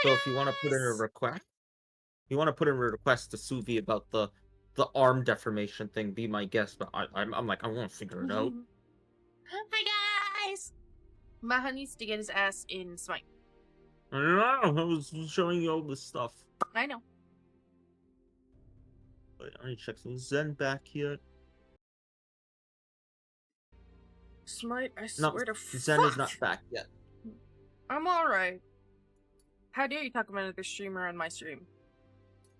So if you want to put in a guys! request, to Suvi about the arm deformation thing, be my guest. But I'm like, I want to figure it out. Hi guys! Maha needs to get his ass in Smite. I don't know. I was showing you all this stuff. I know. Wait, I need to check some Zen back here. Smite, I No, swear to Zen is fuck! not back yet. I'm alright. How dare you talk about another streamer on my stream?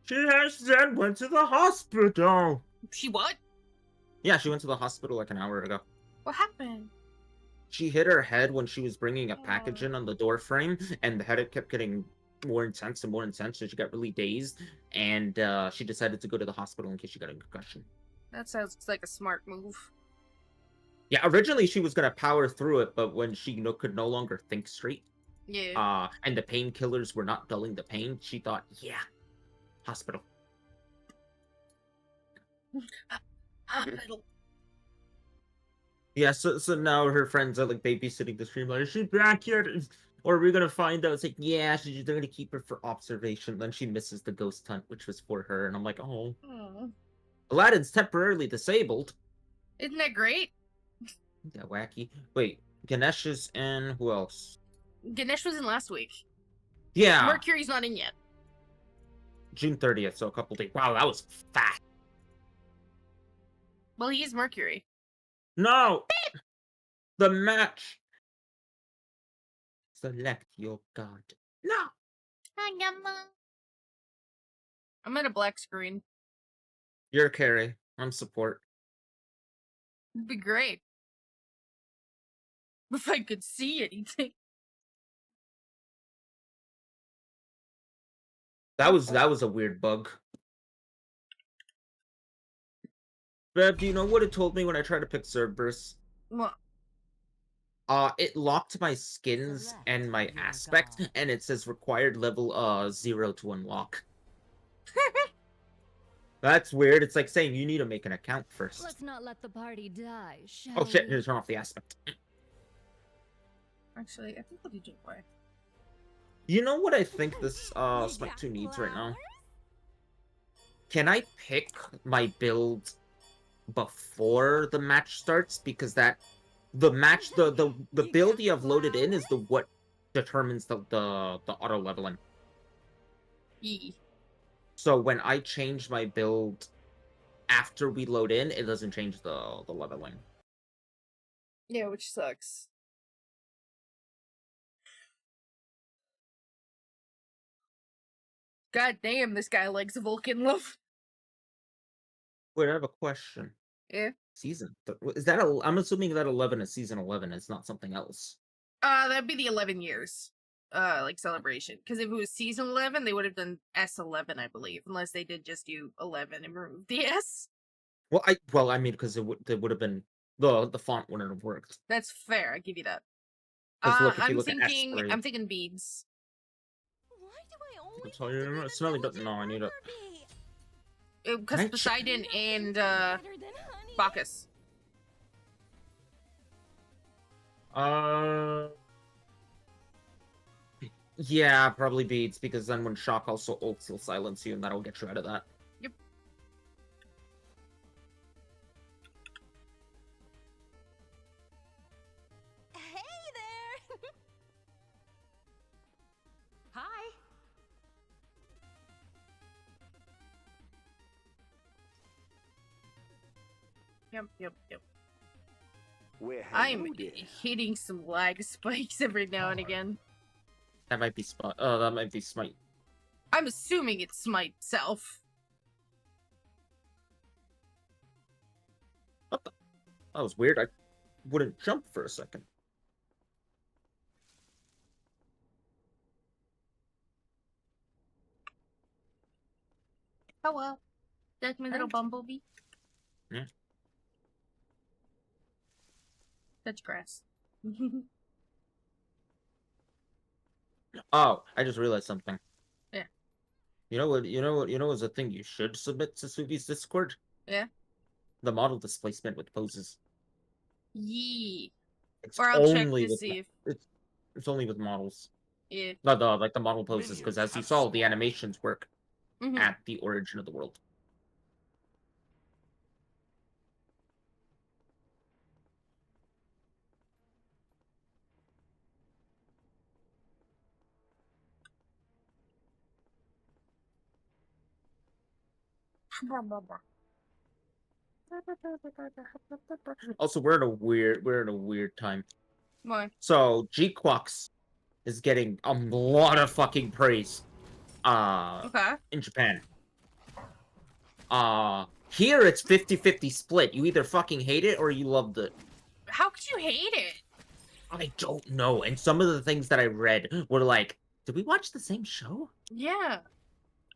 Zen went to the hospital. She what? Yeah, she went to the hospital like an hour ago. What happened? She hit her head when she was bringing a package Oh. in on the door frame, and the headache kept getting more intense and more intense, so she got really dazed, and she decided to go to the hospital in case she got a concussion. That sounds like a smart move. Yeah, originally she was gonna power through it, but when she could no longer think straight, Yeah. and the painkillers were not dulling the pain, she thought, yeah, hospital. Hospital. Yeah, so now her friends are like babysitting the stream. Like, is she back yet? Or are we gonna find out? It's like, yeah, they're gonna keep her for observation. Then she misses the ghost hunt, which was for her, and I'm like, oh, Aladdin's temporarily disabled. Isn't that great? Yeah, wacky. Wait, Ganesh is in. Who else? Ganesh was in last week. Yeah, Mercury's not in yet. June 30th, so a couple days. Wow, that was fast. Well, he is Mercury. No, the match. Select your god. No. I'm at a black screen. You're carry. I'm support. It'd be great. If I could see anything. That was a weird bug. Bev, do you know what it told me when I tried to pick Cerberus? What? It locked my skins and my aspect, and it says required level 0 to unlock. That's weird. It's like saying you need to make an account first. Let's not let the party die, shall Oh shit, we? need to turn off the aspect. Actually, I think I'll do J-Boy. You know what I think this Smite 2 needs right now? Can I pick my build before the match starts? Because the build you have loaded in is the what determines the auto leveling. E. So when I change my build after we load in, it doesn't change the leveling. Yeah, which sucks. God damn, this guy likes Vulcan love. Wait, I have a question. Yeah. Is that I'm assuming that 11 is season 11. It's not something else. That'd be the 11 years. Like celebration. Because if it was season 11, they would have done S11, I believe, unless they did just do 11 and remove the S. Well, I mean, because it would have been the font wouldn't have worked. That's fair. I give you that. Because if you I'm look at thinking. S3, I'm thinking beads. Why do I always I'll tell you, smelly doesn't know. I need it. Because Poseidon and Bacchus. Yeah, probably beads, because then when Shock also ults, he'll silence you, and that'll get you out of that. Yep. Hey there! Hi! Yep. We're I'm hitting some lag spikes every now and again. That might be that might be Smite. I'm assuming it's Smite self. What the? That was weird. I wouldn't jump for a second. Hello. That's my little bumblebee. Yeah. That's grass. Oh, I just realized something. Yeah. You know what is a thing you should submit to Suvi's Discord? Yeah. The model displacement with poses. Yee. It's Or I'll check only to with see if it's only with models. Yeah. Like the model poses, because as you saw, the animations work Mhm. at the origin of the world. Also, we're in a weird time. Why? So G-Quox is getting a lot of fucking praise Okay. in Japan. Here it's 50-50 split. You either fucking hate it or you loved it. How could you hate it? I don't know. And some of the things that I read were like, did we watch the same show? Yeah.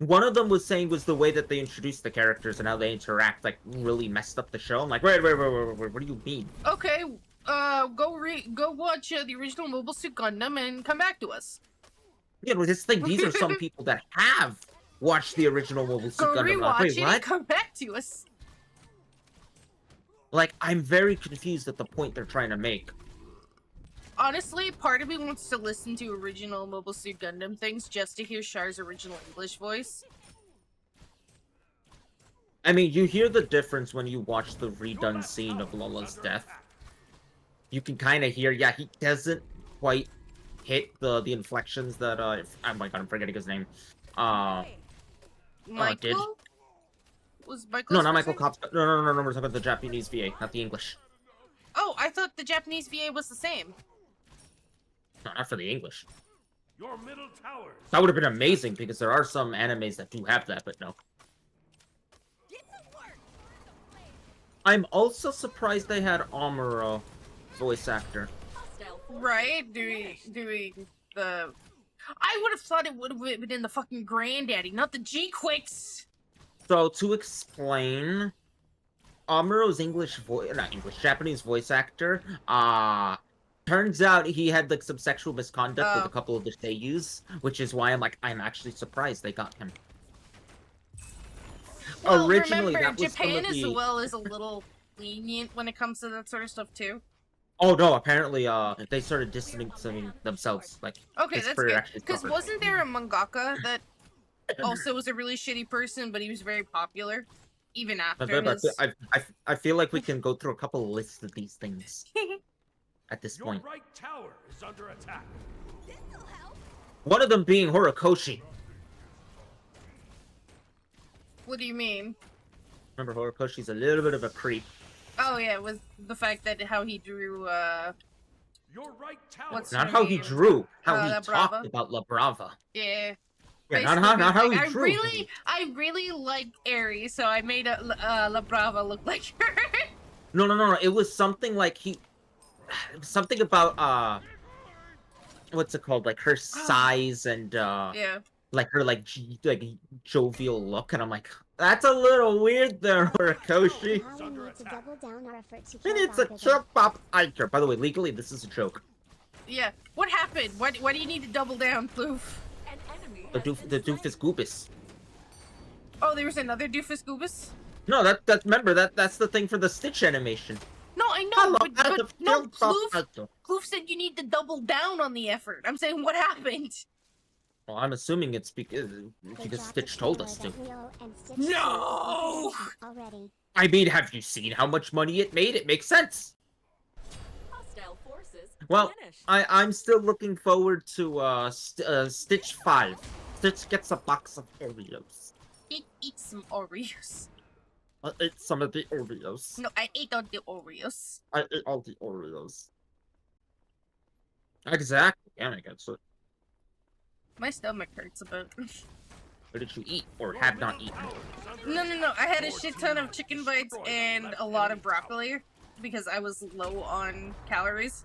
One of them was saying was the way that they introduced the characters and how they interact, like, really messed up the show. I'm like, wait, what do you mean? Okay. Go watch the original Mobile Suit Gundam and come back to us. Yeah, but this thing, these are some people that have watched the original Mobile Suit Go Gundam. Like, rewatch wait, it and what? come back to us. Like, I'm very confused at the point they're trying to make. Honestly, part of me wants to listen to original Mobile Suit Gundam things just to hear Char's original English voice. I mean, you hear the difference when you watch the redone scene of Lola's death. You can kind of hear, yeah, he doesn't quite hit the inflections that, oh my god, I'm forgetting his name. Michael? did. Was Michael? No, not Michael Kopp's. No, we're talking about the Japanese VA, not the English. Oh, I thought the Japanese VA was the same. No, not for the English. Your middle tower. That would have been amazing, because there are some animes that do have that, but no. I'm also surprised they had Amuro voice actor. Right? Doing the... I would have thought it would have been in the fucking Granddaddy, not the G-Quicks! So, to explain, Amuro's Japanese voice actor, turns out he had, like, some sexual misconduct with a couple of the seiyus, which is why I'm actually surprised they got him. Well, Originally, remember, that was Japan some of as the... well is a little lenient when it comes to that sort of stuff, too. Oh, no, apparently, they started distancing themselves, like, Okay, his that's career good. actually Because suffered. wasn't there a mangaka that also was a really shitty person, but he was very popular? Even after his... I feel like we can go through a couple of lists of these things at this Your point. right tower is under attack. One of them being Horikoshi. What do you mean? Remember, Horikoshi's a little bit of a creep. Oh yeah, with the fact that how he drew, Your right tower. What's Not her how he name? drew, how he La talked Brava. about La Brava. Yeah. Yeah, Basically, not how he I drew. I really like Aries, so I made La Brava look like her. No. It was something like something about what's it called? Like her size and Yeah. like her like jovial look, and I'm like, that's a little weird there, Horikoshi. Now we need to double down our effort to And it's a chip pop Iker. By the way, legally, this is a joke. Yeah. What happened? Why do you need to double down, Ploof? The doofus goobus. Oh, there was another Doofus Goobus? No, remember that's the thing for the Stitch animation. No, I know, Hello, but no, chip pop Ploof Iker. said you need to double down on the effort. I'm saying, what happened? Well, I'm assuming it's because Stitch told us to. No! Already. I mean, have you seen how much money it made? It makes sense. Hostile forces Well, finished. I'm still looking forward to Stitch 5. Stitch gets a box of Oreos. Eat some Oreos. I ate some of the Oreos. No, I ate all the Oreos. I ate all the Oreos. Exactly. Yeah, I guess it. My stomach hurts a bit. What did you eat or have not eaten? No. I had a shit ton of chicken bites and a lot of broccoli because I was low on calories.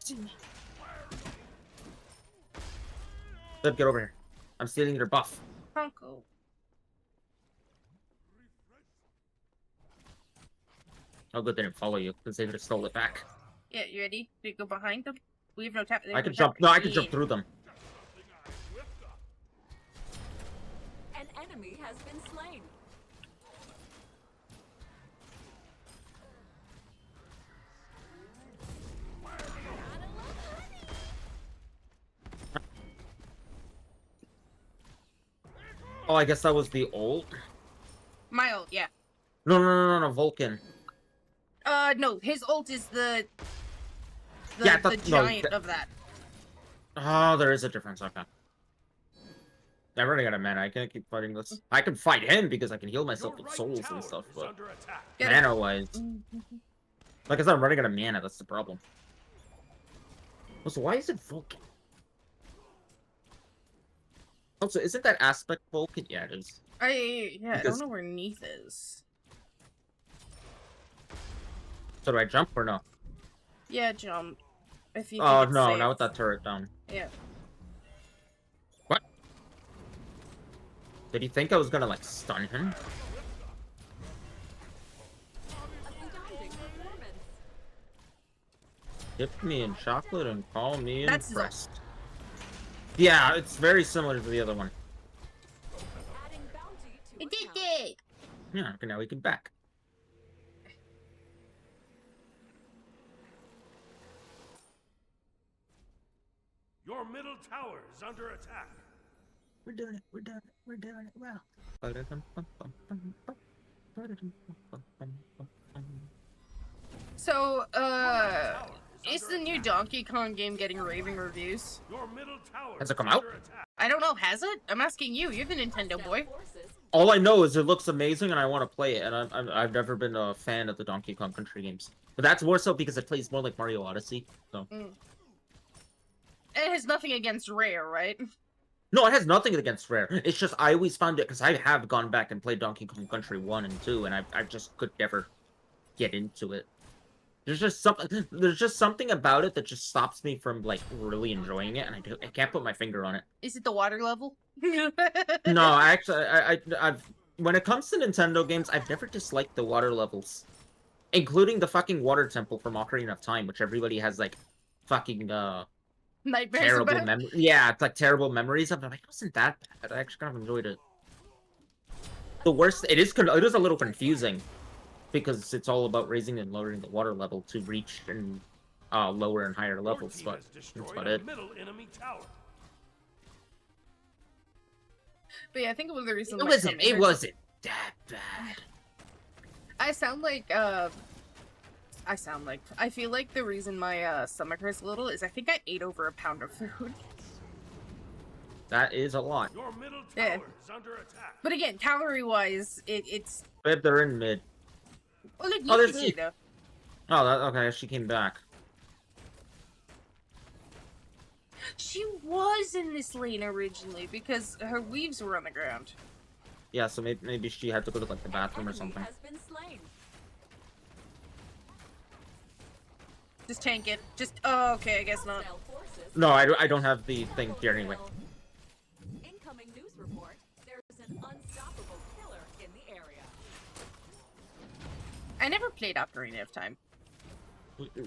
Zeb, get over here. I'm stealing your buff. Honko. Oh, good, they didn't follow you because they would have stole it back. Yeah, you ready? Do you go behind them? We have no tap. I can jump. No, I can jump through them. An enemy has been slain. Oh, I guess that was the old. My ult, yeah. No, Vulcan. No, his ult is the Yeah, the no, giant of that. Oh, there is a difference. Okay. I already got a mana. I can't keep fighting this. I can fight him because I can heal myself Your with right souls tower and stuff, is but under attack. Get it. mana-wise, like I said, I'm running out of mana. That's the problem. Also, why is it Vulcan? Also, isn't that aspect Vulcan? Yeah, it is. I Because- don't know where Neath is. So do I jump or no? Yeah, jump. If you Oh think it's no, safe. not with that turret down. Yeah. What? Did he think I was gonna like stun him? Astounding performance. Dip me in chocolate and call me That's impressed. Yeah, it's very similar to the other one. Adding bounty to It did account. it! Yeah, okay, now we can back. Your middle tower is under attack. We're doing it, we're doing it, we're doing it well. So, is the new Donkey Kong game getting raving reviews? Your middle tower Has it is come out? under attack. I don't know, has it? I'm asking you, you're the Nintendo Hostile boy. forces All I know is it looks amazing and I want to play it, and I've never been a fan of the Donkey Kong Country games. But that's more so because it plays more like Mario Odyssey, so... It has nothing against Rare, right? No, it has nothing against Rare. It's just I always found it, because I have gone back and played Donkey Kong Country 1 and 2, and I just could never get into it. There's just something about it that just stops me from, like, really enjoying it, and I can't put my finger on it. Is it the water level? No, I've when it comes to Nintendo games, I've never disliked the water levels. Including the fucking water temple from Ocarina of Time, which everybody has, like, fucking, Nightmares terrible about? memories. Yeah, it's like terrible memories of it. Like, it wasn't that bad. I actually kind of enjoyed it. The worst, it is a little confusing because it's all about raising and lowering the water level to reach and lower and higher Your levels, team but has that's destroyed about a it. middle enemy tower. But yeah, I think one of the reasons It my wasn't that bad. I feel like the reason my stomach hurts a little is I think I ate over a pound of food. That is a lot. Your middle tower Yeah. is under attack. But again, calorie-wise, it's... But they're in mid. Well, look, Oh, there's Yuki's Eve. though. Oh, okay, she came back. She was in this lane originally because her weaves were on the ground. Yeah, so maybe she had to go to, like, the bathroom or enemy something. has been slain. Just tank it. Just... Oh, okay, I guess not. Hostile forces No, I don't have the thing here anyway. Incoming news report. There's an unstoppable killer in the area. I never played Ocarina of Time.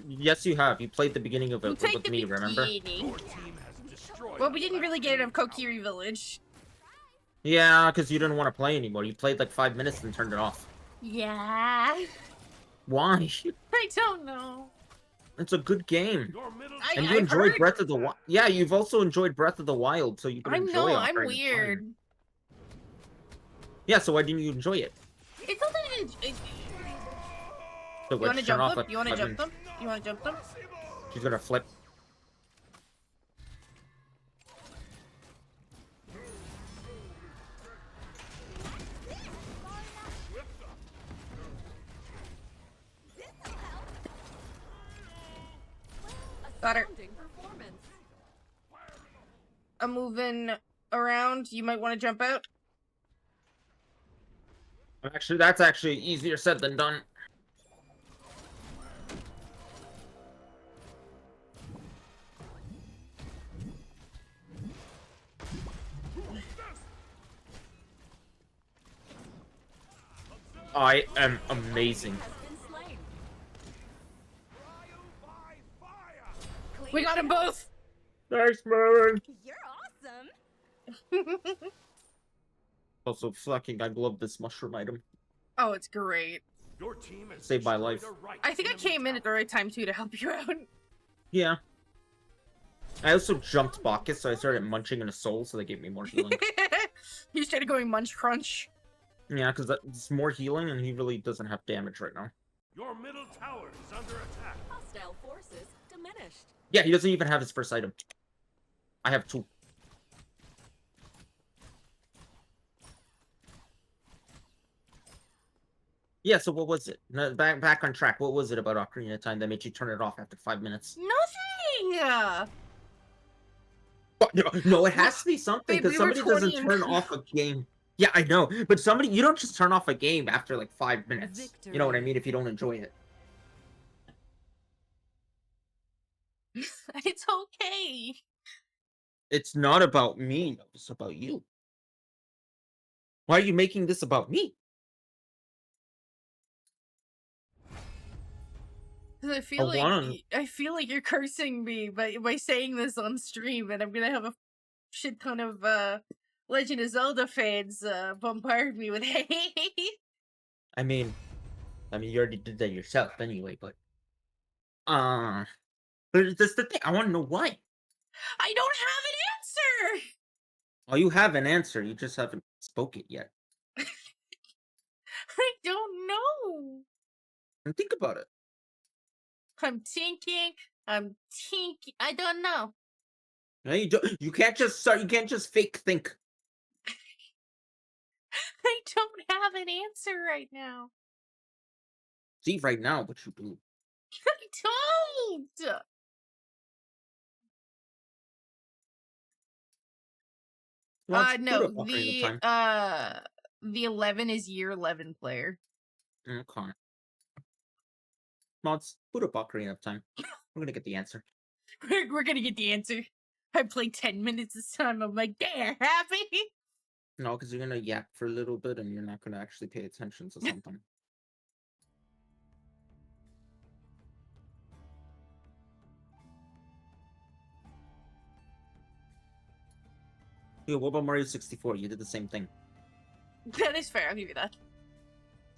Yes, you have. You played the beginning of We it played with the me, remember? beginning. Your team has destroyed. Well, we didn't really get it of Kokiri Village. Yeah, because you didn't want to play anymore. You played like 5 minutes and turned it off. Yeah. Why? I don't know. It's a good game. Your middle And you I've enjoyed heard- Breath of the Wild. Yeah, you've also enjoyed Breath of the Wild, so you can I enjoy know, Ocarina I'm of Time. weird. Yeah, so why didn't you enjoy it? It's not that it, So you wanna turn jump off them? at You wanna 5 jump minutes. them? You wanna jump them? She's gonna flip. Got her. Astounding performance. I'm moving around. You might want to jump out. Actually, that's actually easier said than done. I am amazing. Has been slain. We got them both. Thanks, man. You're awesome. Also, fucking, I love this mushroom item. Oh, it's great. Your team has Saved my destroyed life. a right I think I enemy came in at the tower. right time too to help you out. Yeah. I also jumped Bacchus, so I started munching in a soul, so they gave me more healing. He's trying to go munch crunch. Yeah, because it's more healing, and he really doesn't have damage right now. Your middle tower is under attack. Hostile forces diminished. Yeah, he doesn't even have his first item. I have 2. Yeah, so what was it? No, back on track. What was it about Ocarina of Time that made you turn it off after 5 minutes? Nothing! No, it has to be something, Babe, because we were somebody doesn't 20 and- turn off a game. Yeah, I know, but you don't just turn off a game after like 5 minutes. You know what I mean? If you don't enjoy it. It's okay. It's not about me, it's about you. Why are you making this about me? Because I I feel like you're cursing me by saying this on stream, and I'm gonna have a shit ton of Legend of Zelda fans bombard me with hate. I mean, you already did that yourself anyway, but that's the thing. I want to know why. I don't have an answer. Oh, you have an answer. You just haven't spoke it yet. I don't know. And think about it. I'm thinking. I don't know. No, you don't. You can't just start. You can't just fake think. I don't have an answer right now. See, right now, what you do. I don't. No, the 11 is year 11 player. Okay. Mods, put up Ocarina of Time. We're gonna get the answer. We're gonna get the answer. I played 10 minutes this time. I'm like, damn, happy. No, because you're gonna yap for a little bit and you're not gonna actually pay attention to something. Yeah, what about Mario 64? You did the same thing. That is fair. I'll give you that.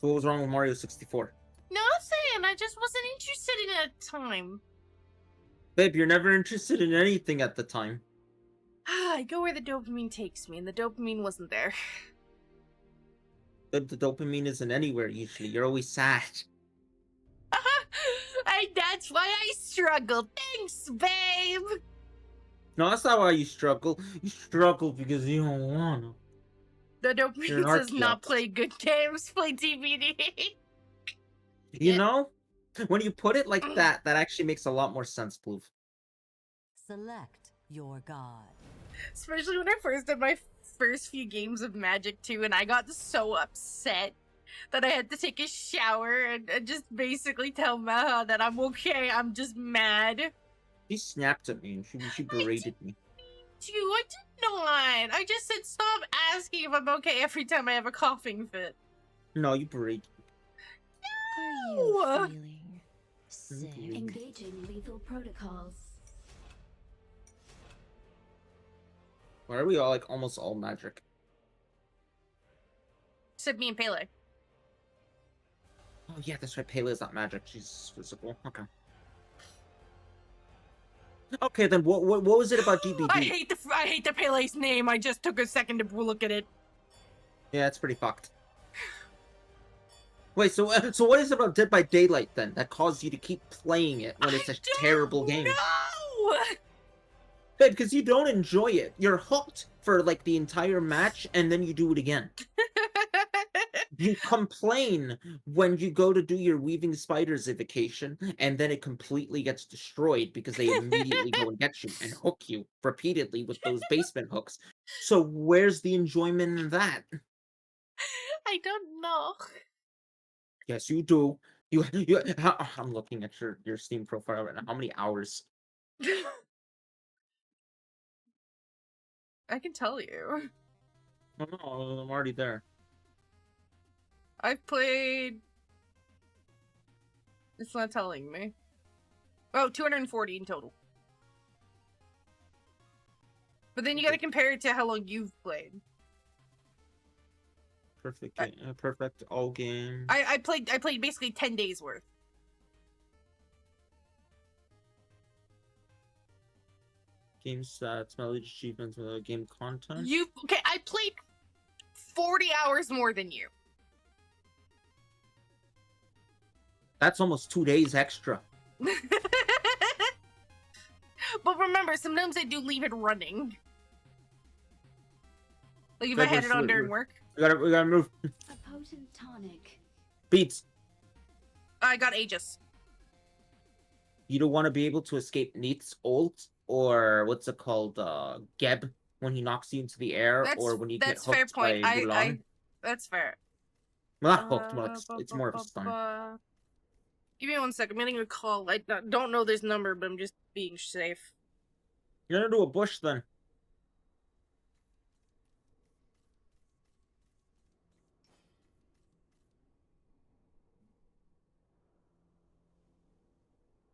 So what was wrong with Mario 64? Nothing. I just wasn't interested in it at the time. Babe, you're never interested in anything at the time. I go where the dopamine takes me, and the dopamine wasn't there. The dopamine isn't anywhere usually. You're always sad. That's why I struggle. Thanks, babe. No, that's not why you struggle. You struggle because you don't wanna. The dopamine You're an says not Archeops. play good games, play DVD. You know? When you put it like that, that actually makes a lot more sense, Blue. Select your god. Especially when I first did my first few games of Magic 2, and I got so upset that I had to take a shower and just basically tell Maha that I'm okay, I'm just mad. She snapped at me and she berated me. I did not. I just said stop asking if I'm okay every time I have a coughing fit. No, you berated me. Are No. you feeling sick? Engaging lethal protocols. Why are we all like almost all magic? Except me and Pele. Oh yeah, that's right. Pele is not magic. She's physical. Okay. Okay, then what was it about GBD? I hate the Pele's name. I just took a second to look at it. Yeah, it's pretty fucked. Wait, so what is it about Dead by Daylight then that caused you to keep playing it when it's a terrible game? No. Babe, because you don't enjoy it. You're hooked for like the entire match, and then you do it again. You complain when you go to do your Weaving Spiders evocation, and then it completely gets destroyed because they immediately go and get you and hook you repeatedly with those basement hooks. So where's the enjoyment in that? I don't know. Yes, you do. I'm looking at your Steam profile right now. How many hours? I can tell you. Oh no, I'm already there. I've played... It's not telling me. Oh, 240 in total. But then you gotta compare it to how long you've played. Perfect, perfect all game. I played basically 10 days worth. Game stats, melody achievements, game content. Okay, I played 40 hours more than you. That's almost 2 days extra. But remember, sometimes I do leave it running. Like if Yeah, I had but it on so- during work. We gotta move. A potent tonic. Beats. I got Aegis. You don't want to be able to escape Neith's ult, or what's it called, Geb, when he knocks you into the air, or when you get That's fair hooked point. by Mulan. That's fair. Well, not hooked, more like, it's more of a stun. Give me 1 second. I'm getting a call. I don't know this number, but I'm just being safe. You're gonna do a bush then.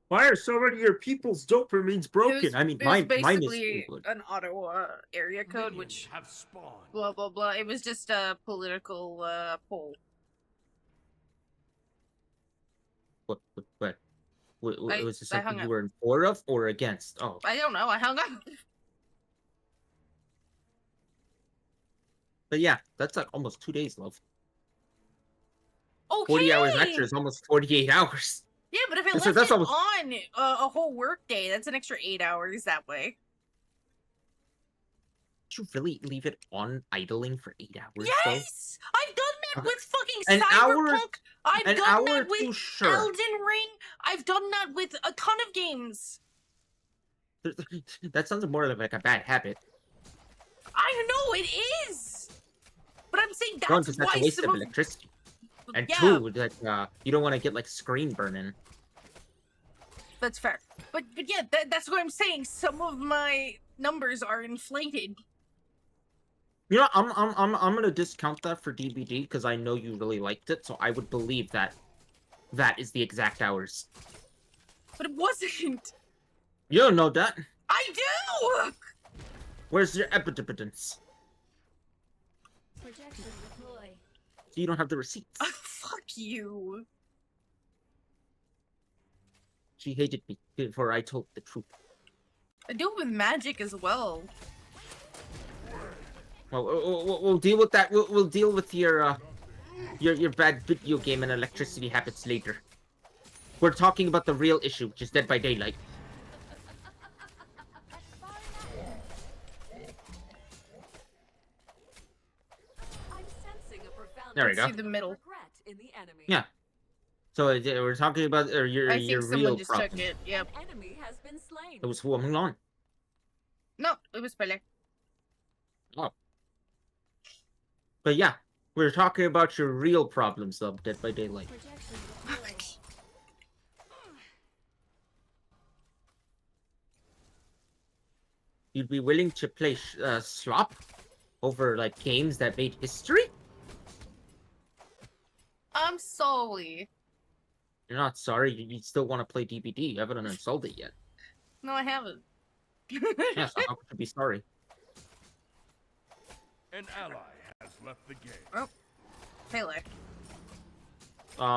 Why are so many of your people's dopamine's broken? I mean, It was mine is basically good. an auto area code, which Minions have spawned. blah blah blah. It was just a political poll. What, was this I something hung you up. were in favor of or against? Oh, I don't know. I hung up. but yeah, that's like almost 2 days, love. Okay. 40 hours extra is almost 48 hours. Yeah, but if I That's- left that's it almost- on a whole work day, that's an extra 8 hours that way. Did you really leave it on idling for 8 hours? Yes, I've done that Okay. with fucking An hour- Cyberpunk. I've An done hour that or with two, sure. Elden Ring. I've done that with a ton of games. That sounds more like a bad habit. I know it is, but I'm saying One, that's because that's why a waste some of of electricity. And yeah, two, like, you don't want to get like screen burning. that's fair. But yeah, that's what I'm saying. Some of my numbers are inflated. You know, I'm gonna discount that for DBD because I know you really liked it, so I would believe that that is the exact hours. But it wasn't. You don't know that. I do. Where's your evidence? Projection deploy. So you don't have the receipts. Fuck you. She hated me before I told the truth. I do it with magic as well. Well, we'll deal with that. We'll deal with your bad video game and electricity habits later. We're talking about the real issue, which is Dead by Daylight. I'm sensing a profound There we go. See the middle. regret in the enemy. Yeah. So we're talking about your I think your someone real just problem. took it. Yep. An enemy has been slain. It was Mulan. No, it was Pele. But yeah, we're talking about your real problems of Dead by Daylight. Projection deploy. You'd be willing to play slop over like games that made history? I'm sorry. You're not sorry. You still want to play DBD. You haven't uninstalled it yet. No, I haven't. Yeah, so how could you be sorry? An ally has left the game. Pele.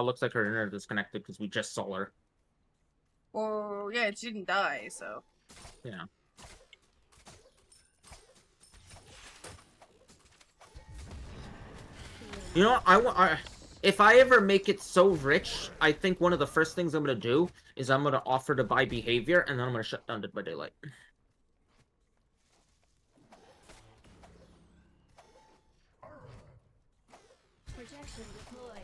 Looks like her internet disconnected because we just saw her. Well, yeah, it didn't die, so. Yeah. You know, if I ever make it so rich, I think one of the first things I'm gonna do is I'm gonna offer to buy behavior, and then I'm gonna shut down Dead by Daylight. Projection deploy.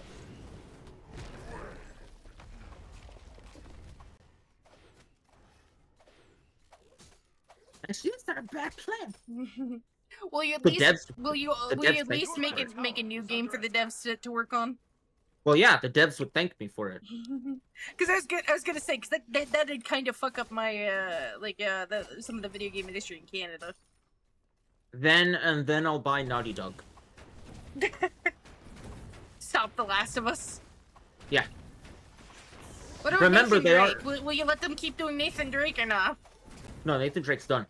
Actually, that's not a bad plan. Will you at The least devs- will you the will you devs at think- least make a new game for the devs to work on? Well, yeah, the devs would thank me for it. Because I was gonna say because that'd kind of fuck up my some of the video game industry in Canada. Then I'll buy Naughty Dog. Stop The Last of Us. Yeah. What about Remember, Nathan they Drake? are- Will you let them keep doing Nathan Drake or not? No, Nathan Drake's done.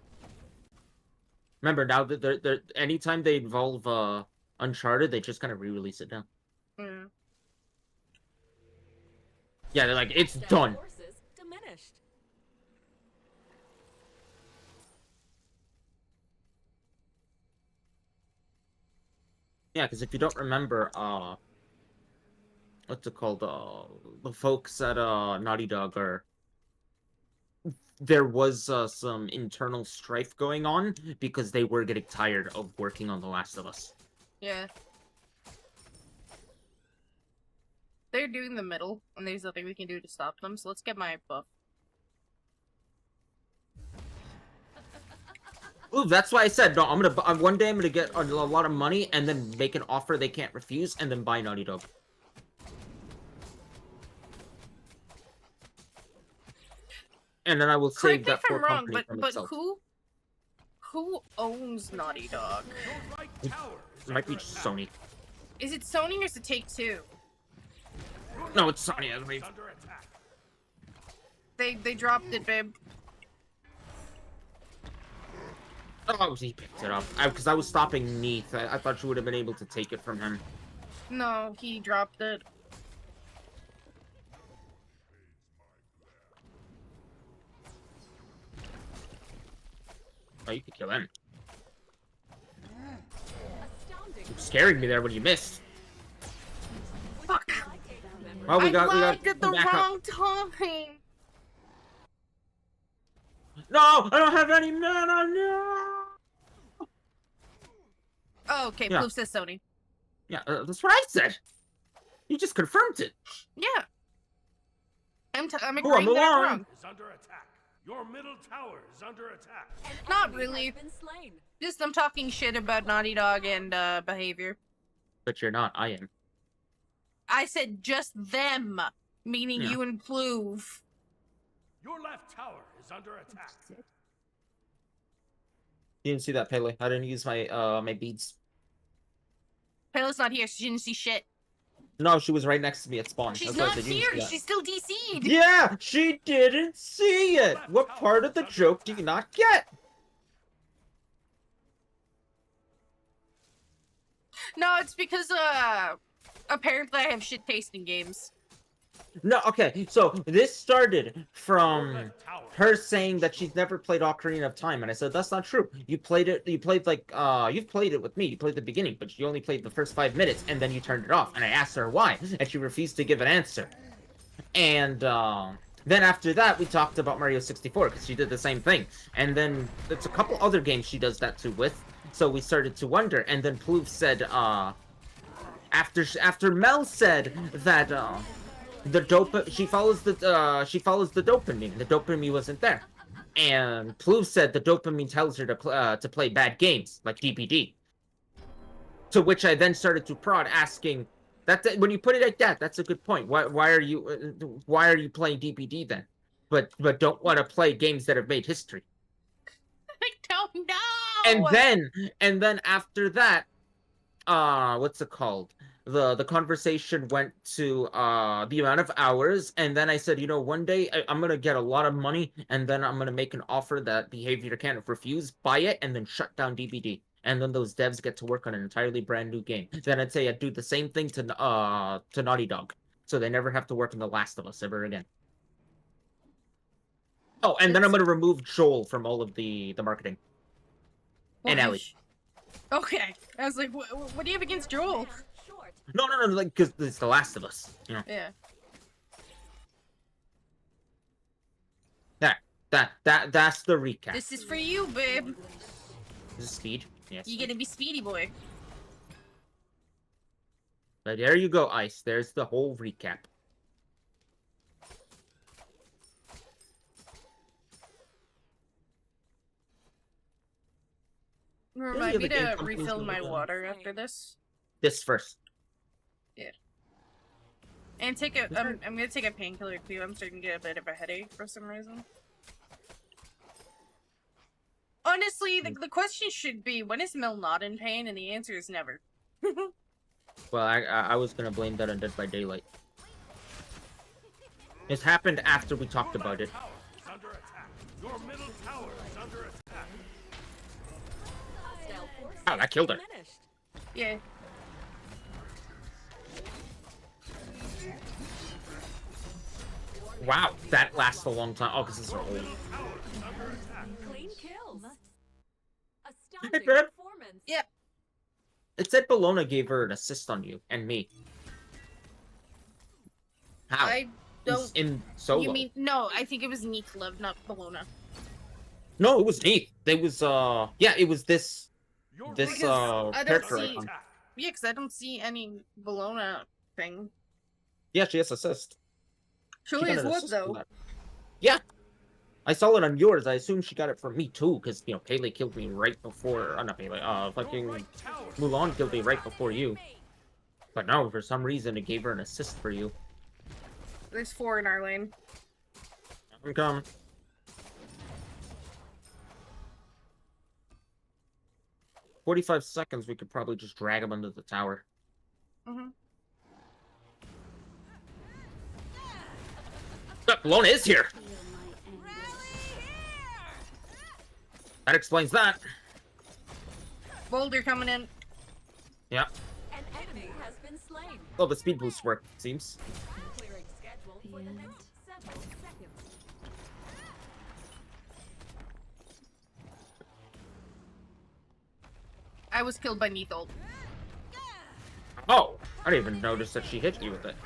Remember, now that they're anytime they involve Uncharted, they just kind of re-release it now. Mm. Yeah, they're like, it's Staff done. Forces diminished. Yeah, because if you don't remember, what's it called? The folks at Naughty Dog are there was some internal strife going on because they were getting tired of working on The Last of Us. Yeah. They're doing the middle, and there's nothing we can do to stop them, so let's get my buff. Ooh, that's why I said no. One day I'm gonna get a lot of money and then make an offer they can't refuse, and then buy Naughty Dog. And then I will Correct save me if that poor I'm wrong, company from but itself. who owns Naughty Dog? Your right tower is It might be under attack. Sony. Is it Sony or is it Take-Two? Your No, left it's Sony, I tower believe. is under attack. They dropped it, babe. Oh, he picked it up. Because I was stopping Neath. I thought she would have been able to take it from him. No, he dropped it. Oh, you could kill him. Astounding. You're scaring me there when you missed. Fuck! Oh, we got lagged at the back up. wrong time! No, I don't have any mana. No. Oh, okay, Yeah. Poof says Sony. Yeah, that's what I said. You just confirmed it. Yeah. I'm I'm agreeing that I'm along. wrong. Is under attack. Your middle tower is under attack. An Not enemy really. has been slain. Just I'm talking shit about Naughty Dog and behavior. But you're not. I am. I said just them, meaning Yeah. you and Pluve. Your left tower is under attack. You didn't see that, Pele. I didn't use my my beads. Payla's not here, so she didn't see shit. No, she was right next to me at spawn. She's That's why I not said you didn't here, see that. she's still DC'd! Yeah, she didn't see it. What part of the joke do you not get? No, it's because, apparently I have shit taste in games. No, okay. So this started Your from left tower. her saying that she's never played Ocarina of Time, and I said that's not true. You played it. You played like you've played it with me. You played the beginning, but you only played the first 5 minutes, and then you turned it off. And I asked her why, and she refused to give an answer. And then after that, we talked about Mario 64 because she did the same thing. And then there's a couple other games she does that too with. So we started to wonder. And then Plouf said after Mel said that she follows the dopamine. The dopamine wasn't there. And Plouf said the dopamine tells her to play bad games like DPD. To which I then started to prod, asking, when you put it like that, that's a good point. Why are you playing DPD then? But don't want to play games that have made history. I don't know! And then after that, what's it called? The conversation went to the amount of hours, and then I said, one day I'm gonna get a lot of money, and then I'm gonna make an offer that behavior can't refuse, buy it, and then shut down DBD. And then those devs get to work on an entirely brand new game. Then I'd say I'd do the same thing to Naughty Dog, so they never have to work on The Last of Us ever again. Oh, and then I'm gonna remove Joel from all of the marketing. And Why? Ellie. Okay. I was like, what do you have against Joel? Short. No, like, because it's The Last of Us, Yeah. That's the recap. This is for you, babe. This is speed. Yes. You gonna be Speedy Boy. But there you go, Ice. There's the whole recap. Remind me the game to companies refill do my that. water after this. This first. And I'm gonna take a painkiller too. I'm starting to get a bit of a headache for some reason. Honestly, the question should be, when is Mel not in pain? And the answer is never. Well, I was gonna blame that on Dead by Daylight. This happened after we talked about it. Tower is under attack. Your middle tower is under attack. Hostile forces Oh, that killed her. diminished. Yeah. Wow, that lasts a long time. Oh, because it's so old. Tower is under attack. Clean kills. Hey, Astounding babe. performance. Yep. It said Bologna gave her an assist on you and me. How? I He's don't. in solo. You mean no? I think it was Nikolov, not Bologna. No, it was Neith. It was yeah, it was this Your this right Because tower I is don't character under see- icon. attack. Yeah, because I don't see any Bologna thing. Yeah, she has assist. She Truly got is an what assist from though? that. Yeah. I saw it on yours. I assume she got it from me too, because you know, Pele killed me right before not Pele, Your fucking right tower Mulan is killed me under right attack. before you. But no, for some reason it gave her an assist for you. There's 4 in our lane. I'm coming. "45 seconds, we could probably just drag him under the tower." Mm-hmm. Look, Bologna is here! Feel my anguish. That explains that. Boulder coming in. Yeah. An enemy has been slain. Well, the speed boost work, it seems. Clearing schedule for the And- next several seconds. I was killed by Neathold. Oh! I didn't even notice that she hit you with it.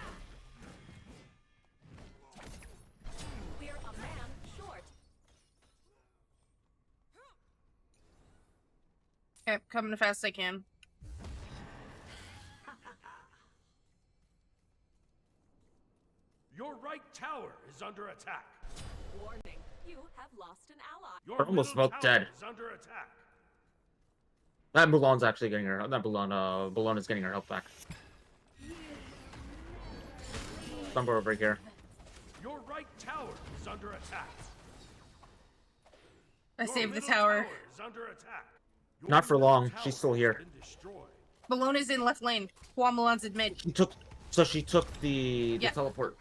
We're a man short. Okay, coming as fast as I can. Your right tower is under attack. Warning, you have lost an ally. Your We're almost middle both tower dead. is under attack. That Mulan's actually getting her. That Bologna's getting her health back. Somewhere over here. Your right tower is under attack. I Your saved the middle tower. is under attack. Your Not for middle long. tower She's still has here. been destroyed. Bologna's in left lane. Juan Milan's in mid. She took the Yeah. teleport.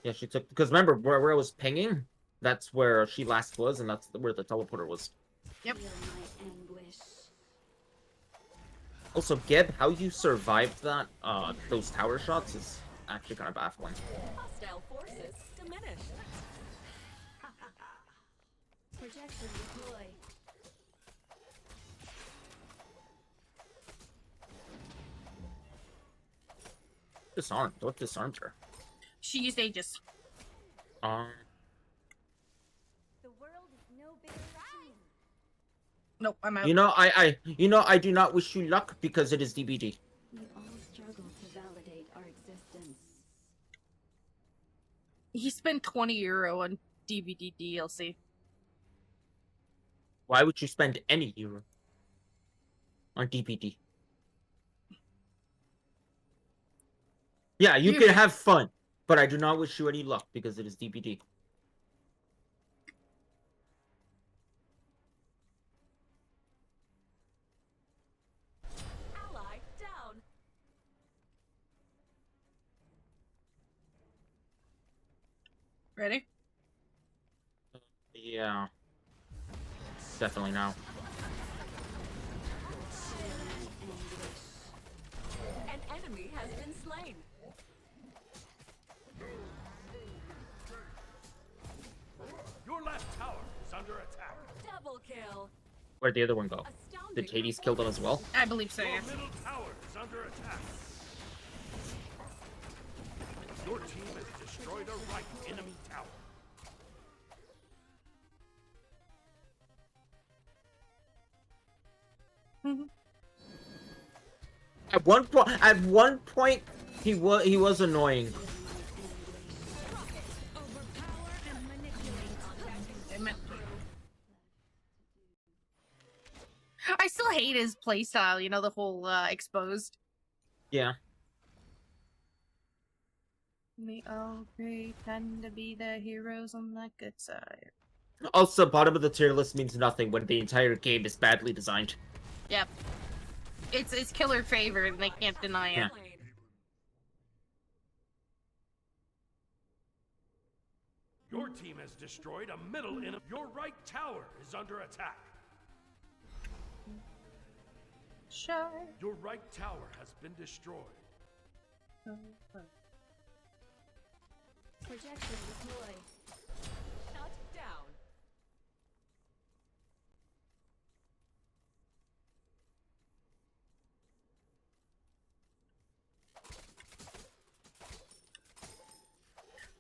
Yeah, she took, because remember where I was pinging? That's where she last was, and that's where the teleporter was. Yep. Feel my anguish. Also, Geb, how you survived that those tower shots is actually kind of baffling. Hostile forces diminished. Projection deployed. Disarmed. What disarmed her? She used Aegis. Um, The world is no bigger than Nope, I'm out. you know, I do not wish you luck because it is DBD. we all struggle to validate our existence. He spent €20 on DVD DLC. Why would you spend any euro on DBD? Yeah, you can have fun, but I do not wish you any luck because it is DBD. Ally down. Ready? Yeah. Definitely now. An enemy has been slain. Your left tower is under attack. Double kill. Where'd the other one go? Astounding. Did Hades kill them as well? I believe so, Your yeah. middle tower is under attack. Your team has destroyed a right enemy tower. At one point, he was annoying. I still hate his playstyle, you know, the whole exposed. Yeah. We all pretend to be the heroes on the good side. Also, bottom of the tier list means nothing when the entire game is badly designed. Yep. It's killer favorite and they can't deny it. Yeah. Your team has destroyed a middle enemy. Your right tower is under attack. Sure. Your right tower has been destroyed. Projection deployed. Shut down.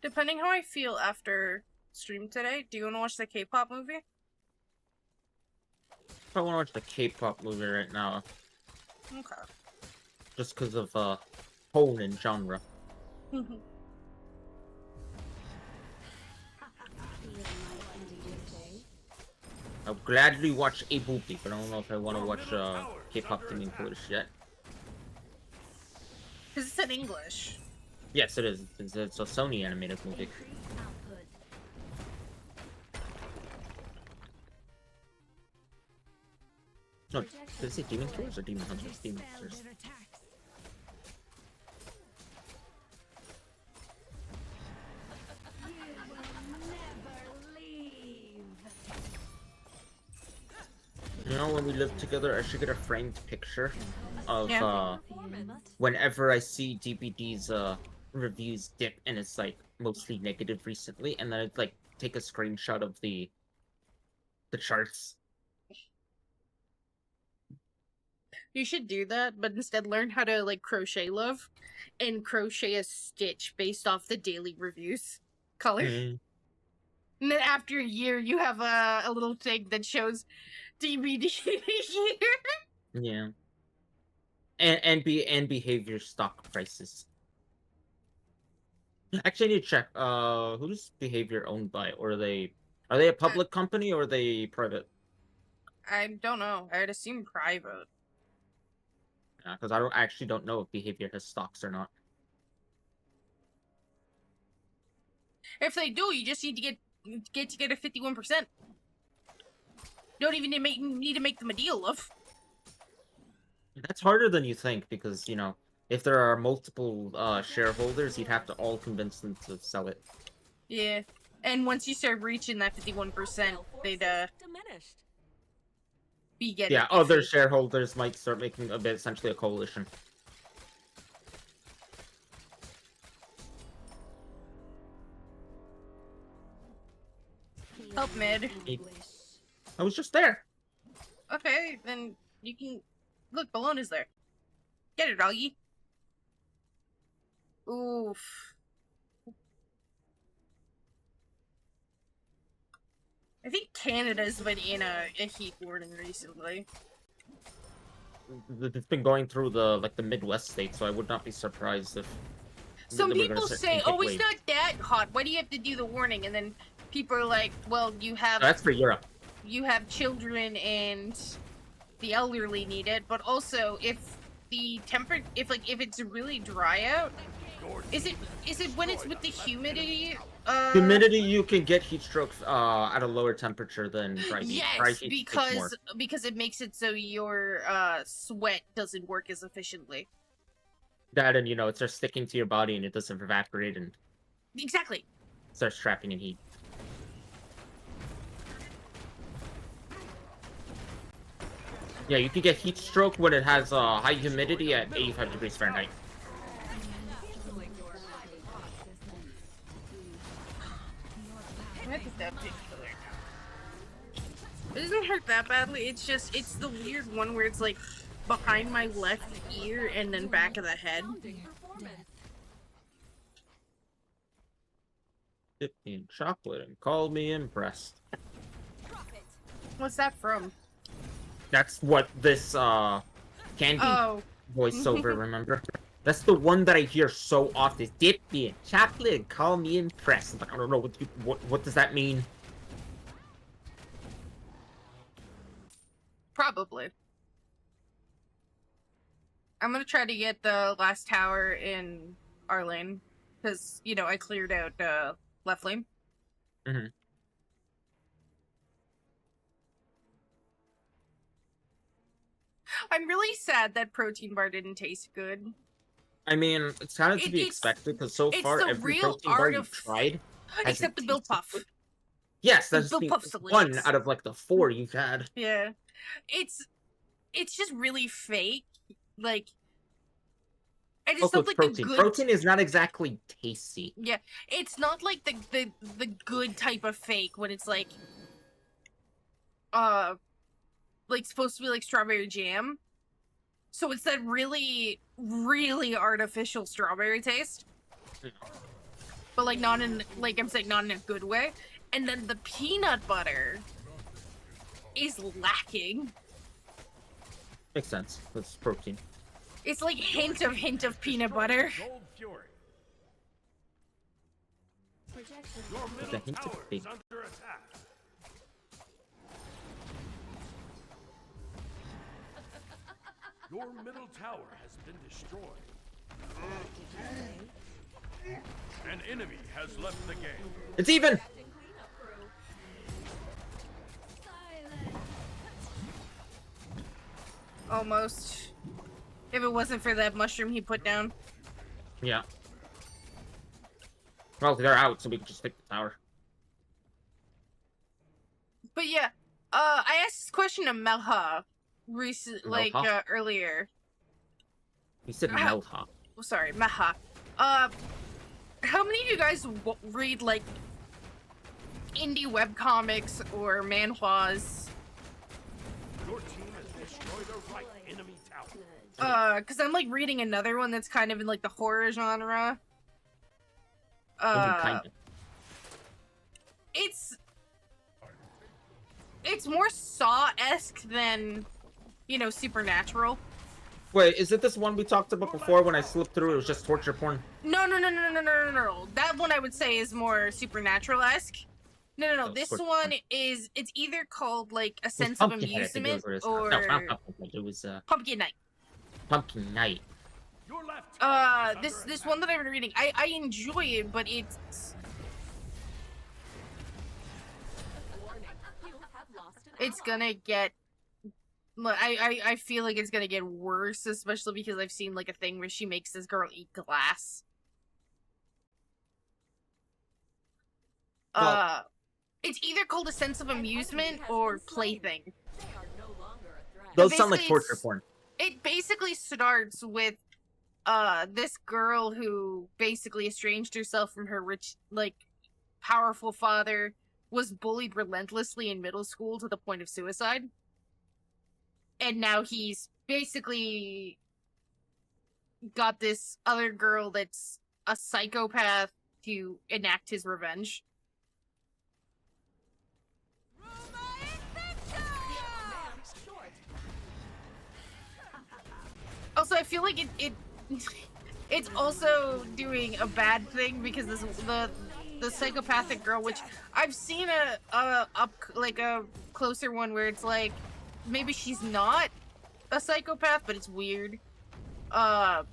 Depending how I feel after stream today, do you want to watch the K-pop movie? I want to watch the K-pop movie right now, Okay. just because of tone and genre. I'll gladly watch a movie, but I don't know if I want to watch K-pop theme English yet. Because it's in English. Yes, it is. It's a Sony animated movie. No, did it say Demon Killers or Demon Hunters? Demon Hunters. You know, when we live together, I should get a framed picture of whenever I see DBD's reviews dip and it's like mostly negative recently, and then I'd like take a screenshot of the charts. You should do that, but instead learn how to like crochet love and crochet a stitch based off the daily reviews color. Mm. And then after a year, you have a little thing that shows DBD here. Yeah. And behavior stock prices. Actually, I need to check. Who's behavior owned by? Or are they a public company or are they private? I don't know. I'd assume private. Yeah, because I actually don't know if behavior has stocks or not. If they do, you just need to get a 51%. Don't even need to make them a deal, love. That's harder than you think because, you know, if there are multiple shareholders, you'd have to all convince them to sell it. Yeah. And once you start reaching that 51%, they'd Diminished. be getting Yeah, other shareholders might start making a bit essentially a coalition. Help mid. I was just there. Okay, then you can look. Bellona's there. Get her, doggy. Oof. I think Canada's been in a heat warning recently. It's been going through the Midwest states, so I would not be surprised if Some we're gonna people start say, seeing "Oh, heat it's waves. not that hot. Why do you have to do the warning?" And then people are like, "Well, you have That's for Europe. children and the elderly need it, but also if the if it's really dry out, is it when it's with the humidity? Humidity, you can get heat strokes at a lower temperature than dry heat. Dry Yes, heat takes more. because it makes it so your sweat doesn't work as efficiently. That and, you know, it starts sticking to your body and it doesn't evaporate and Exactly. starts trapping in heat. Yeah, you can get heat stroke when it has high humidity at 85 degrees Fahrenheit. It doesn't hurt that badly. It's just it's the weird one where it's like behind my left ear and then back of the head. Dip me in chocolate and call me impressed. What's that from? That's what this candy voiceover, remember? That's the one that I hear so often. Dip me in chocolate and call me impressed. I'm like, I don't know what does that mean? Probably. I'm gonna try to get the last tower in our lane because you know I cleared out left lane. Mm-hmm. I'm really sad that protein bar didn't taste good. I mean, it's kind of to be expected because so far the every real protein bar art you've of tried except the Built Puff. Yes, The that's Built the Puff's one delicious. out of like the 4 you've had. Yeah, it's just really fake. Like I just don't think protein. the good Protein is not exactly tasty. Yeah, it's not like the good type of fake when it's like supposed to be like strawberry jam. So it's that really, really artificial strawberry taste. but like not in like I'm saying not in a good way. And then the peanut butter is lacking. Makes sense. That's protein. It's like hint of peanut butter. Gold Fury. Projection. Your The middle hint of tower big. is under attack. Your middle tower has been destroyed. An enemy has left the game. It's even. Acting cleanup crew. Almost. If it wasn't for that mushroom he put down. Yeah. Well, they're out, so we can just take the tower. But yeah, I asked this question to Melha like Melha? earlier. He said Ah. Melha. Oh, sorry, Meha. How many of you guys read like indie webcomics or manhwas? Your team has destroyed a right enemy tower. Because I'm like reading another one that's kind of in like the horror genre. Kind of. It's more Saw-esque than, you know, supernatural. Wait, is it this one we talked about before when I slipped through? It was just torture porn. No. That one I would say is more supernatural-esque. No. Oh, This torture one porn. is, it's either called like a It was sense of Pumpkinhead, I think amusement it was or No, not Pumpkinhead. It was Pumpkin Night. Pumpkin Night. Your left tower is This under this attack. one that I've been reading, I enjoy it, but it's Warning. You have lost an it's ally. gonna get. I feel like it's gonna get worse, especially because I've seen like a thing where she makes this girl eat glass. Well- It's either called a sense of amusement or plaything. They are no longer a threat. Those sound like Basically, torture it's- porn. It basically starts with this girl who basically estranged herself from her rich, like, powerful father, was bullied relentlessly in middle school to the point of suicide. And now he's basically got this other girl that's a psychopath to enact his revenge. Man short. Also, I feel like it's also doing a bad thing because the psychopathic girl, which I've seen a closer one where it's like maybe she's not a psychopath, but it's weird. I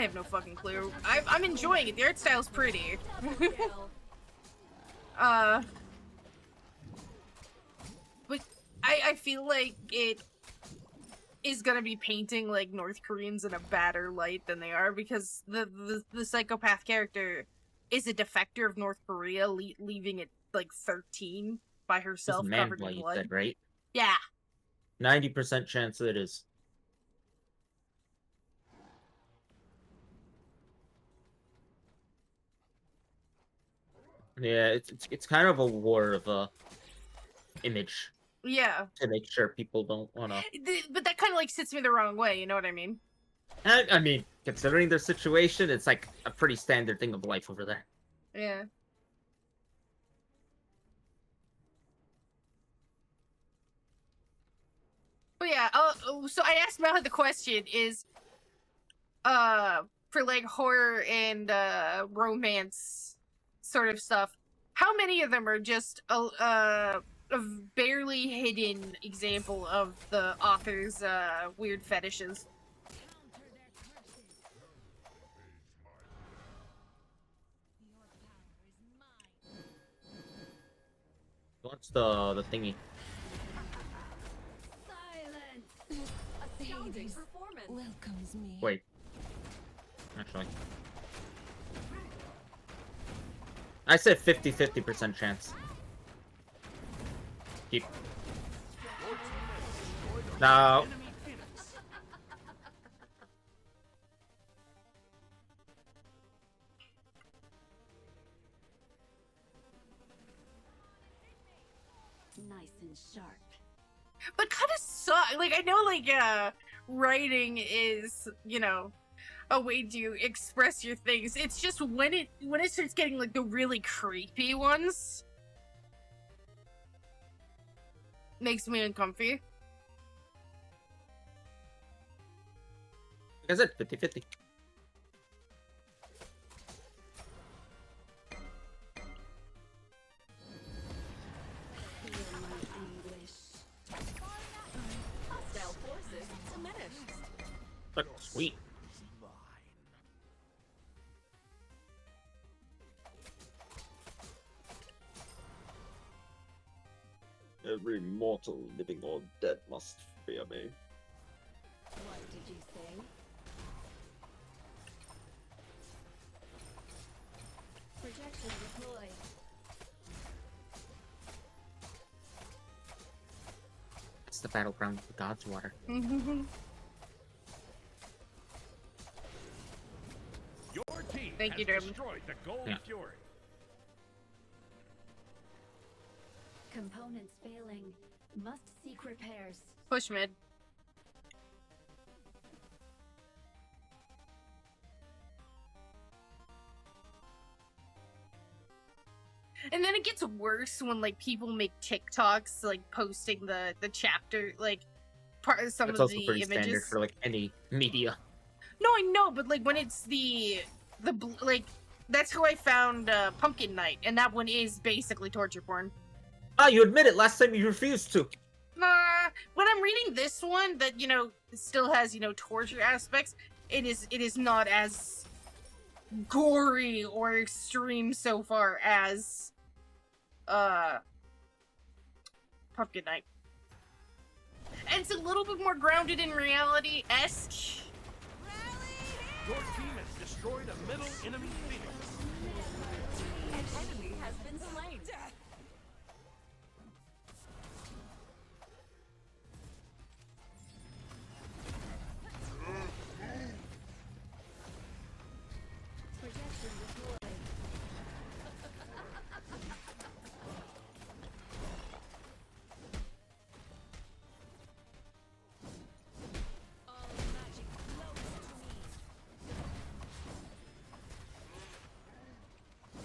have no fucking clue. I'm enjoying it. The art style's pretty. Double kill. But I feel like it is gonna be painting like North Koreans in a badder light than they are because the psychopath character is a defector of North Korea, leaving it like 13 by This herself, is covered Manhwa, in you blood. said, right? Yeah. 90% chance that it is. Yeah, it's kind of a war of image Yeah. to make sure people don't wanna. But that kind of like sits me the wrong way, you know what I mean? I mean, considering their situation, it's like a pretty standard thing of life over there. Yeah. But yeah, so I asked Mel the question is, for like horror and romance sort of stuff, how many of them are just a barely hidden example of the author's weird fetishes? What's the thingy? Astounding performance. Welcomes me. Wait. Actually. I said 50% chance. Keep. No. Enemy Phoenix. Nice and sharp. But kind of suck. Like I know, like writing is, you know, a way to express your things. It's just when it starts getting like the really creepy ones, makes me uncomfy. Like I said, 50-50. Feel my anguish. Hostile forces diminished. Like, sweet. Every mortal living or dead must fear me. What did you say? Projection deployed. It's the battleground of the God's Water. Your team Thank has you, Dermot. destroyed the Gold Yeah. Fury. Components failing. Must seek repairs. Push mid. And then it gets worse when like people make TikToks like posting the chapter like part of some That's of also the pretty standard images. for like any media. No, I know, but like when it's like that's how I found Pumpkin Night, and that one is basically torture porn. Ah, you admit it. Last time you refused to. When I'm reading this one that still has torture aspects, it is not as gory or extreme so far as Pumpkin Night. And it's a little bit more grounded in reality-esque. Your team has destroyed a middle enemy Phoenix. An enemy has been slain. Projection deployed. All magic flows to me.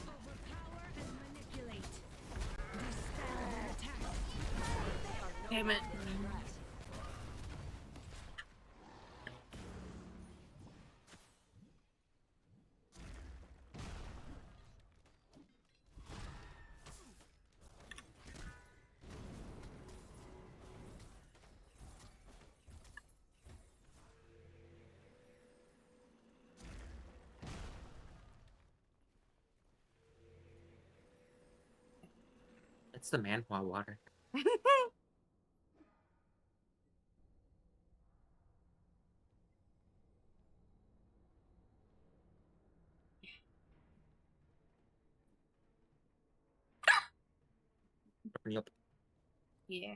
Overpower and manipulate. Dispel their attacks. Damn it. It's the manhwa water. Yep. Yeah.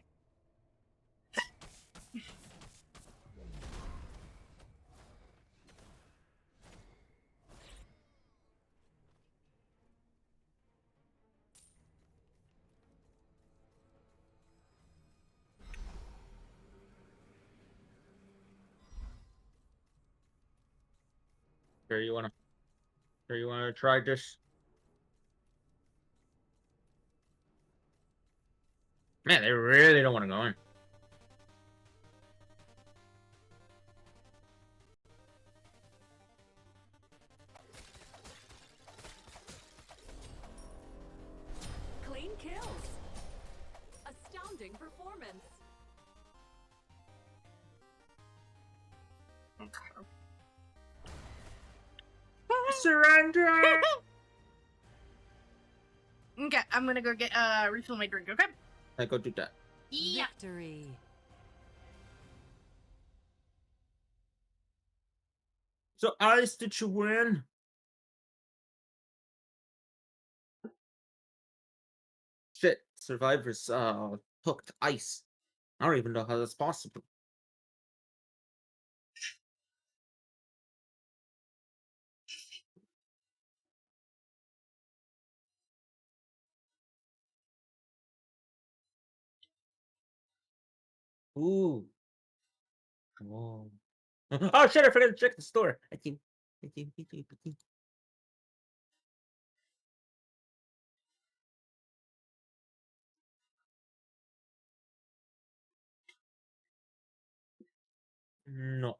Sure you wanna try this? Man, they really don't want to go in. Clean kills. Astounding performance. Surrender! Okay, I'm gonna go get refill my drink. Okay. I go do that. Yeah. Victory. So, Ice, did you win? Shit, survivors hooked Ice. I don't even know how that's possible. Ooh. Oh. Oh shit, I forgot to check the store. I keep No.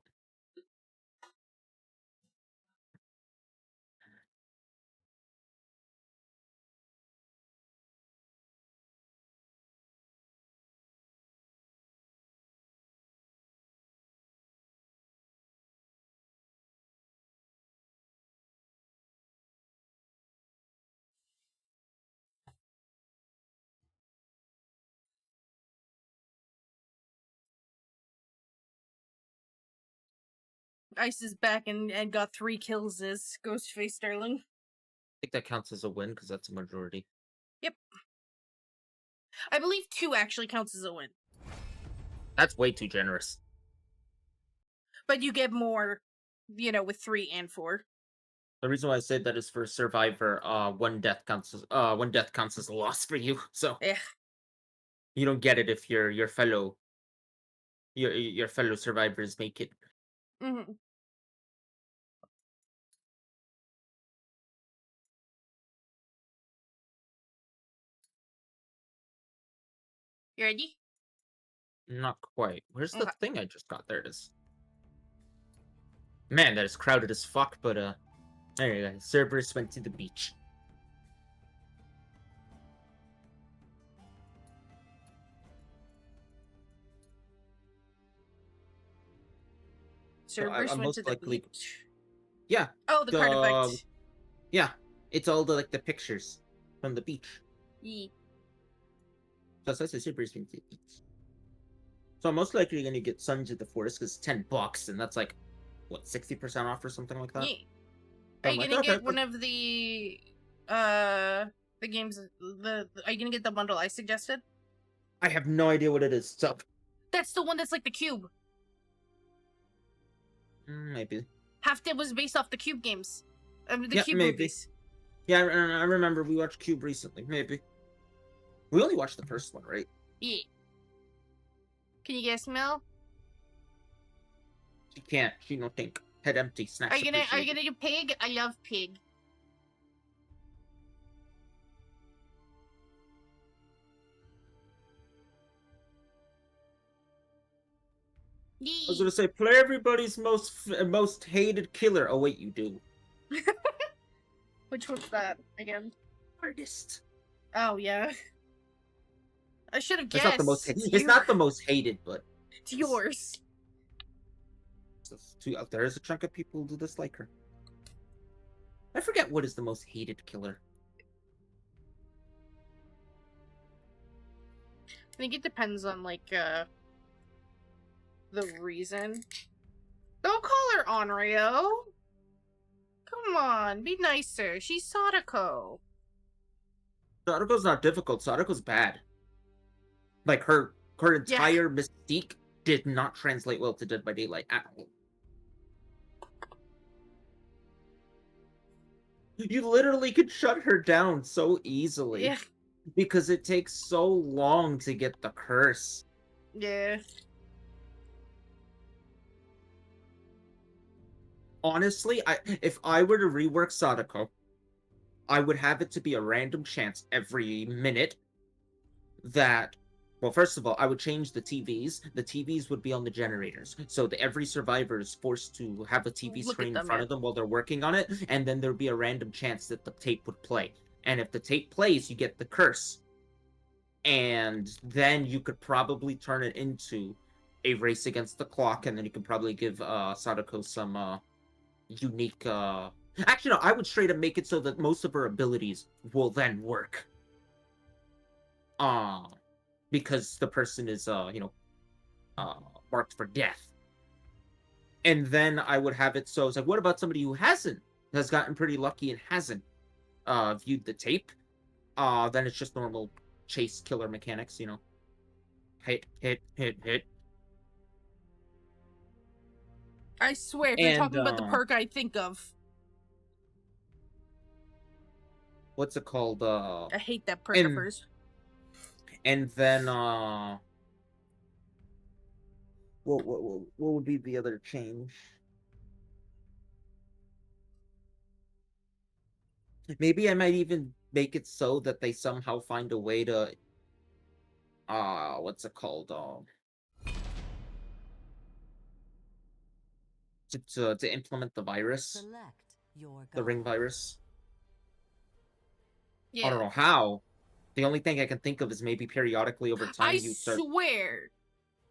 Ice is back and got 3 kills as Ghostface Sterling. I think that counts as a win because that's a majority. Yep. I believe 2 actually counts as a win. That's way too generous. But you get more, with 3 and 4. The reason why I said that is for Survivor, one death counts as a loss for you. So Eh. you don't get it if your fellow survivors make it. Mm-hmm. You ready? Not quite. Where's the Okay. thing I just got? There it is. Man, that is crowded as fuck, but there you go. Cerberus went to the beach. Cerberus I'm went most to the likely- beach. Yeah. Oh, the card effect. Yeah. It's all the pictures from the beach. Yeah. So that's the Cerberus went to the beach. So I'm most likely gonna get Sons of the Forest because it's $10, and that's like what, 60% off or something like that. Yeah. So Are I'm you like, gonna okay, get one of the games? Are you gonna get the bundle I suggested? I have no idea what it is. So That's the one that's like the cube. maybe. Half it was based off the cube games. The Yeah, cube maybe. movies. Yeah, I remember we watched Cube recently. Maybe. We only watched the first one, right? Yeah. Can you guess, Mel? She can't. She don't think. Head empty. Snacks Are you gonna appreciated. do pig? I love pig. I was gonna say, play everybody's most hated killer. Oh wait, you do. Which one's that again? Artist. Oh yeah. I should have It's guessed. not the most. It's not the most hated, but It's yours. there's a chunk of people who dislike her. I forget what is the most hated killer. I think it depends on the reason. Don't call her Onryo. Come on, be nicer. She's Sadako. Sadako's not difficult. Sadako's bad. Like her entire mystique did not translate well to Dead by Daylight at all. You literally could shut her down so easily. Yeah. Because it takes so long to get the curse. Yeah. Honestly, if I were to rework Sadako, I would have it to be a random chance every minute that, well, first of all, I would change the TVs. The TVs would be on the generators. So every survivor is forced to have a TV Look at screen in them, front yeah. of them while they're working on it, and then there'd be a random chance that the tape would play. And if the tape plays, you get the curse. And then you could probably turn it into a race against the clock, and then you could probably give Sadako some unique actually no, I would straight up make it so that most of her abilities will then work. Because the person is marked for death. And then I would have it so it's like, what about somebody who has gotten pretty lucky and hasn't viewed the tape? Then it's just normal chase killer mechanics, hit. I swear, if you're talking about the perk I think of. What's it called? I hate that perk of hers. And then what would be the other change? Maybe I might even make it so that they somehow find a way to what's it called? To implement the virus, Select your the ring guide. virus. I don't Yeah. know how. The only thing I can think of is maybe periodically over I time you start swear.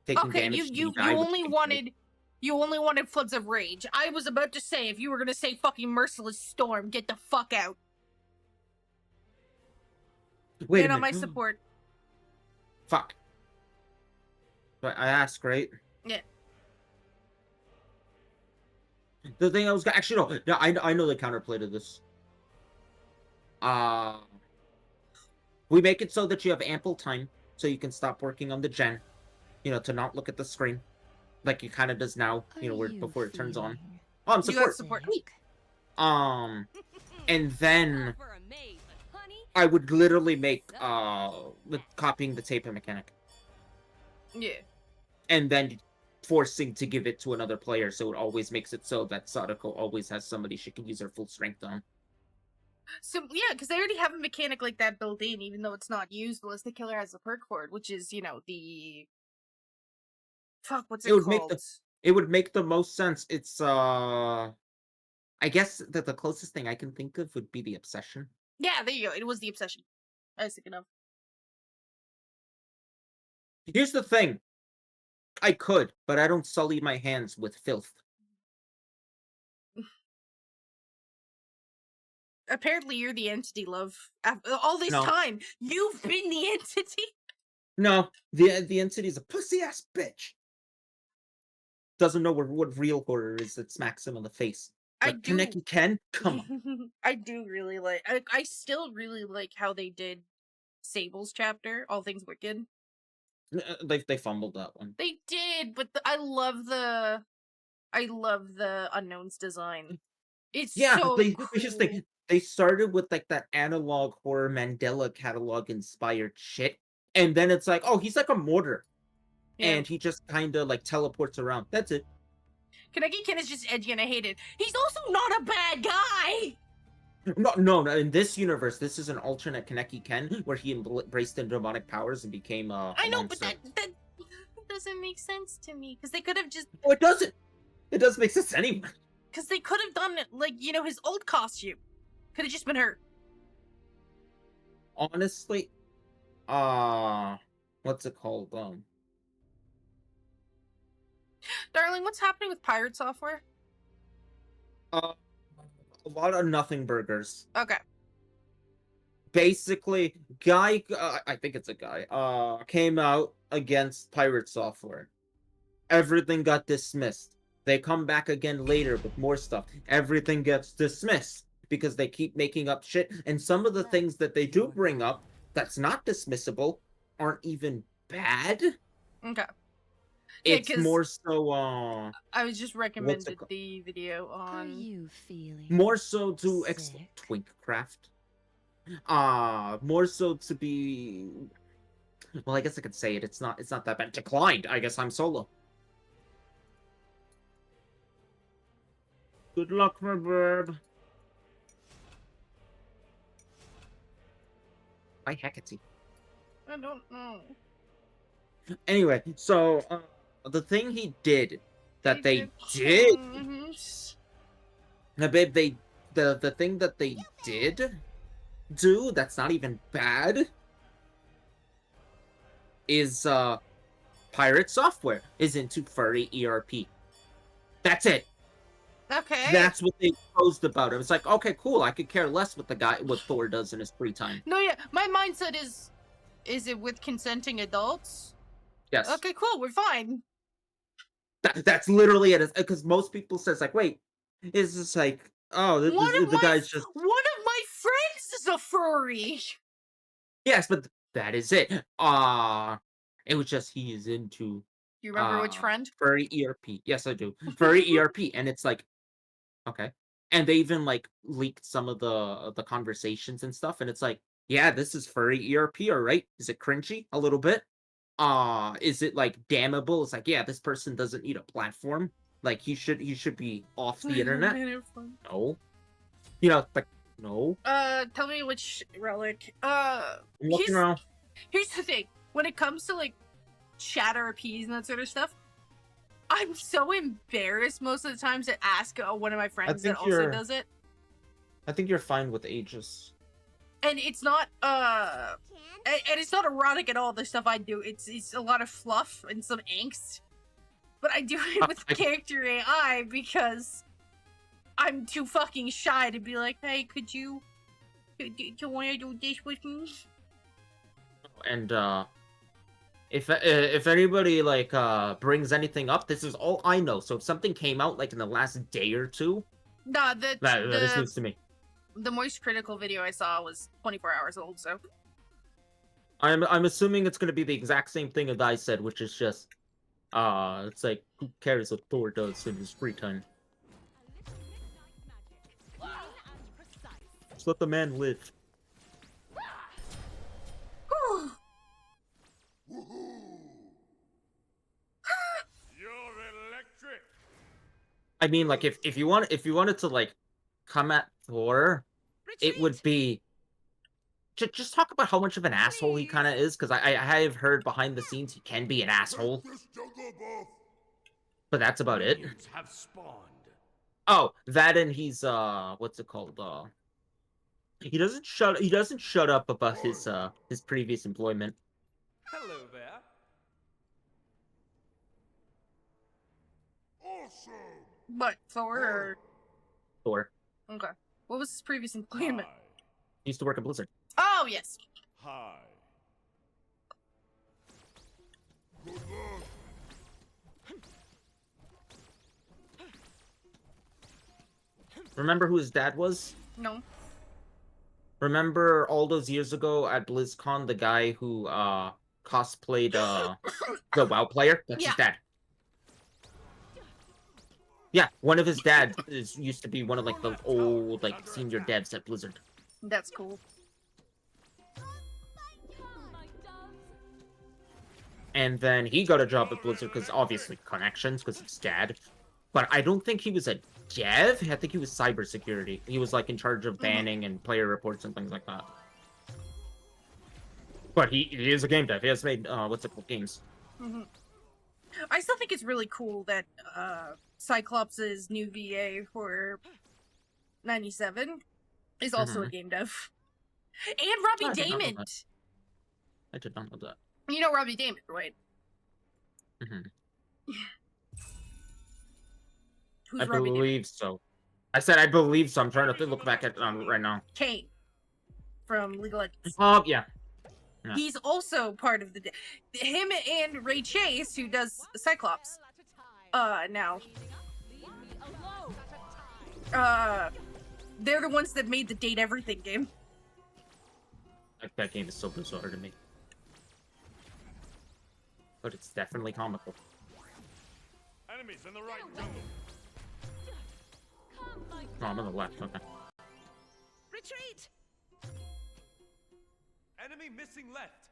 taking Okay, damage till you you die, which only can kill. wanted floods of rage. I was about to say, if you were gonna say fucking merciless storm, get the fuck out. Wait a Get on minute. my support. Fuck. But I asked, right? Yeah. The thing I was actually no, I know the counterplay to this. Uh we make it so that you have ample time so you can stop working on the gen, to not look at the screen like it kind of does now, where before it turns on. Oh, I'm You got support. support. Sweet. And then For a maid, but honey, I would literally make copying the taper mechanic Yeah. and then forcing to give it to another player, so it always makes it so that Sadako always has somebody she can use her full strength on. So yeah, because they already have a mechanic like that built in, even though it's not used unless the killer has a perk for it, which is the fuck, what's It it would make called? the most sense. It's I guess that the closest thing I can think of would be the obsession. Yeah, there you go. It was the obsession I was thinking of. Here's the thing. I could, but I don't sully my hands with filth. Apparently, you're the entity, love. After all this No. time, you've been the entity. No, the entity's a pussy ass bitch. Doesn't know what real horror is that smacks him in the face. I But do. Kaneki Ken, come on. I do really like. I still really like how they did Sable's chapter, All Things Wicked. They fumbled that one. They did, but I love the unknown's design. It's so cool. They started with like that analog horror Mandela catalog inspired shit, and then it's like, oh, he's like a mortar, Yeah. and he just kind of like teleports around. That's it. Kaneki Ken is just edgy and I hate it. He's also not a bad guy! No. In this universe, this is an alternate Kaneki Ken where he embraced the demonic powers and became a I know, monster. but that doesn't make sense to me. Because they could have just... Oh, it doesn't! It doesn't make sense anyway. Because they could have done it, like, his old costume. Could have just been her. Honestly, what's it called? Darling, what's happening with pirate software? A lot of nothing burgers. Okay. Basically, guy, I think it's a guy, came out against pirate software. Everything got dismissed. They come back again later with more stuff. Everything gets dismissed because they keep making up shit. And some of the things that they do bring up that's not dismissible aren't even bad. Okay. It's more so, I was just recommended the video on... Are you feeling more so to sick? Twinkcraft. More so to be... Well, I guess I could say it. It's not that bad. Declined. I guess I'm solo. Good luck, my bird. Why Hecate? I don't know. Anyway, so the thing he did that they did, now, babe, the thing that they did do that's not even bad is pirate software is into furry ERP. That's it. Okay. That's what they posed about him. It's like, okay, cool. I could care less what Thor does in his free time. No, yeah. My mindset is it with consenting adults? Yes. Okay, cool. We're fine. That's literally it. Because most people says like, wait, is this like, oh, the guy's just... One of my friends is a furry. Yes, but that is it. It was just he is into... You remember which friend? Furry ERP. Yes, I do. Furry ERP. And it's like, okay. And they even like leaked some of the conversations and stuff. And it's like, yeah, this is furry ERP, all right? Is it cringy? A little bit. Is it like damnable? It's like, yeah, this person doesn't need a platform. Like he should be off the internet. No. Like No. Tell me which relic. I'm looking around. Here's the thing. When it comes to like chatter appease and that sort of stuff, I'm so embarrassed most of the times to ask one of my friends that think also you're- does it. I think you're fine with Aegis. And it's not and it's not erotic at all, the stuff I do. It's a lot of fluff and some angst. But I do it with character AI because I'm too fucking shy to be like, hey, could you wanna do this with me? And if anybody like brings anything up, this is all I know. So if something came out like in the last day or two, Nah, that is news to me. the most critical video I saw was 24 hours old, so I'm assuming it's gonna be the exact same thing as I said, which is just it's like who cares what Thor does in his free time? A little midnight magic. Clean and precise. Just let the man live. You're electric. I mean, like if you wanted to like come at Thor, it would be just talk about how much of an asshole he kind of is, because I have heard behind the scenes he can be an asshole, but that's about it. Minions have spawned. Oh, that and he's what's it called? He doesn't shut up about his previous employment. Hello there. But Thor or... Thor. Okay. What was his previous employment? He used to work at Blizzard. Oh, yes. Hi. Remember who his dad was? No. Remember all those years ago at BlizzCon, the guy who cosplayed the WoW player? That's his dad. Yeah, one of his dads used to be one of like the old like senior devs at Blizzard. That's cool. My doves. And then he got a job at Blizzard because obviously connections, because it's dad. But I don't think he was a dev. I think he was cybersecurity. He was like in charge of banning and player reports and things like that. But he is a game dev. He has made what's it called, games. I still think it's really cool that Cyclops' new VA for 97 is also a game dev. And Robbie I did not know Damon! that. I did not know that. You know Robbie Damon, right? Who's I Robbie Damon? believe so. I said I believe so. I'm trying to look back at right now. Kane from League of Legends. Oh, yeah. Yeah. He's also part of the... Him and Ray Chase, who does Cyclops, now. They're the ones that made the Date Everything game. That game is so bizarre to me. But it's definitely comical. Enemies in the right jungle. Oh, I'm on the left, okay. Retreat! Enemy missing left.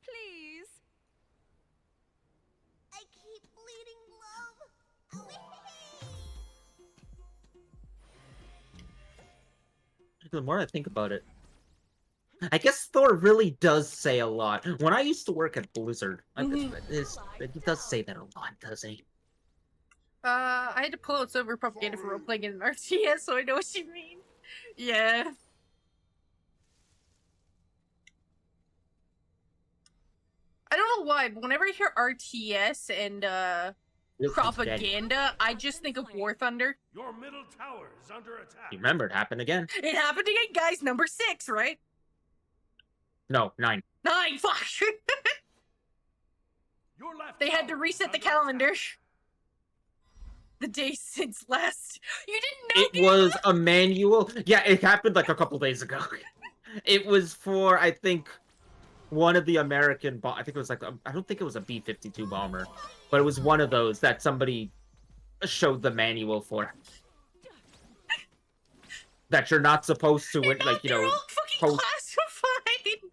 Please. I keep bleeding love. The more I think about it, I guess Thor really does say a lot. When I used to work at Blizzard, he does say that a lot, doesn't he? I had to pull out Silver Propaganda for role-playing in an RTS, so I know what you mean. Yeah. I don't know why, but whenever I hear RTS and, propaganda, I just think of War Thunder. Your middle tower is under attack. You remember, it happened again. It happened again, guys. Number 6, right? No, 9. 9, fuck! Your left They had to tower reset is the under calendar. attack. The day since last. You didn't know? It was a manual. Yeah, it happened like a couple days ago. It was for, I think, one of the American I think it was like, I don't think it was a B-52 bomber, but it was one of those that somebody showed the manual for. That you're not supposed to, They're like, you they're know, all fucking post. classified.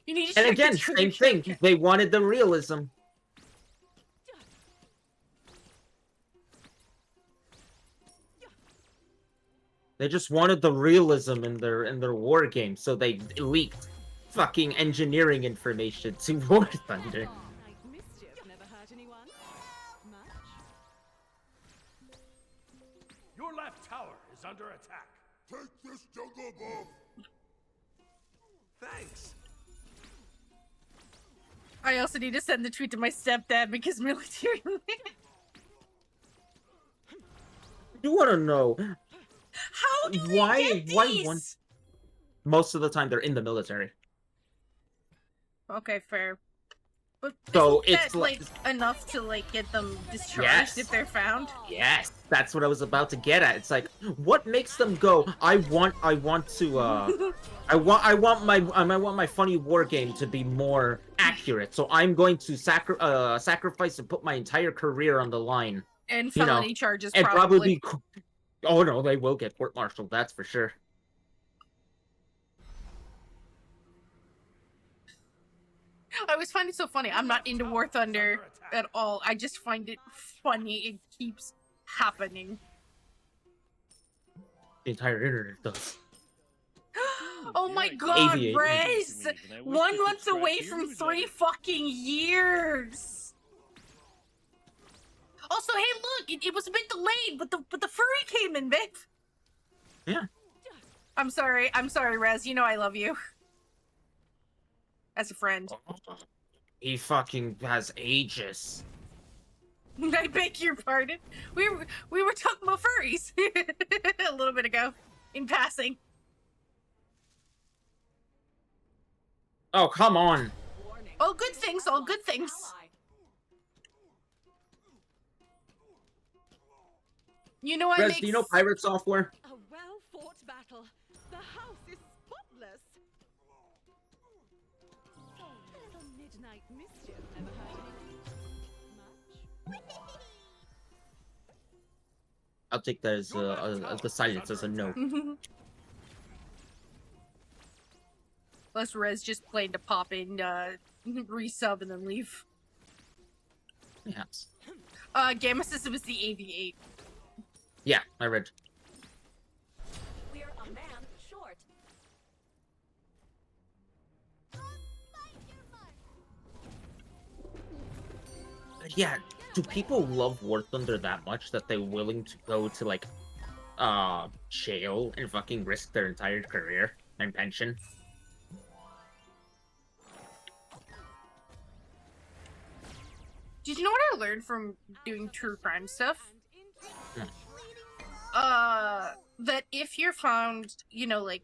You need to And check again, the same trigger. thing. They wanted the realism. They just wanted the realism in their war game, so they leaked fucking engineering information to War Thunder. Like mischief never hurt anyone. Much? Your left tower is under attack. Take this jungle buff! Thanks. I also need to send the tweet to my stepdad because military. You want to know How do they why? get Why these? one? Most of the time, they're in the military. Okay, fair. But So isn't it's that, like- enough to like get them discharged Yes. if they're found? Yes, that's what I was about to get at. It's like, what makes them go? I want to. I want my funny war game to be more accurate. So I'm going to sacrifice and put my entire career on the line. And You know, felony charges And probably. probably be. Oh no, they will get court-martialed. That's for sure. I always find it so funny. I'm not into War Thunder at all. I just find it funny. It keeps happening. The entire internet does. Oh my god, Aviate. Rez! 1 month away from 3 fucking years! Also, hey look, it was a bit delayed, but the furry came in, babe. Yeah. I'm sorry, Rez. You know I love you. As a friend. He fucking has ages. I beg your pardon. We were talking about furries a little bit ago, in passing. Oh, come on. Warning. All good things, all good things. Ally. You know what Rez, makes... do you know pirate software? A well-fought battle. The house is spotless. A little midnight mischief never hurt anyone. Much? I'll take that as the silence as a no. Plus, Rez just planned to pop in, resub, and then leave. Yes. Gamma says it was the AV8. Yeah, I read. We're a man short. Yeah, do people love War Thunder that much that they're willing to go to like jail and fucking risk their entire career and pension? Did you know what I learned from doing true crime stuff? And That if you're found, you know, like,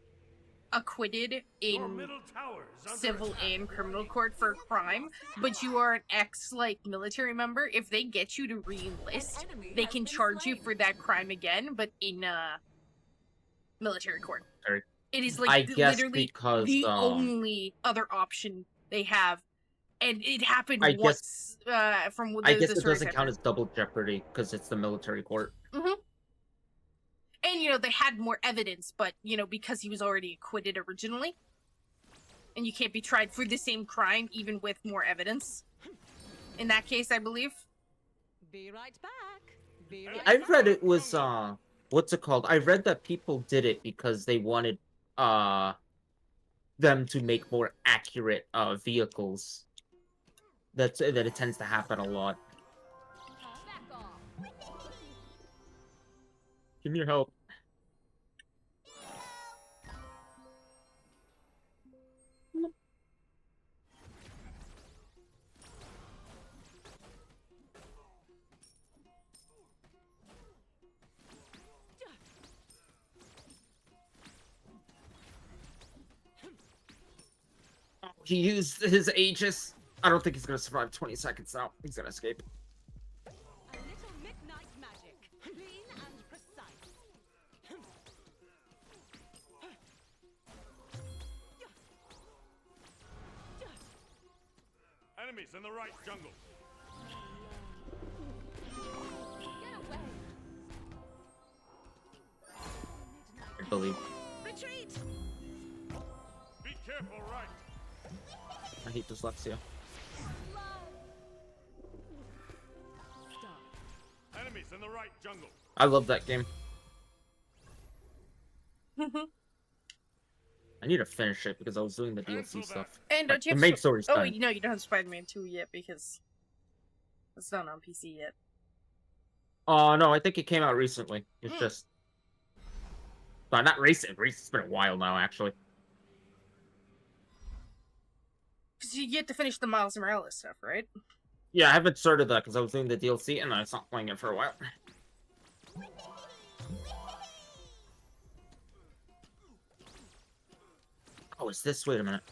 acquitted Your in middle tower is under civil attack. and criminal court for a crime, but you are an like, military member, if they get you to re-enlist, they can charge you for that crime again, but in, military court. Sorry. It is, like, I guess literally because the only other option they have. And it happened I guess- once, from the I guess it stories doesn't I've count heard. as double jeopardy because it's the military court. And, you know, they had more evidence, but, you know, because he was already acquitted originally. And you can't be tried for the same crime, even with more evidence. In that case, I believe. be right back. Be right I've read back. it was what's it called? I read that people did it because they wanted them to make more accurate vehicles. That it tends to happen a lot. Back off. Give me your help. He used his Aegis. I don't think he's gonna survive 20 seconds now. He's gonna escape. A little midnight magic. Clean and precise. Enemies in the right jungle. Get away. I believe. Retreat. Be careful, right? I hate dyslexia. Stop. Enemies in the right jungle. I love that game. I need to finish it because I was doing the DLC stuff. And Like, don't you the have main story's Oh, done. you know you don't have Spider-Man 2 yet because it's not on PC yet. No, I think it came out recently. It's Mm. just... not recent. It's been a while now, actually. Because you get to finish the Miles Morales stuff, right? Yeah, I haven't started that because I was doing the DLC and I stopped playing it for a while. Oh, is this? Wait a minute.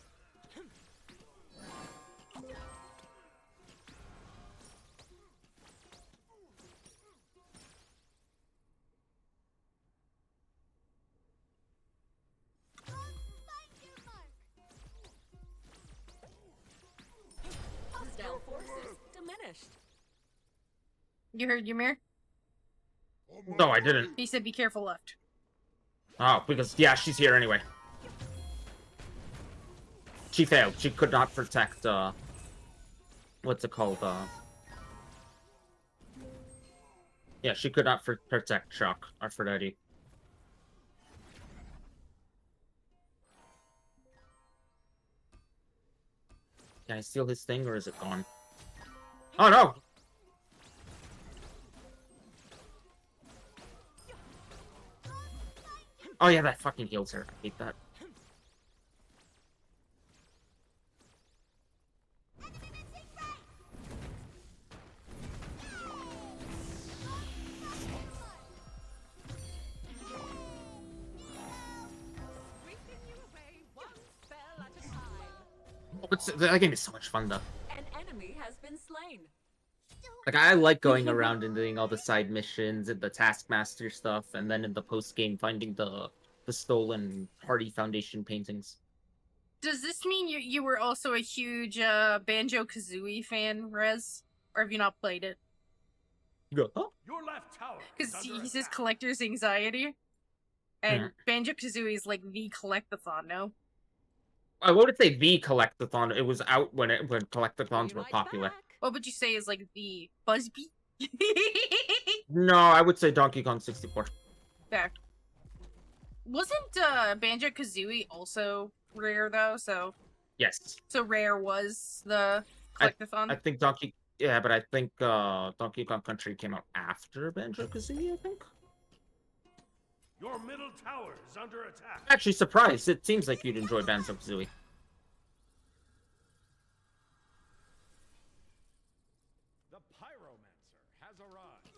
Hostile forces diminished. You heard Ymir? No, I didn't. He said be careful left. Oh, because, yeah, she's here anyway. She failed. She could not protect, what's it called, yeah, she could not protect Shock, Aphrodite. Can I steal his thing, or is it gone? Oh, no! Oh, yeah, that fucking heals her. I hate that. Sweeping you away one spell at a time. That game is so much fun, though. An enemy has been slain. Like, I like going around and doing all the side missions and the Taskmaster stuff, and then in the post-game finding the stolen Hardy Foundation paintings. Does this mean you were also a huge Banjo-Kazooie fan, Rez? Or have you not played it? You go, huh? Your left tower Because is under he says attack. collector's anxiety. And Mhm. Banjo-Kazooie is like the collectathon, no? I wouldn't say the Collectathon. It was out when Collectathons Be were right popular. back. What would you say is like the Buzzbee? No, I would say Donkey Kong 64. Fair. Wasn't Banjo-Kazooie also Rare though? So Yes. Rare was the collectathon? I think Donkey... Yeah, but I think Donkey Kong Country came out after Banjo-Kazooie, I think? Your middle tower is under attack. Actually, surprised. It seems like you'd enjoy Banjo-Kazooie. The Pyromancer has arrived.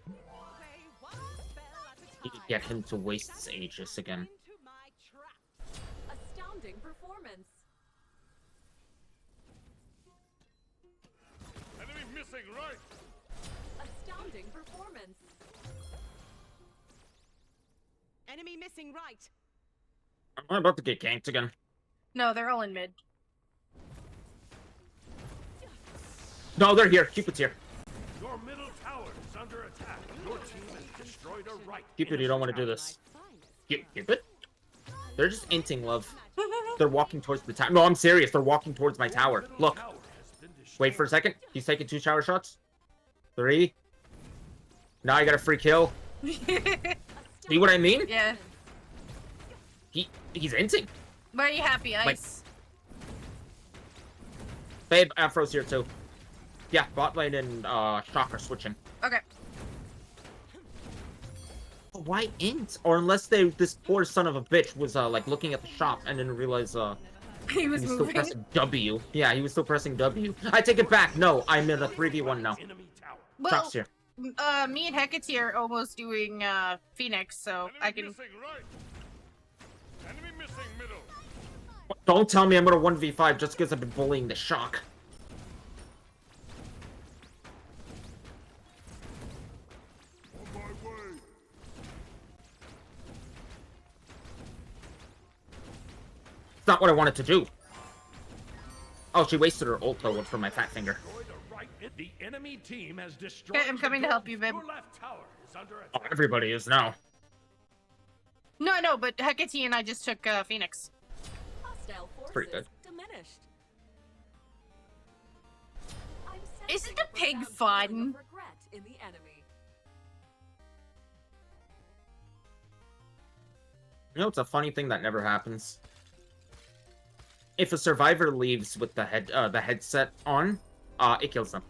Away one spell at a You could time. get him to waste his Aegis again. Into my trap. Astounding performance. Enemy missing right. Astounding performance. Enemy missing right. I'm about to get ganked again. No, they're all in mid. No, they're here. Cupid's here. Your middle tower is under attack. Your team has destroyed a right. Cupid, you don't want to do this. My finest. Cupid? They're just inting love. They're walking towards the tower. No, I'm serious. They're walking towards my tower. Middle Look. tower has been destroyed. Wait for a second. He's taking 2 shower shots. 3. Now I got a free kill. See what I mean? Yeah. He's inting. Very happy, Ice. Babe, Afro's here too. Yeah, bot lane and Shock are switching. Okay. But why int? Or unless this poor son of a bitch was like looking at the shop and didn't realize He was he was still moving. pressing W. Yeah, he was still pressing W. I take it back. No, I'm in a 3v1 now. Enemy tower. Well, Shock's here. me and Hecate are almost doing Phoenix, so I can. Missing right. Enemy missing middle. Don't tell me I'm gonna 1v5 just because I've been bullying the Shock. On my way. It's not what I wanted to do. Oh, she wasted her ult though for my fat finger. Destroyed a right. The enemy team has destroyed. Okay, I'm coming to help you, babe. Your left tower is under Oh, attack. everybody is now. No, but Hecate and I just took Phoenix. Hostile Pretty forces good. diminished. Isn't the pig A feeling fun? of regret in the enemy. You know, it's a funny thing that never happens. If a survivor leaves with the headset on, it kills them.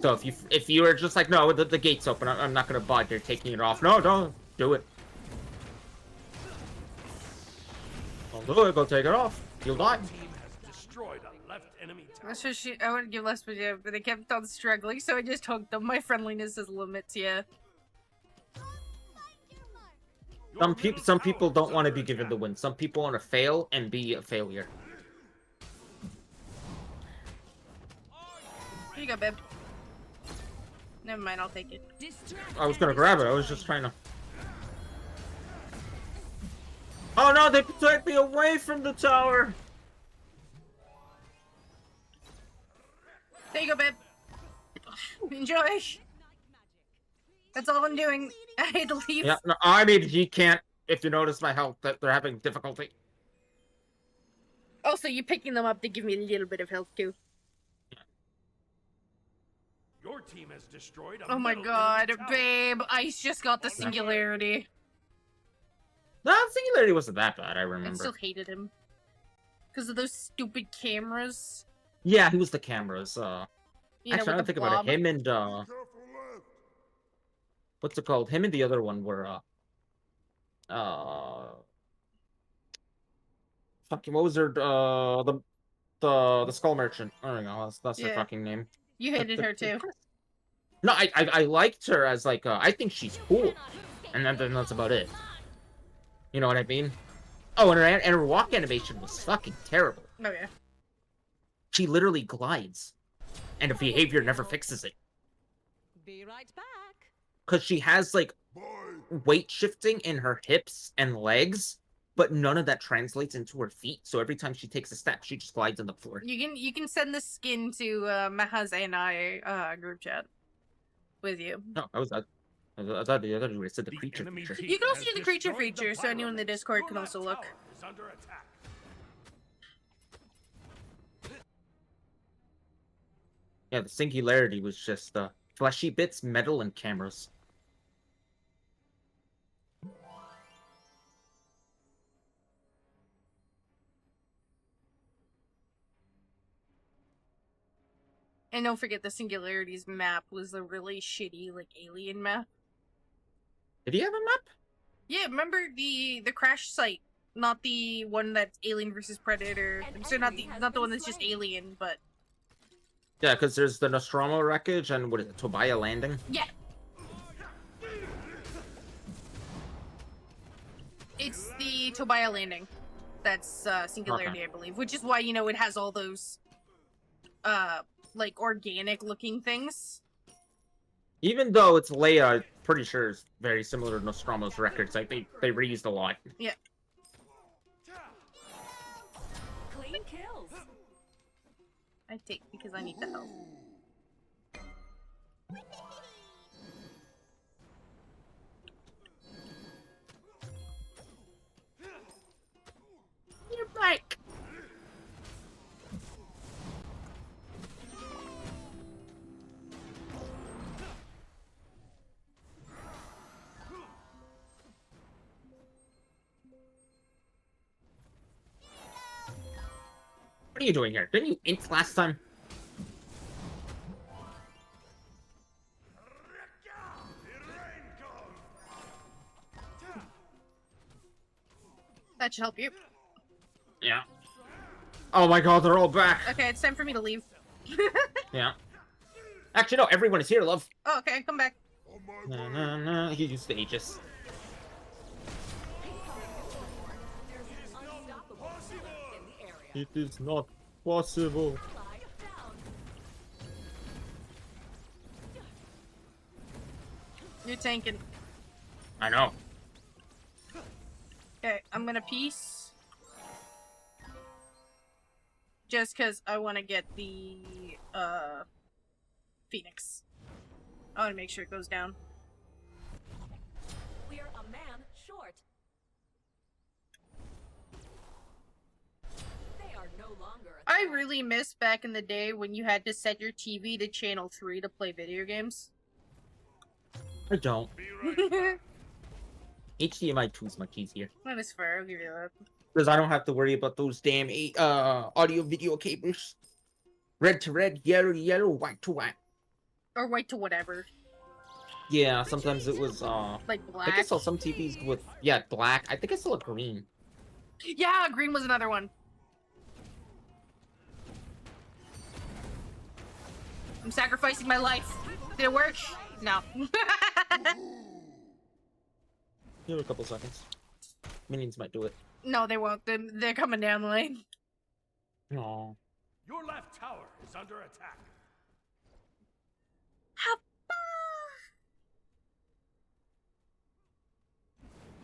So if you were just like, no, the gate's open, I'm not gonna bother, you're taking it off. No, don't do it. Don't do it. Go take it off. You'll die. Your team has destroyed a left enemy tower. That's just I wouldn't give less, but yeah, but they kept on struggling, so I just hooked them. My friendliness has limits, yeah. Your Some middle people tower don't is want to under be given the attack. win. Some people want to fail and be a failure. Here you go, babe. Never mind, I'll take it. I was gonna grab it. I was just trying to. Oh no! They took me away from the tower. There you go, babe. Enjoy. That's all I'm doing. I had to leave. Yeah, no, I mean, he can't. If you notice my health, that they're having difficulty. Also, you picking them up to give me a little bit of health too. Your team has destroyed a Oh my middle god, enemy tower. babe! Ice just got the singularity. No, singularity wasn't that bad. I I remember. still hated him because of those stupid cameras. Yeah, he was the cameras. You know, Actually, I with don't the think blob. about it. Him and Careful left. what's it called? Him and the other one were fucking what was their the skull merchant. I don't know. That's their Yeah. fucking name. You hated her too. No, I liked her as like I think she's cool, and then that's about it. You know what I mean? Oh, and her walk animation was fucking terrible. Oh yeah. She literally glides, and her behavior never fixes it. Be right back. Cause she has like Bye. weight shifting in her hips and legs, but none of that translates into her feet. So every time she takes a step, she just glides on the floor. You can send the skin to Mahaz and I group chat with you. No, I thought you would have said the The creature enemy feature. team You can also has do the creature destroyed the feature, so anyone in the pyramid. Discord Your can left also look. tower is under attack. Yeah, the singularity was just fleshy bits, metal, and cameras. And don't forget the Singularities map was a really shitty, like, alien map. Did he have a map? Yeah, remember the crash site? Not the one that's Alien versus Predator. An So not enemy has the been one that's just slain. Alien, but Yeah, because there's the Nostromo wreckage and what is it, Tobiah Landing? yeah. It's the Tobiah Landing. That's Singularity, Okay. I believe. Which is why, you know, it has all those like organic looking things. Even though it's Leia, I'm pretty sure it's very similar to Nostromo's records. Like they reused a lot. Yeah. Clean kills. I take because I need the help. Your bike. What are you doing here? Didn't you int last time? That should help you. Yeah. Oh my god, they're all back. Okay, it's time for me to leave. Yeah. Actually, no, everyone is here, love. Oh, okay, come back. On my No, way. no, no. He used the Aegis. There's an unstoppable killer in the area. It is not possible. Ally down. You're tanking. I know. Okay, I'm gonna peace. Just because I want to get the, Phoenix. I want to make sure it goes down. We are a man short. They are no longer. I I really miss back in the day when you had to set your TV to channel 3 to play video games. I don't. Be right back. HDMI 2 is much easier. That is fair, I'll give you that. Because I don't have to worry about those damn audio video cables. Red to red, yellow to yellow, white to white. Or white to whatever. Yeah, sometimes it was Like I black. think I saw some TVs with black. I think I saw a green. Yeah, green was another one. I'm sacrificing my life. Did it work? No. Give it a couple seconds. Minions might do it. No, they won't. They're coming down the lane. No. Your left tower is under attack.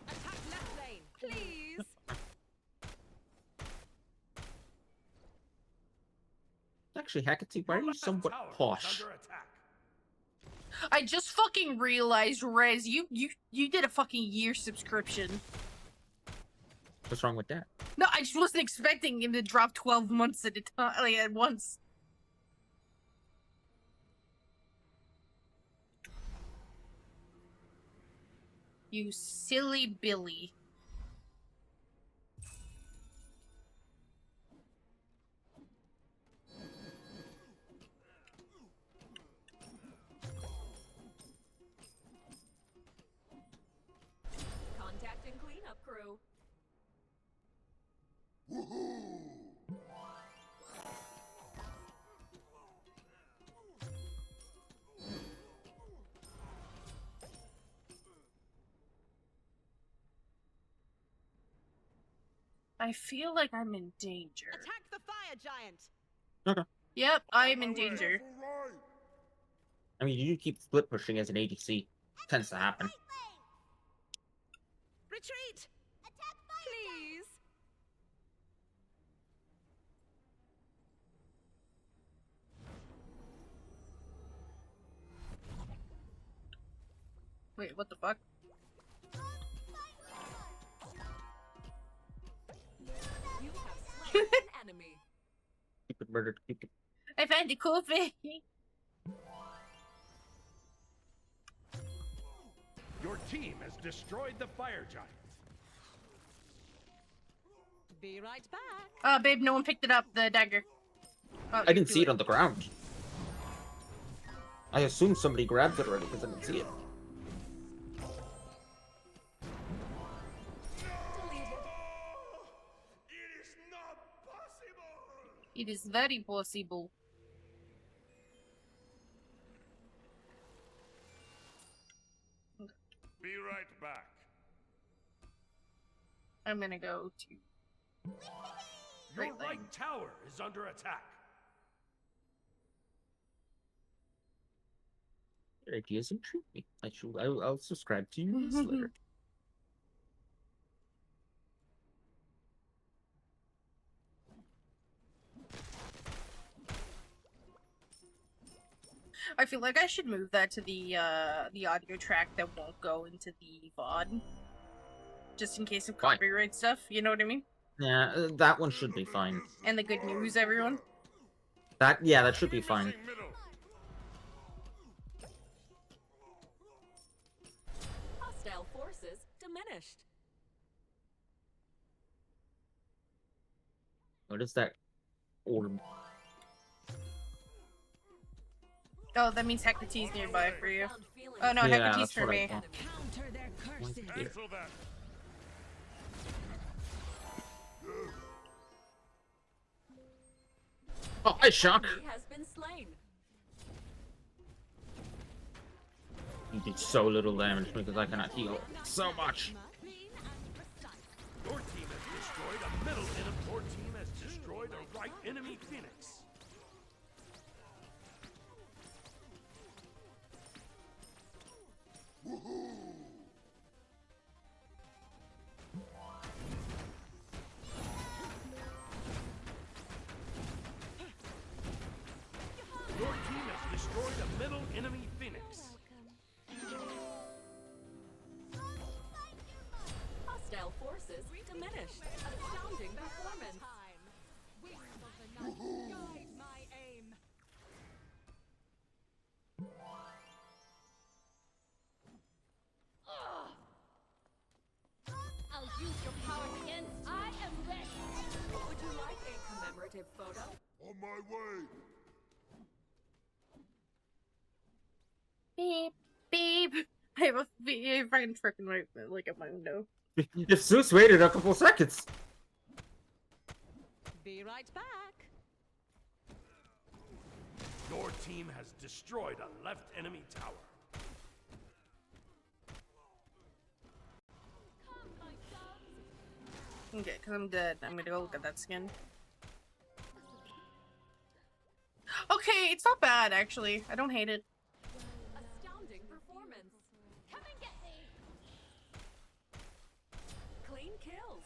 Attack left lane, please. Actually, Hecate, why are Your you left somewhat tower is posh? under attack. I just fucking realized, Rez, you did a fucking year subscription. What's wrong with that? No, I just wasn't expecting him to drop 12 months at a time, like, at once. You silly Billy. Contacting cleanup crew. I feel like I'm in danger. Attack the fire giant. Yep, I'm in danger. Right. I mean, you keep split pushing as an ADC. Tends to happen. Retreat. Please. Wait, what the fuck? You have slain an enemy. Cupid murdered Cupid. I found the coffee. Your team has destroyed the fire giant. Be right back. Babe, no one picked it up, the dagger. Oh, I didn't see it on the ground. I assumed somebody grabbed it already because I didn't see it. It is not possible. It is very possible. Be right back. I'm gonna go to... Your Right right lane. tower is under attack. Your ideas intrigue me. I'll subscribe to you later. I feel like I should move that to the audio track that won't go into the VOD. Just in case of Why? copyright stuff, you know what I mean? Yeah, that one should be fine. And the good news, everyone. That should be fine. Missing middle. Hostile forces diminished. What is that orb? Oh, that means Hecate's nearby for you. Found feeling Oh no, Yeah, Hecate's that's for what I me. thought. Counter their curses. Yeah. Cancel that. Oh, hi, Shock! enemy has been slain. You did so little damage because I cannot heal so much. Clean and precise. Your team has destroyed a middle enemy. Your team has destroyed a right enemy Phoenix. Your team has destroyed a middle enemy Phoenix. Hostile forces diminished. Astounding performance. Time. Wings of the night. commemorative photo. On my way. Beep, beep. I have a friend freaking right like at my window. If Zeus waited a couple seconds. Be right back. Your team has destroyed a left enemy tower. Okay, because I'm dead. I'm gonna go look at that skin. Okay, it's not bad actually. I don't hate it. Astounding performance. Come and get me. Clean kills.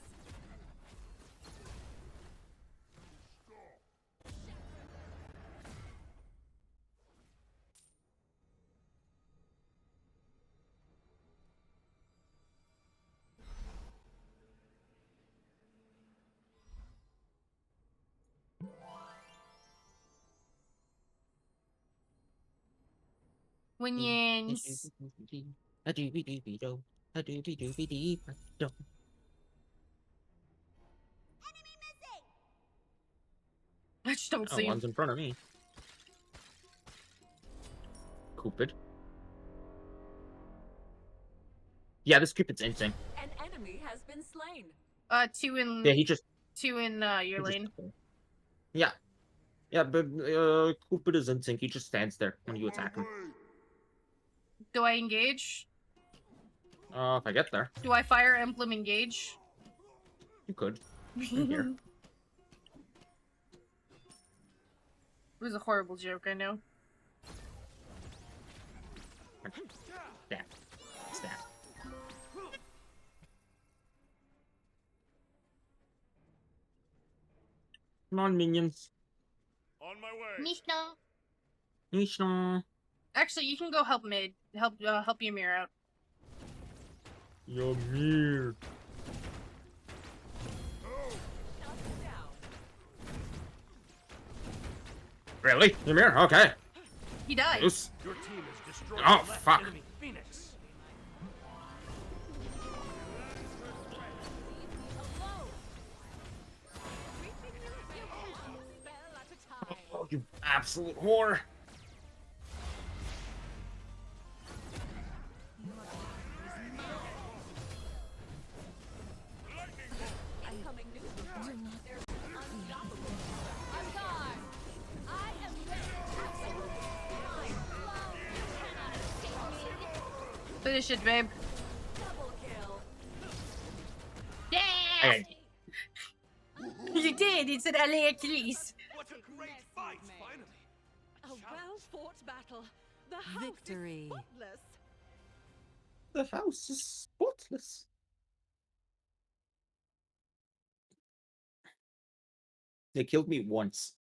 Winions. I just don't Oh, see him. one's in front of me. Cupid. Yeah, this Cupid's insane. An enemy has been slain. Two in Yeah, he just. your he lane. just yeah. Yeah, but Cupid is in sync. He just stands there when you attack him. Do I engage? If I get there, Do I fire emblem engage? you could. I'm here. It was a horrible joke, I know. Stab. Stab. Come on, minions. On my way. Mishno. Ishna. Actually, you can go help mid. Help Ymir out. Ymir. Really? Ymir? Okay. He died. Zeus. Your team has destroyed Oh, a left fuck. enemy Phoenix. Oh, you absolute whore. Incoming news report. There's an unstoppable. I'm gone. I am absolutely fine. You cannot escape me. Finish it, babe. Double kill. Yeah! Hey. You did! It's an LA Achilles. What a great fight, finally. A well-fought battle. The house Victory. is spotless. The house is spotless. They killed me once.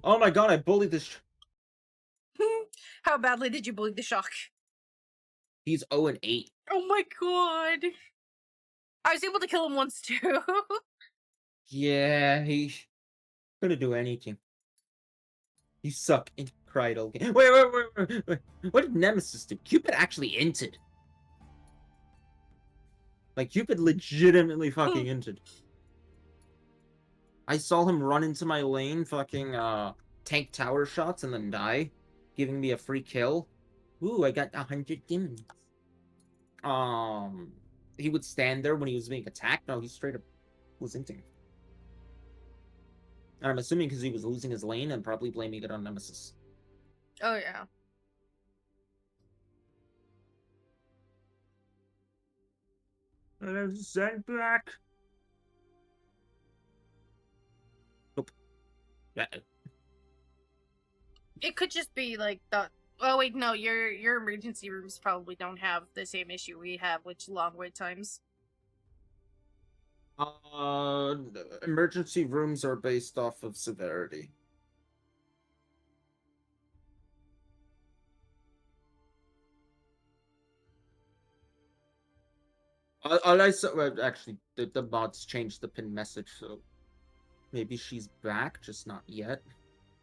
Oh my god, I bullied this. How badly did you bully the shock? He's 0-8. Oh my god! I was able to kill him once too. Yeah, he couldn't do anything. You suck in Cridle game. Wait. What did Nemesis do? Cupid actually inted. Like, Cupid legitimately fucking inted. I saw him run into my lane, fucking, tank tower shots and then die, giving me a free kill. Ooh, I got 100 demons. He would stand there when he was being attacked. No, he straight up was inting. And I'm assuming because he was losing his lane and probably blaming it on Nemesis. Oh yeah. Send back. Nope. Yeah. It could just be like the. Oh wait, no. Your emergency rooms probably don't have the same issue we have, which long wait times. Emergency rooms are based off of severity. All I saw, well, actually, the mods changed the pin message, so maybe she's back, just not yet.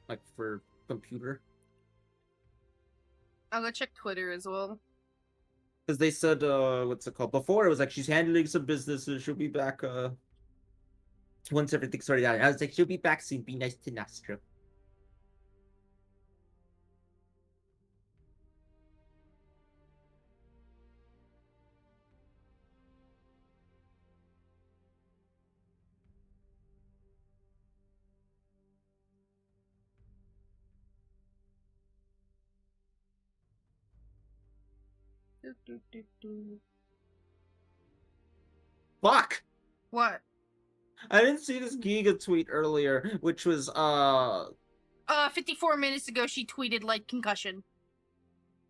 Like for computer. I'll go check Twitter as well. Because they said, what's it called? Before, it was like, she's handling some businesses. She'll be back, once everything's sorted out. I was like, she'll be back soon. Be nice to Nostro. Fuck! What? I didn't see this Giga tweet earlier, which was, 54 minutes ago she tweeted like concussion.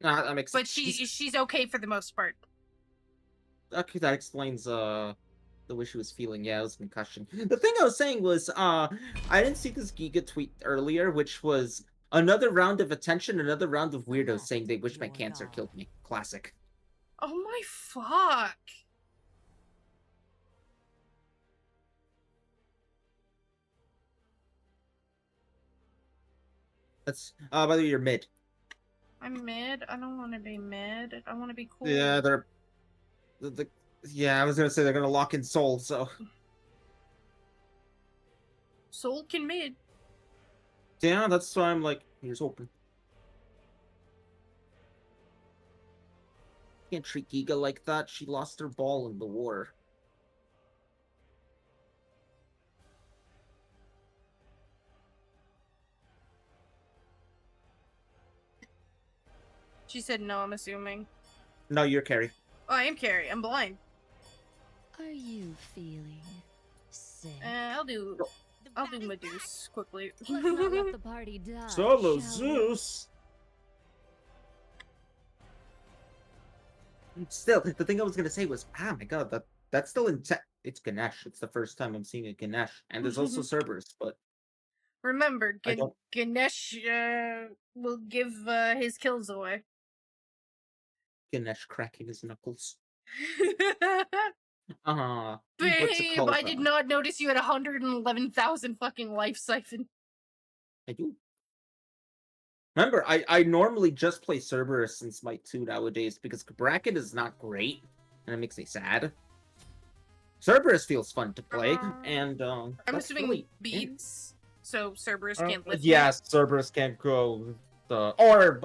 that makes But sense. she's okay for the most part. Okay, that explains, the way she was feeling. Yeah, it was concussion. The thing I was saying was, I didn't see this Giga tweet earlier, which was another round of attention, another round of weirdos saying they wish my cancer killed me. Classic. Oh my fuck. That's, by the way, you're mid. I'm mid. I don't want to be mid. I want to be cool. Yeah, they're, yeah, I was gonna say they're gonna lock in Soul, so. Soul can mid. Yeah, that's why I'm like, here's hoping. Can't treat Giga like that. She lost her ball in the war. She said no, I'm assuming. No, you're carry. Oh, I am carry. I'm blind. Are you feeling sick? I'll do Medusa quickly. Let's not let the party die. Solo shall we? Zeus. Still, the thing I was gonna say was, oh my god, that's still in it's Ganesh. It's the first time I'm seeing a Ganesh, and there's also Cerberus, but Remember, I don't- Ganesh will give his kills away. Ganesh cracking his knuckles. Babe, I did not notice you had 111,000 fucking life siphon. I do. Remember, I normally just play Cerberus in Smite 2 nowadays because Bracket is not great, and it makes me sad. Cerberus feels fun to play, and I'm that's assuming really- beads, so Cerberus can't lift. Yes, Cerberus can't go or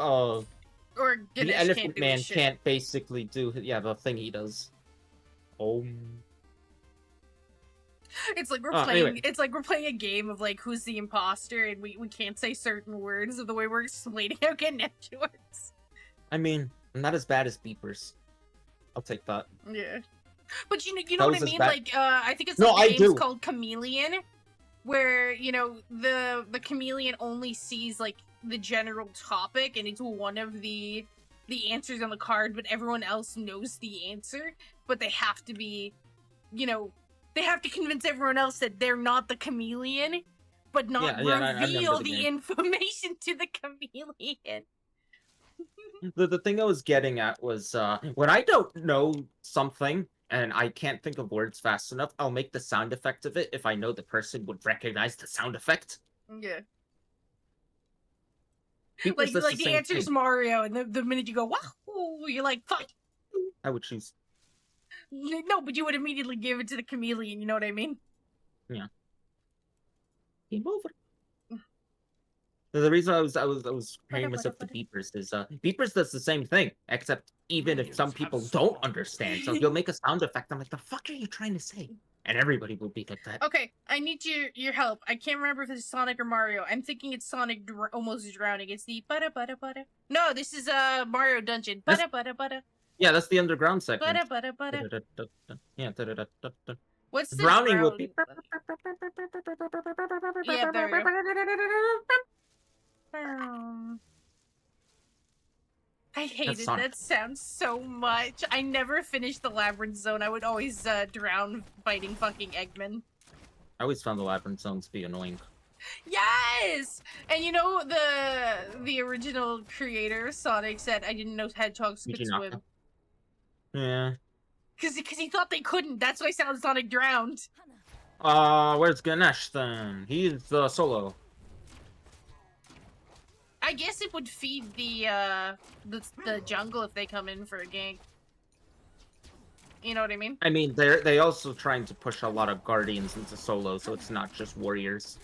Or the Ganesh Elephant can't do Man shit. can't basically do the thing he does. It's like we're Anyway. playing. It's like we're playing a game of like who's the imposter, and we can't say certain words of the way we're explaining how Ganesh works. I mean, not as bad as Beepers. I'll take that. Yeah, but you know That what was I as mean. bad- Like, I think it's No, like the I game's do. called Chameleon, where you know the chameleon only sees like the general topic, and it's one of the answers on the card, but everyone else knows the answer, but they have to be, you know. They have to convince everyone else that they're not the chameleon, but not Yeah, I remember reveal the the game. information to the chameleon. The thing I was getting at was when I don't know something and I can't think of words fast enough, I'll make the sound effect of it if I know the person would recognize the sound effect. Yeah. Beepers Like does the same answer is thing. Mario, and the minute you go, wow, you're like, fuck. I would choose. No, but you would immediately give it to the chameleon, you know what I mean? Game over. The reason I was comparing myself to Beepers is Beepers does the same thing, except even if some people don't understand, so you'll make a sound effect. I'm like, the fuck are you trying to say? And everybody will be like that. Okay, I need your help. I can't remember if it's Sonic or Mario. I'm thinking it's Sonic almost drowning. It's the bada bada bada. No, this is Mario Dungeon. Bada bada bada. Yeah, that's the underground Bada segment. bada bada. Yeah. What's the Drowning would be. Yeah, there we go. I hated Sonic. that sound so much. I never finished the Labyrinth Zone. I would always drown fighting fucking Eggman. I always found the labyrinth zones to be annoying. Yes! And you know, the original creator, Sonic, said, I didn't know hedgehogs could Fujinaka. swim. Yeah. Because he thought they couldn't. That's why Sonic drowned. Where's Ganesh then? He's solo. I guess it would feed the jungle if they come in for a gank. You know what I mean? I mean, they also trying to push a lot of guardians into solo, so it's not just warriors.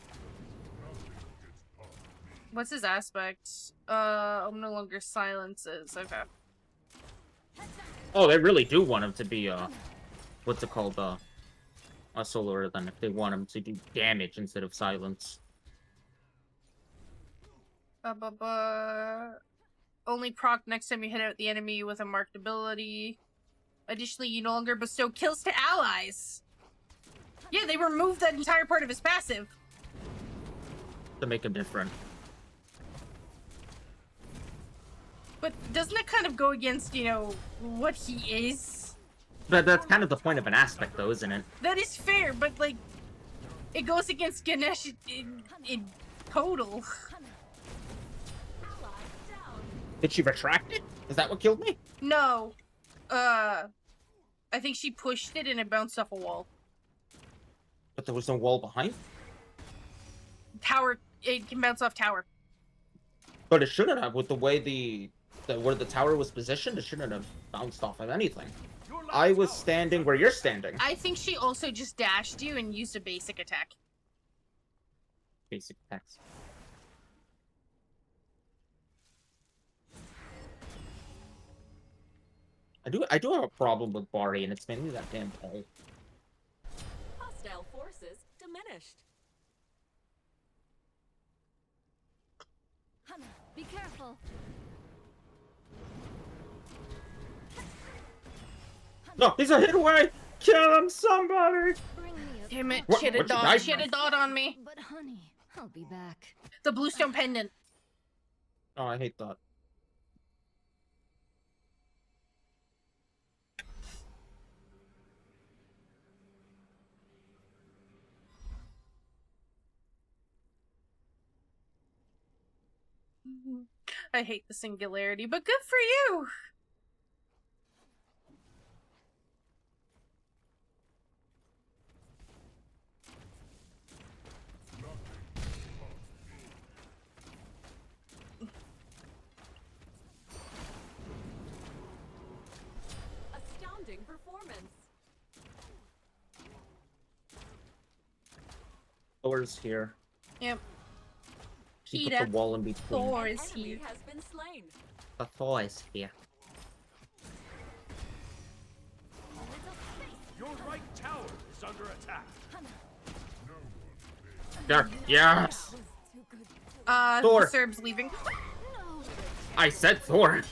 What's his aspect? I'm no longer silences. Okay. Oh, they really do want him to be what's it called? A soloer. Then if they want him to do damage instead of silence. Only proc next time you hit out the enemy with a marked ability. Additionally, you no longer bestow kills to allies. Yeah, they removed that entire part of his passive. To make him different. But doesn't it kind of go against, you know, what he is? But that's kind of the point of an aspect, though, isn't it? That is fair, but, like, it goes against Ganesh in total. Did she retract it? Is that what killed me? No. I think she pushed it and it bounced off a wall. But there was no wall behind? Tower. It can bounce off tower. But it shouldn't have, with the way where the tower was positioned, it shouldn't have bounced off of anything. I was standing where you're standing. I think she also just dashed you and used a basic attack. Basic attacks. I do have a problem with Bari, and it's mainly that damn pole. Hostile forces diminished. Hana, be careful. No, he's a hit away! Kill him, somebody! Bring me a Damn it, What- she had a what'd you die dot. She had a from? dot on me. But honey, I'll be back. The bluestone pendant. Oh, I hate that. I hate the singularity, but good for you! Astounding performance. Thor's here. Yep. He put Peter. the wall in between. Thor An is enemy here. has been slain. The Thor is here. Your right tower is under attack. There. Yes! Thor. The Serb's leaving. I said Thor!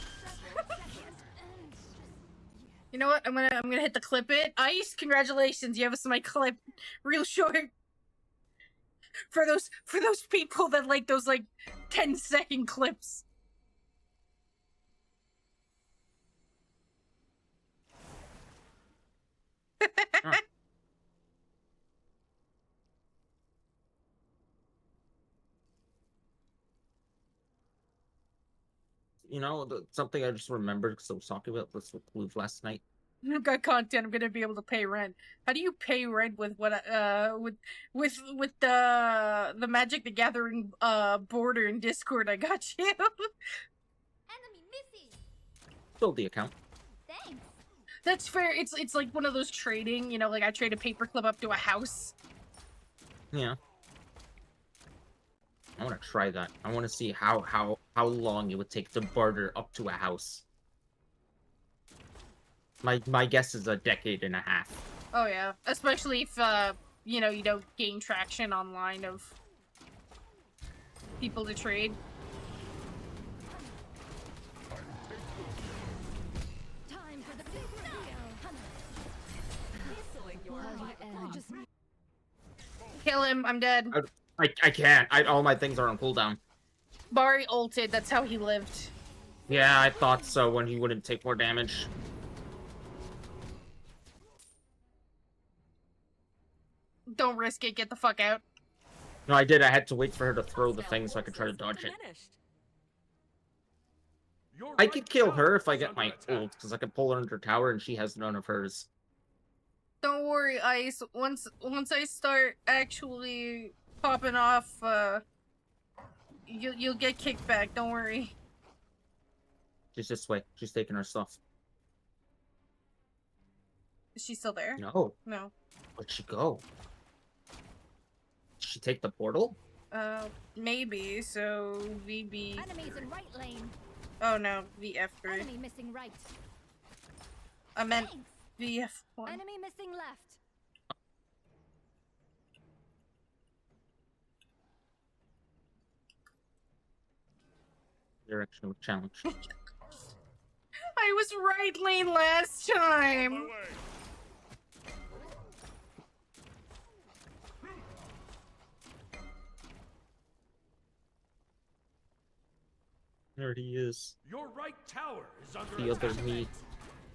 You know what? I'm gonna hit the clip it. Ice, congratulations, you have us my clip real short. For those people that like those 10-second clips. Huh. You know, something I just remembered because I was talking about this with Blue last night. I've got content. I'm gonna be able to pay rent. How do you pay rent with what? With the Magic the Gathering border in Discord? I got you. Enemy missing. Build the account. Thanks. That's fair. It's like one of those trading. You know, like I trade a paperclip up to a house. Yeah. I want to try that. I want to see how long it would take to barter up to a house. My guess is a decade and a half. Oh yeah, especially if you know, you don't gain traction online of people to trade. Time for the big reveal. Whistling your right. Kill him. I'm dead. I can't. All my things are on cooldown. Bari ulted. That's how he lived. Yeah, I thought so when he wouldn't take more damage. Don't risk it. Get the fuck out. No, I did. I had to wait for her to throw the thing so I could try to dodge it. Your I right could kill her tower if I is get under my attack. ult, because I could pull her under tower and she has none of hers. Don't worry, Ice. Once I start actually popping off, you'll get kicked back. Don't worry. She's this way. She's taking her stuff. Is she still there? No. No. Where'd she go? Did she take the portal? Maybe. So VB. Enemies in right lane. Oh no, VF3. Enemy missing right. I meant Thanks. VF1. Enemy missing left. Directional challenge. I was right lane last On my time. way. There he is. Your right tower is under The other attack. me.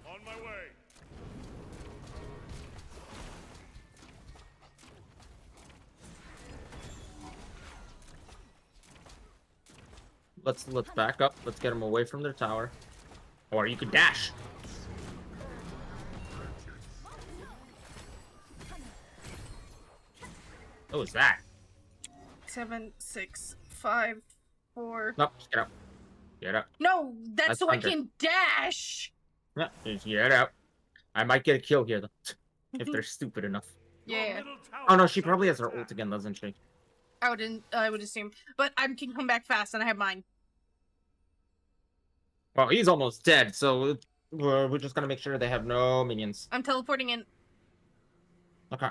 On my way. Let's back up. Let's get them away from their tower. Or you could dash. What was that? 7, 6, 5, 4. Nope, just get out. Get out. No, that's That's so I under. can dash. Yeah, just get out. I might get a kill here though. If they're stupid enough. Your Yeah, middle tower Oh no, is she probably has under her ult attack. again, doesn't she? I would assume, but I can come back fast, and I have mine. Well, he's almost dead, so we're just gonna make sure they have no minions. I'm teleporting in. Okay.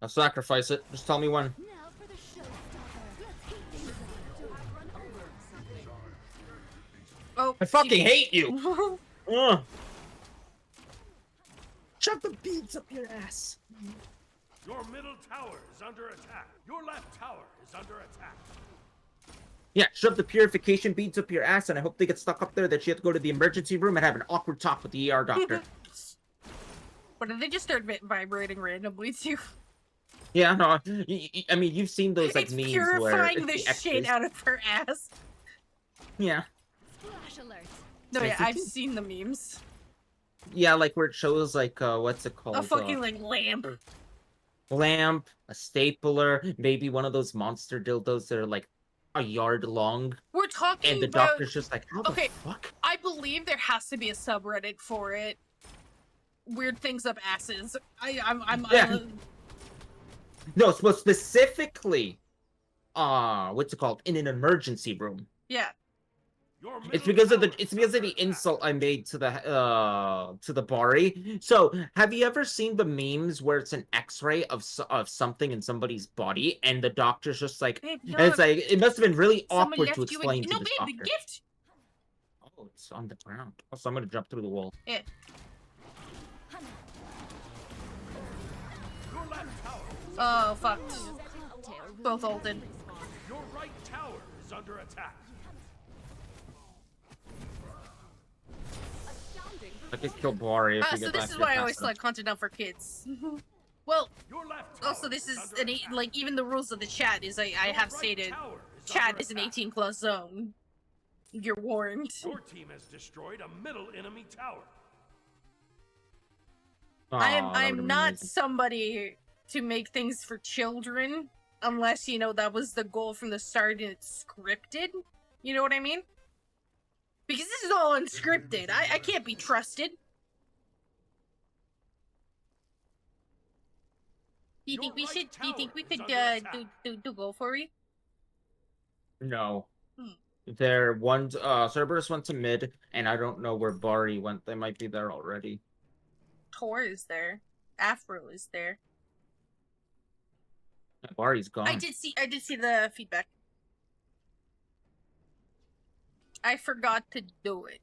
I'll sacrifice it. Just tell me when. Now for the showstopper. Let's heat things up. Oh, I fucking hate you! Ugh. Shove the beads up your ass. Your middle tower is under attack. Your left tower is under attack. Yeah, shove the purification beads up your ass, and I hope they get stuck up there that you have to go to the emergency room and have an awkward talk with the ER doctor. What did they just start vibrating randomly too? Yeah, no, I mean, you've seen those, like, It's memes purifying where... the shit out of her ass. Yeah. Splash alert. No, yeah, Yes, it I've is. seen the memes. Yeah, like, where it shows, like, what's it called? A fucking, like, lamp. Lamp, a stapler, maybe one of those monster dildos that are, like, a yard long. We're talking And the about... doctor's just like, how Okay. the fuck? I believe there has to be a subreddit for it. Weird things up asses. Yeah. No, so specifically, what's it called? In an emergency room. Yeah. Your It's middle because of tower the is under attack. insult I made to the Bari. So, have you ever seen the memes where it's an X-ray of something in somebody's body, and the doctor's just like, Babe, and it's like it must have been really Someone awkward left to you explain in... to No, this babe, the doctor. gift! Oh, it's on the ground. Also, I'm gonna jump through the wall. Yeah. Your left tower is Oh, fucked. Cocktail Both ulted. Your right tower is under attack. Astounding I could kill Bari if you So get this back is here why I fast always enough. select content not for kids. Well, Your left tower also this is under an attack. like even the rules of the chat is I Your have right stated tower is chat under is an attack. 18 plus zone. You're warned. Your team has destroyed a middle enemy tower. Aw, that would've I'm been not amazing. somebody to make things for children unless you know that was the goal from the start and it's scripted. You know what I mean? Because this is all unscripted. I can't be trusted. Do you Your think we right should? Do you think we tower is could under do go for it? No. Hmm. There one Cerberus went to mid, and I don't know where Bari went. They might be there already. Tor is there. Afro is there. Bari's gone. I did see the feedback. I forgot to do it.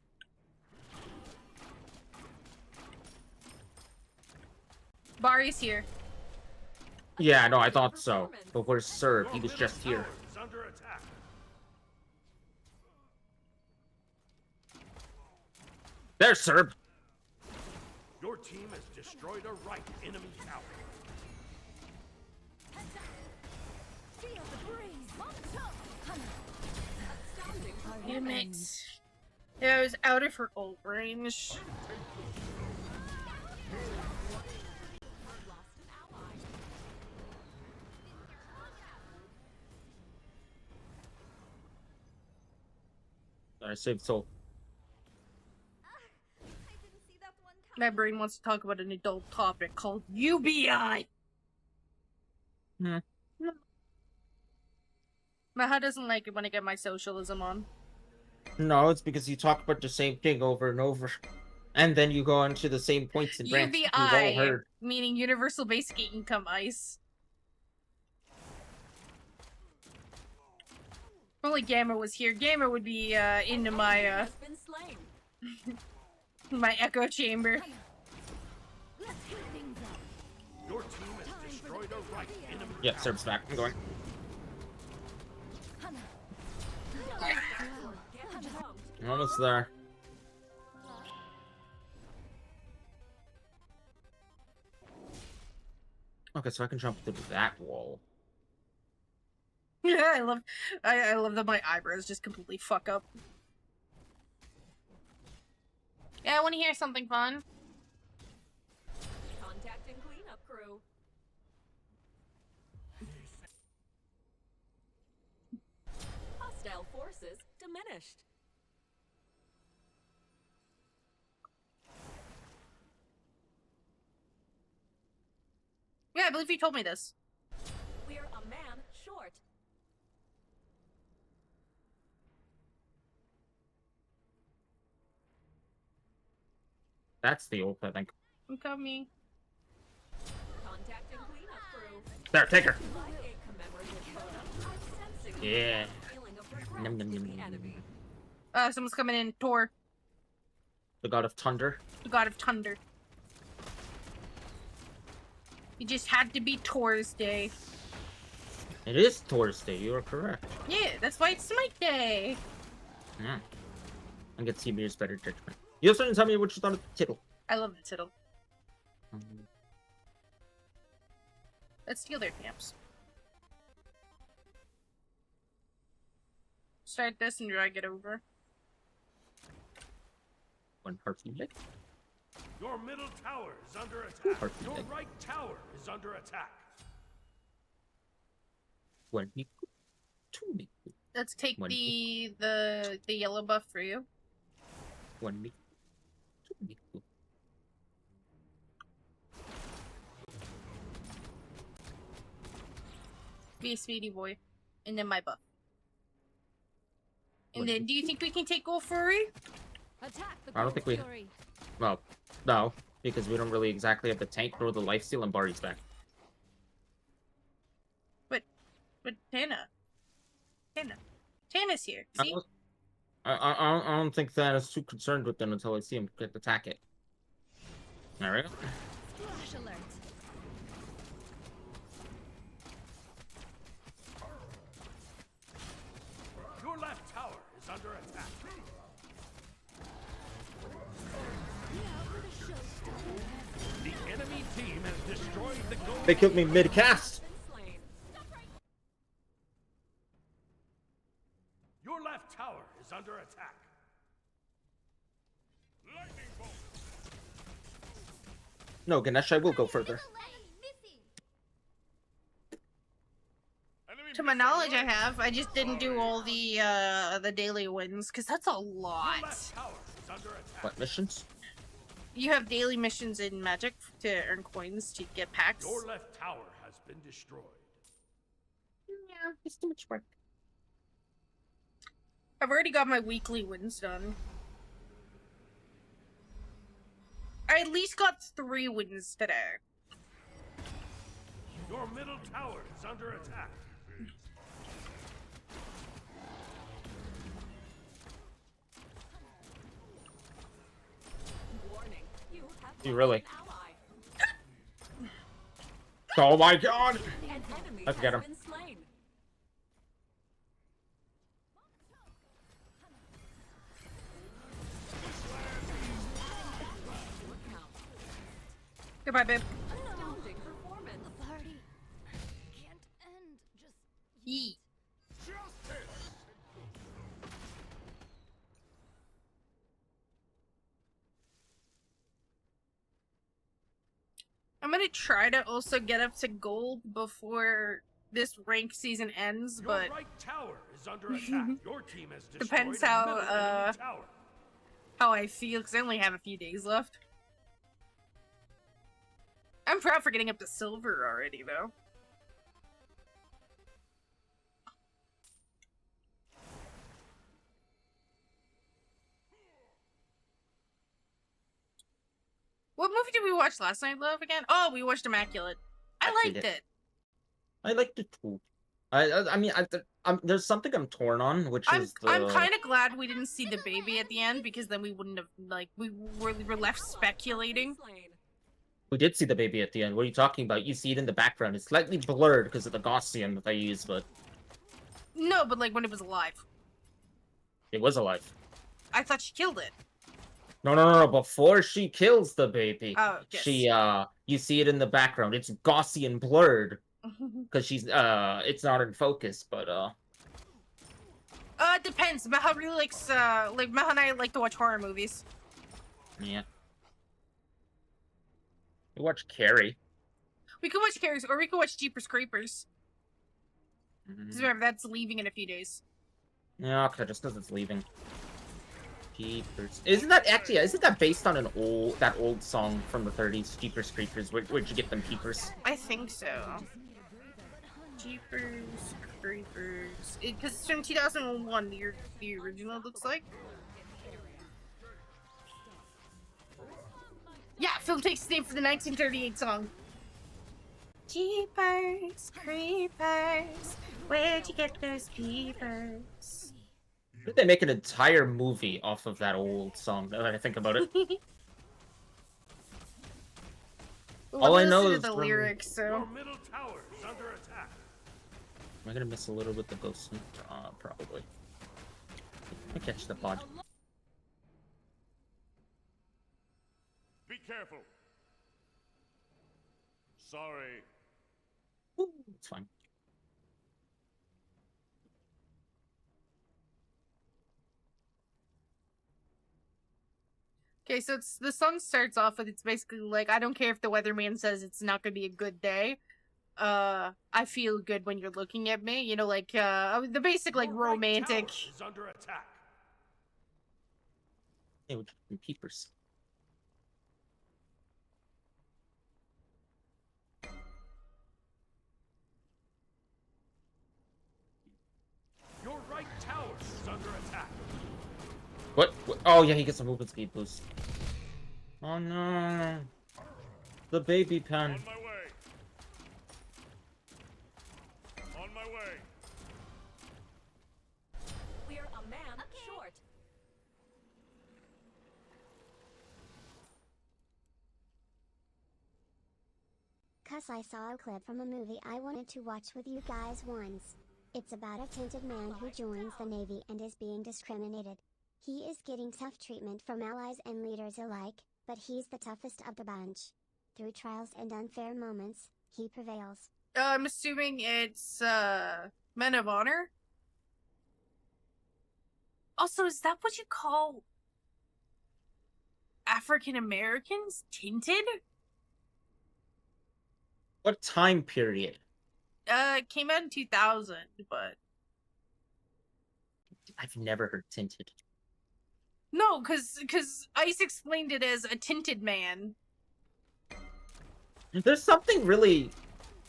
Bari's here. Yeah, no, I thought so. But where's Serb? Your He was middle just here. tower is under attack. There's Serb. Your team has destroyed a right enemy tower. Feel the breeze. astounding Damn it. Yeah, I was out of her ult range. lost an ally. I saved soul. I didn't My brain wants to talk about an adult topic called UBI. Hmm. Maha doesn't like it when I get my socialism on. No, it's because you talk about the same thing over and over. And then you go on to the same points and rants we've all UBI, heard. meaning Universal Basic Income ICE. If only Gamer was here. Gamer would be into my Has been slain. my echo chamber. Your team has destroyed a right enemy. Yeah, Serb's back. I'm going. I'm almost there. Okay, so I can jump through that wall. Yeah, I love that my eyebrows just completely fuck up. Yeah, I want to hear something fun. Contacting cleanup crew. Hostile forces diminished. Yeah, I believe you told me this. We're a man short. That's the ult, I think. I'm coming. Contacting cleanup crew. There, take her. Like a commemorative photo. I'm sensing Yeah. a feeling of regret Nom, nom, in nom, the nom, enemy. Someone's coming in. Tor, The god of thunder. the god of thunder. It just had to be Tor's day. It is Thor's Day, you are correct. Yeah, that's why it's Smite Day. Yeah. I get Ymir's better judgment. You also didn't tell me what you thought of the tittle. I love the title. Let's steal their camps. Start this and drag it over. One heartbeat lick. Your middle tower is under attack. Heartbeat Your lick. right tower is under attack. One Miku. Two Miku. Let's take One the yellow buff for you. One Miku. Two Miku. Be a speedy boy. And then my buff. And What? then, do you think we can take Gold Furry? Attack the I don't think we- Fury. Well, no. Because we don't really exactly have the tank nor the lifesteal and Bari's back. But Tana's here. See? I don't think that is too concerned with them until I see him attack it. Alright. Splash alert. Your left tower is under attack. The enemy team has destroyed the goal. They killed me mid-cast! Been slain. Your left tower is under attack. Lightning bolt. No, Ganesh, I will go further. Enemy To my missile knowledge, I right. have. I just didn't do all the daily wins, because that's a Your lot. left tower is under attack. What missions? You have daily missions in Magic to earn coins to get packs. Your left tower has been destroyed. Yeah, it's too much work. I've already got my weekly wins done. I at least got 3 wins today. Your middle tower is under attack. Warning. You have You lost really? an ally. Oh my god! An enemy Let's get has him. been slain. Goodbye, babe. Astounding performance. The party can't end just Yee. I'm gonna try to also get up to gold before this rank season ends, Your but right tower is under attack. Your team has destroyed Depends a how, middle enemy tower. how I feel, because I only have a few days left. I'm proud for getting up to silver already, though. What movie did we watch last night, love, again? Oh, we watched Immaculate. I Actually liked did. it. I liked it too. I mean, there's something I'm torn on, which I'm is the... I'm kind of glad we didn't see the baby at the end, because then we wouldn't have, like, we were left speculating. We did see the baby at the end. What are you talking about? You see it in the background. It's slightly blurred because of the Gaussian that they use, but No, but like when it was alive. it was alive. I thought she killed it. No. Before she kills the baby, Oh, yes. she you see it in the background. It's Gaussian blurred because she's it's not in focus, but It depends. Maha really likes like Maha and I like to watch horror movies. yeah. We watch Carrie. We could watch Carries, or we could watch Jeepers Creepers. Because remember, that's leaving in a few days. Yeah, okay, just because it's leaving. Jeepers. Isn't that based on that old song from the 30s, Jeepers Creepers? Where'd you get them peepers? I think so. Jeepers Creepers. Because it's from 2001, the original looks like. Yeah, film takes its name for the 1938 song. Jeepers Creepers, where'd you get those peepers? Did they make an entire movie off of that old song, now that I think about it? All I know is the from... lyrics, so... Your middle tower is under attack. Am I gonna miss a little with the ghost? Probably. I catch the pod. Be careful. Sorry. Ooh, it's fine. Okay, so the song starts off with, it's basically like, I don't care if the weatherman says it's not gonna be a good day. I feel good when you're looking at me. You know, like, the basic, like, Your right romantic... tower is under attack. Hey, we're talking peepers. Your right tower is under attack. What? Oh yeah, he gets a movement speed boost. Oh no. The baby pen. On my way. On my way. We're a man short. Cause I saw a clip from a movie I wanted to watch with you guys once. It's about a tinted man who joins the Navy and is being discriminated. He is getting tough treatment from allies and leaders alike, but he's the toughest of the bunch. Through trials and unfair moments, he prevails. I'm assuming it's, Men of Honor? Also, is that what you call... African Americans? Tinted? What time period? It came out in 2000, but... I've never heard tinted. No, cause Ice explained it as a tinted man. There's something really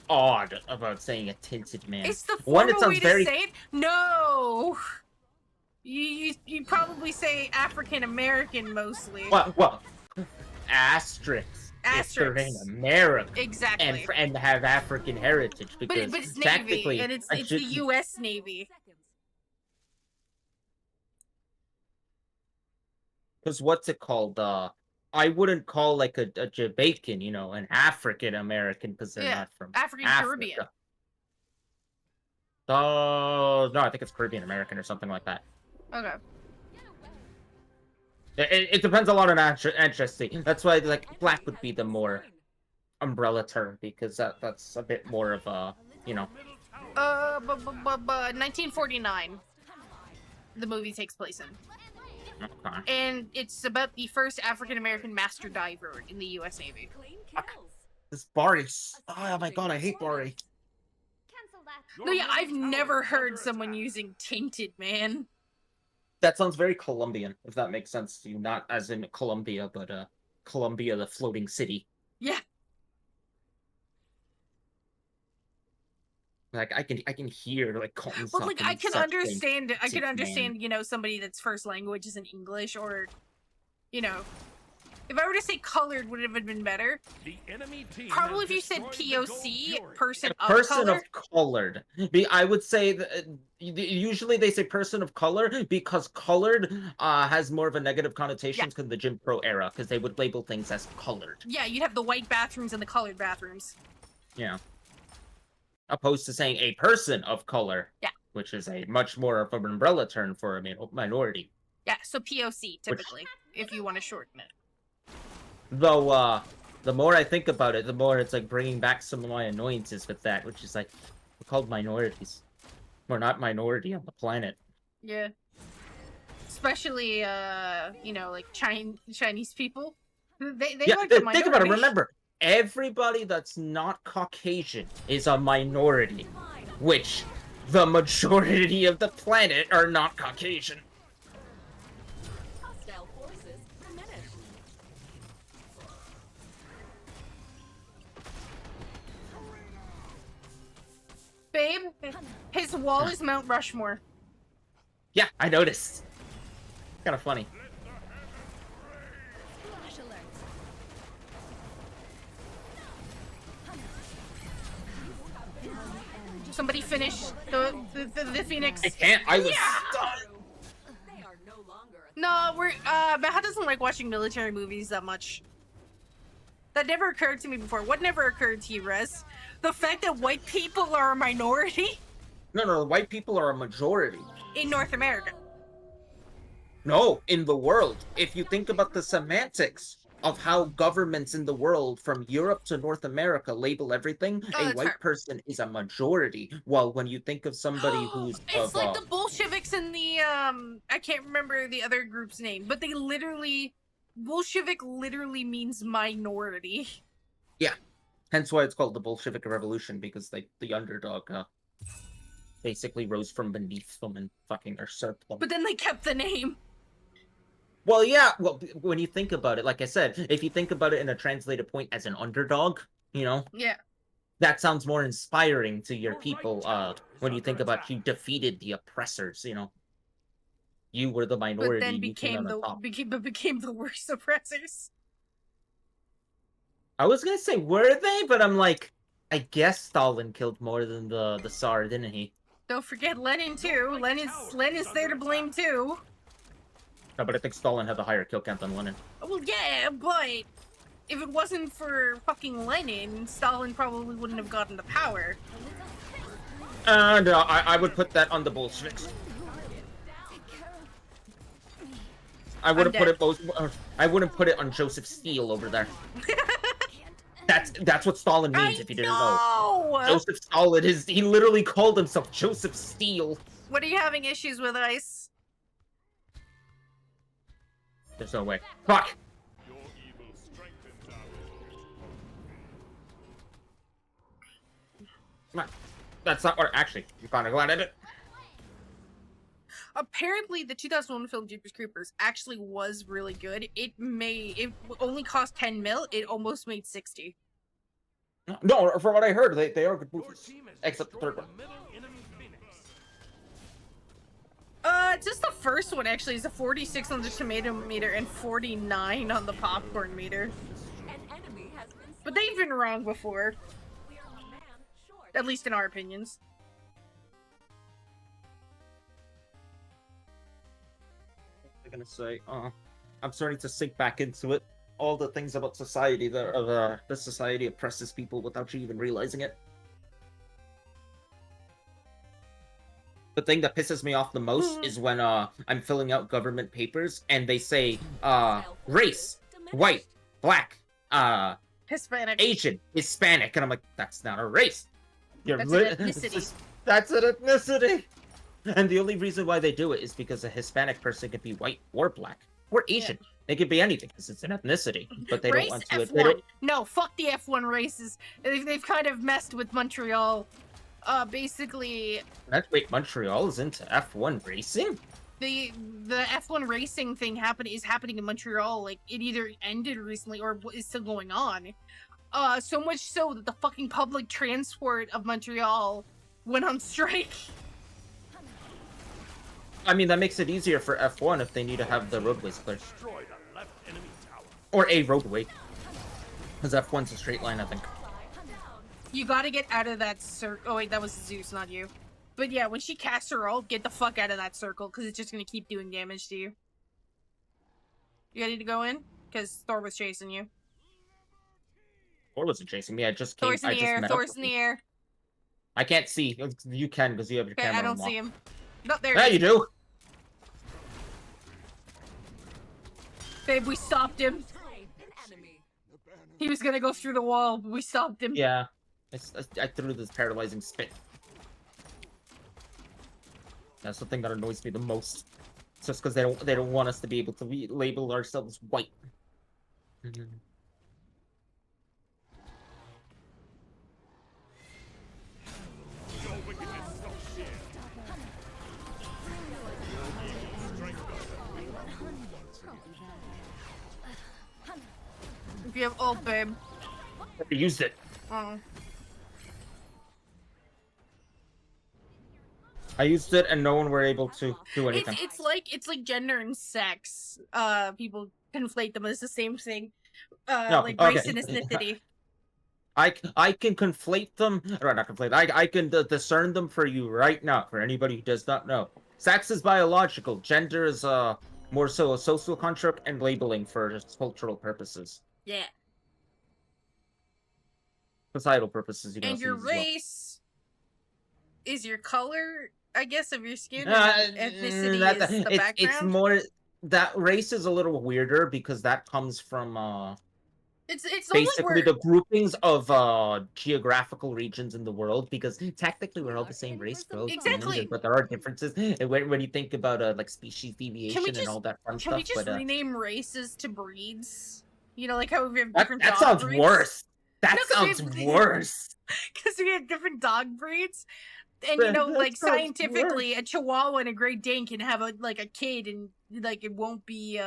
odd about saying a tinted man. It's the One, formal it sounds way very... to say it. No, you probably say African American mostly. Well, asterisks. If they're in Asterisks. America. Exactly. And have African heritage, because But it's Navy, technically, and it's the U.S. Navy. Because what's it called? I wouldn't call like a Jamaican, you know, an African American, because they're Yeah, not from African Africa. Caribbean. Oh no, I think it's Caribbean American or something like that. Okay. It depends a lot on ancestry. That's why like black would be the more umbrella term, because that's a bit more of a, you know. 1949. The movie takes place in. Okay. And it's about the first African-American master diver in the U.S. Navy. Clean Fuck. kills. This Bari. Oh my god, I hate Bari. Cancel that. No, yeah, I've middle tower never is heard under someone attack. using tainted, man. That sounds very Colombian, if that makes sense to you. Not as in Colombia, but Colombia, the floating city. Yeah. Like I can hear like calling Well, like stuff I in can such understand. I basic can understand. manner. You know, somebody that's first language isn't English, or, you know, if I were to say colored, would it have been better? The enemy team Probably has if you said destroyed the gold POC, fury. person A of person color. of colored. I would say that usually they say person of color because colored has more of a negative connotation because the Jim Crow era, because they would label things as colored. Yeah, you'd have the white bathrooms and the colored bathrooms. Yeah. Opposed to saying a person of color. Yeah. Which is a much more of an umbrella term for a minority. Yeah, so POC typically, if you want to shorten it. Though, the more I think about it, the more it's like bringing back some of my annoyances with that, which is like, we're called minorities. We're not minority on the planet. Yeah. Especially, you know, like Chinese people. They like the minority. Think about it. Remember, everybody that's not Caucasian is a minority, which the majority of the planet are not Caucasian. Hostile forces diminished. Babe, his wall is Mount Rushmore. Yeah, I noticed. Kind of funny. Flash alert. Somebody finish the Phoenix. I can't. I was Yeah! stunned. They are no longer a No, Maha doesn't like watching military movies that much. That never occurred to me before. What never occurred to you, Rez? The fact that white people are a minority No, white people are a majority. in North America. No, in the world. If you think about the semantics of how governments in the world, from Europe to North America, label everything, a that's white fair. person is a majority. While when you think of somebody who's It's of, like the Bolsheviks and the I can't remember the other group's name, but they literally Bolshevik literally means minority. yeah, hence why it's called the Bolshevik Revolution, because the underdog basically rose from beneath them and fucking usurped them. But then they kept the name. Well, yeah. Well, when you think about it, like I said, if you think about it in a translated point as an underdog, you know, Yeah. that sounds more inspiring to your Your right people. tower is When you under think about attack. you defeated the oppressors, you know, you were the But minority. then You came on became the worst oppressors. I was gonna say, were they? But I'm like, I guess Stalin killed more than the Tsar, didn't he? Don't forget Lenin too. Lenin's there to blame too. No, but I think Stalin had the higher kill count than Lenin. Well, yeah, but if it wasn't for fucking Lenin, Stalin probably wouldn't have gotten the power. No, I would put that on the Bolsheviks. I wouldn't put it I wouldn't put it on Joseph Steele over there. That's what Stalin means, if you didn't know. Joseph Stalin he literally called himself Joseph Steele. What are you having issues with, Ice? There's no way. Fuck! Your evil strengthens ours. That's not what. Actually, I'm kind of glad I did. Apparently, the 2001 film Jeepers Creepers actually was really good. It only cost 10 mil. It almost made 60. No, from what I heard, they are good Your movies. team has Except the third destroyed one. a middle enemy Phoenix. Just the first one actually is a 46 on the tomato meter and 49 on the popcorn meter. an enemy has been But they've been wrong before, we are a man short. at least in our opinions. I'm gonna say, I'm starting to sink back into it. All the things about society that the society oppresses people without you even realizing it. The thing that pisses me off the most is when I'm filling out government papers and they say race, white, black, Hispanic. Asian, Hispanic, and I'm like, that's not a race. You're That's an ethnicity. That's an ethnicity. And the only reason why they do it is because a Hispanic person could be white or black or Asian. Yeah. They could be anything because it's an ethnicity. But they Race don't want to. F1. They don't, No, fuck the F1 races. They've kind of messed with Montreal. Basically, wait, Montreal is into F1 racing? the F1 racing thing is happening in Montreal. Like, it either ended recently or is still going on. So much so that the fucking public transport of Montreal went on strike. I mean, that makes it easier for F1 if they need to have the roadways clear. Destroyed a left enemy tower. Or a roadway. Because F1's a straight line, I think. You gotta get out of that circle. Oh wait, that was Zeus, not you. But yeah, when she casts her ult, get the fuck out of that circle, because it's just gonna keep doing damage to you. You ready to go in? Because Thor was chasing you. Thor wasn't chasing me, I just came. Thor's in the air, Thor's in the air. I can't see. You can, because you have your Okay, camera I don't unlocked. see him. No, there Yeah, he is. you do. Babe, we stopped him. He was gonna go through the wall, but we stopped him. Yeah. I threw this paralyzing spit. That's the thing that annoys me the most. It's just because they don't want us to be able to label ourselves white. If you have ult, babe. I used it. Oh. I used it, and no one were able to do anything. It's like gender and sex. People conflate them as the same thing. No, Like okay. race and ethnicity. I can conflate them, or not conflate. I can discern them for you right now. For anybody who does not know, sex is biological. Gender is more so a social construct and labeling for just cultural purposes, Yeah. societal purposes. You can And also your use as well. race is your color, I guess, of your skin. And ethnicity is the background. It's more that race is a little weirder because that comes from It's almost basically where the groupings of geographical regions in the world, because technically we're all the same race, we're all humans, Exactly. but there are differences. And when you think about like species deviation and all that fun can we stuff, just but rename races to breeds? You know, like how we have that, different that dog sounds breeds. worse. That No, 'cause sounds we- worse. Because we have different dog breeds. And you know, That like sounds scientifically, a Chihuahua and a Great Dane can have a kid, and like it won't be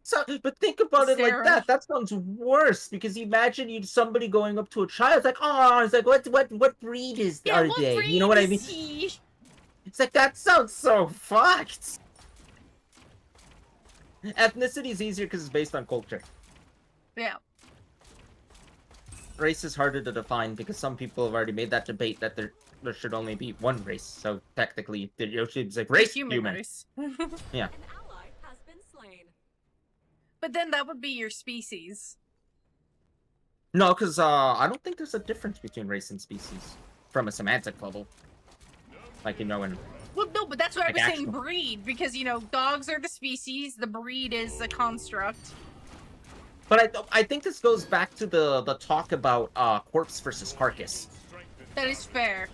So, but think about it like Sarah. that. That sounds worse, because imagine somebody going up to a child, it's like, oh, it's like, what breed are what they? breed You know what I mean? is he? It's like, that sounds so fucked. Ethnicity is easier because it's based on culture. Yeah. Race is harder to define because some people have already made that debate that there should only be one race. So technically, it's like race, human. race. Yeah. An ally has been slain. But then that would be your species. No, because I don't think there's a difference between race and species from a semantic level. Like, you know, in... Well, no, but that's why Like I was saying actual- breed, because, you know, dogs are the species, the breed is a construct. But I think this goes back to the talk about corpse versus carcass. That is fair.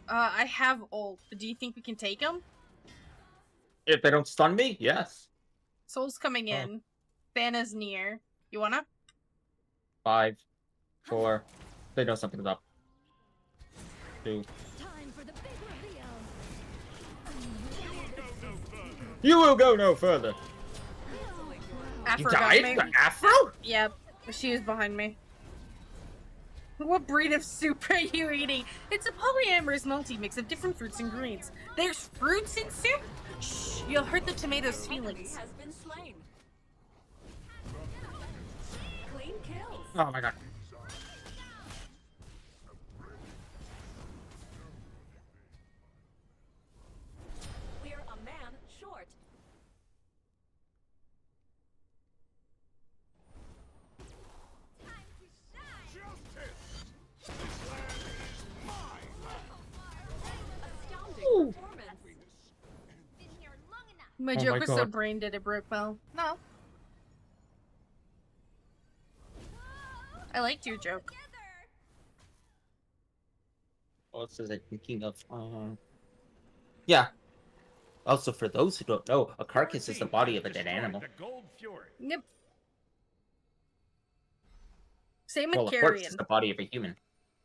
I have ult, but do you think we can take them? If they don't stun me, yes. Soul's coming in. Thana's near. You wanna? 5, 4. They know something's up. 2. Time for the big reveal. You will go no further. Afro You got died? me. The Afro? Yep, she was behind me. What breed of soup are you eating? It's a polyamorous multi-mix of different fruits and greens. There's fruits in soup? Shh, you'll hurt the tomato's feelings. Has been slain. Clean kills. Oh my god. We're a man short. Astounding performance. My Oh joke my was so God. brain dead it broke well. No. I liked your joke. What else was I thinking of? Yeah. Also, for those who don't know, a carcass is the body of a dead animal. The Gold Fury. Yep. Same Well, with a corpse is carrion. the body of a human.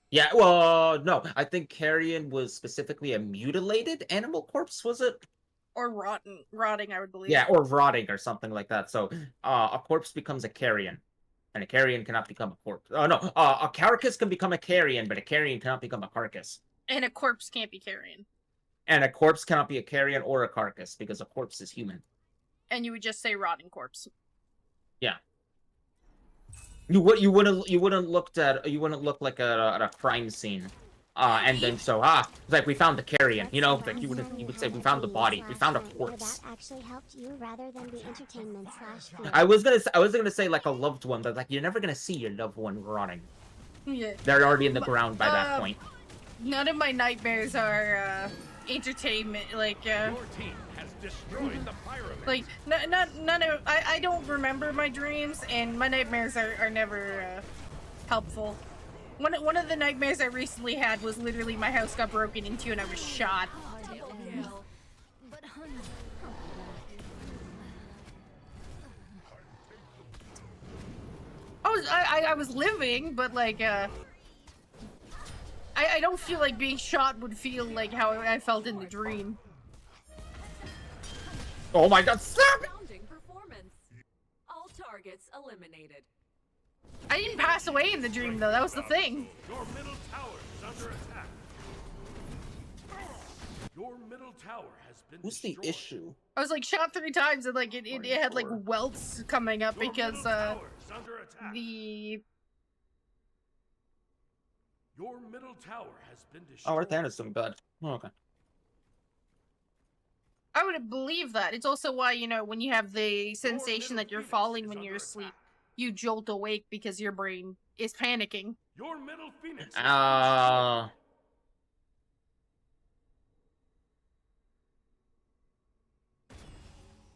Yeah, well, no. I think carrion was specifically a mutilated animal corpse, was it? Or rotting, I would believe. Yeah, or rotting or something like that. So, a corpse becomes a carrion. And a carrion cannot become a corpse. Oh no, a carcass can become a carrion, but a carrion cannot become a carcass. And a corpse can't be carrion. And a corpse cannot be a carrion or a carcass because a corpse is human. And you would just say rotting corpse. Yeah. You wouldn't look like at a crime scene. And then it's like we found the carrion, you know, like you would say we found the body, we found a corpse. That actually helped you rather than the entertainment / I was gonna say like a loved one, but like you're never gonna see your loved one rotting. Yeah. They're already in the ground by that point. None of my nightmares are entertainment. Like Your team has destroyed the pyramid. like none of I don't remember my dreams, and my nightmares are never helpful. One of the nightmares I recently had was literally my house got broken into and I was shot. I was living, but like I don't feel like being shot would feel like how I felt in the dream. Oh my god, stop it! Astounding performance. All targets eliminated. I didn't pass away in the dream though, that was the thing. Your middle tower is under attack. Your middle tower has been What's the destroyed. issue? I was like shot 3 times and like it had like welts coming up Your because middle tower is under attack. Your middle tower has been destroyed. Oh, our Thanos doing bad. Oh, okay. I would believe that. It's also why, you know, when you have the sensation that you're falling when you're asleep, you jolt awake because your brain is panicking. Your middle phoenix.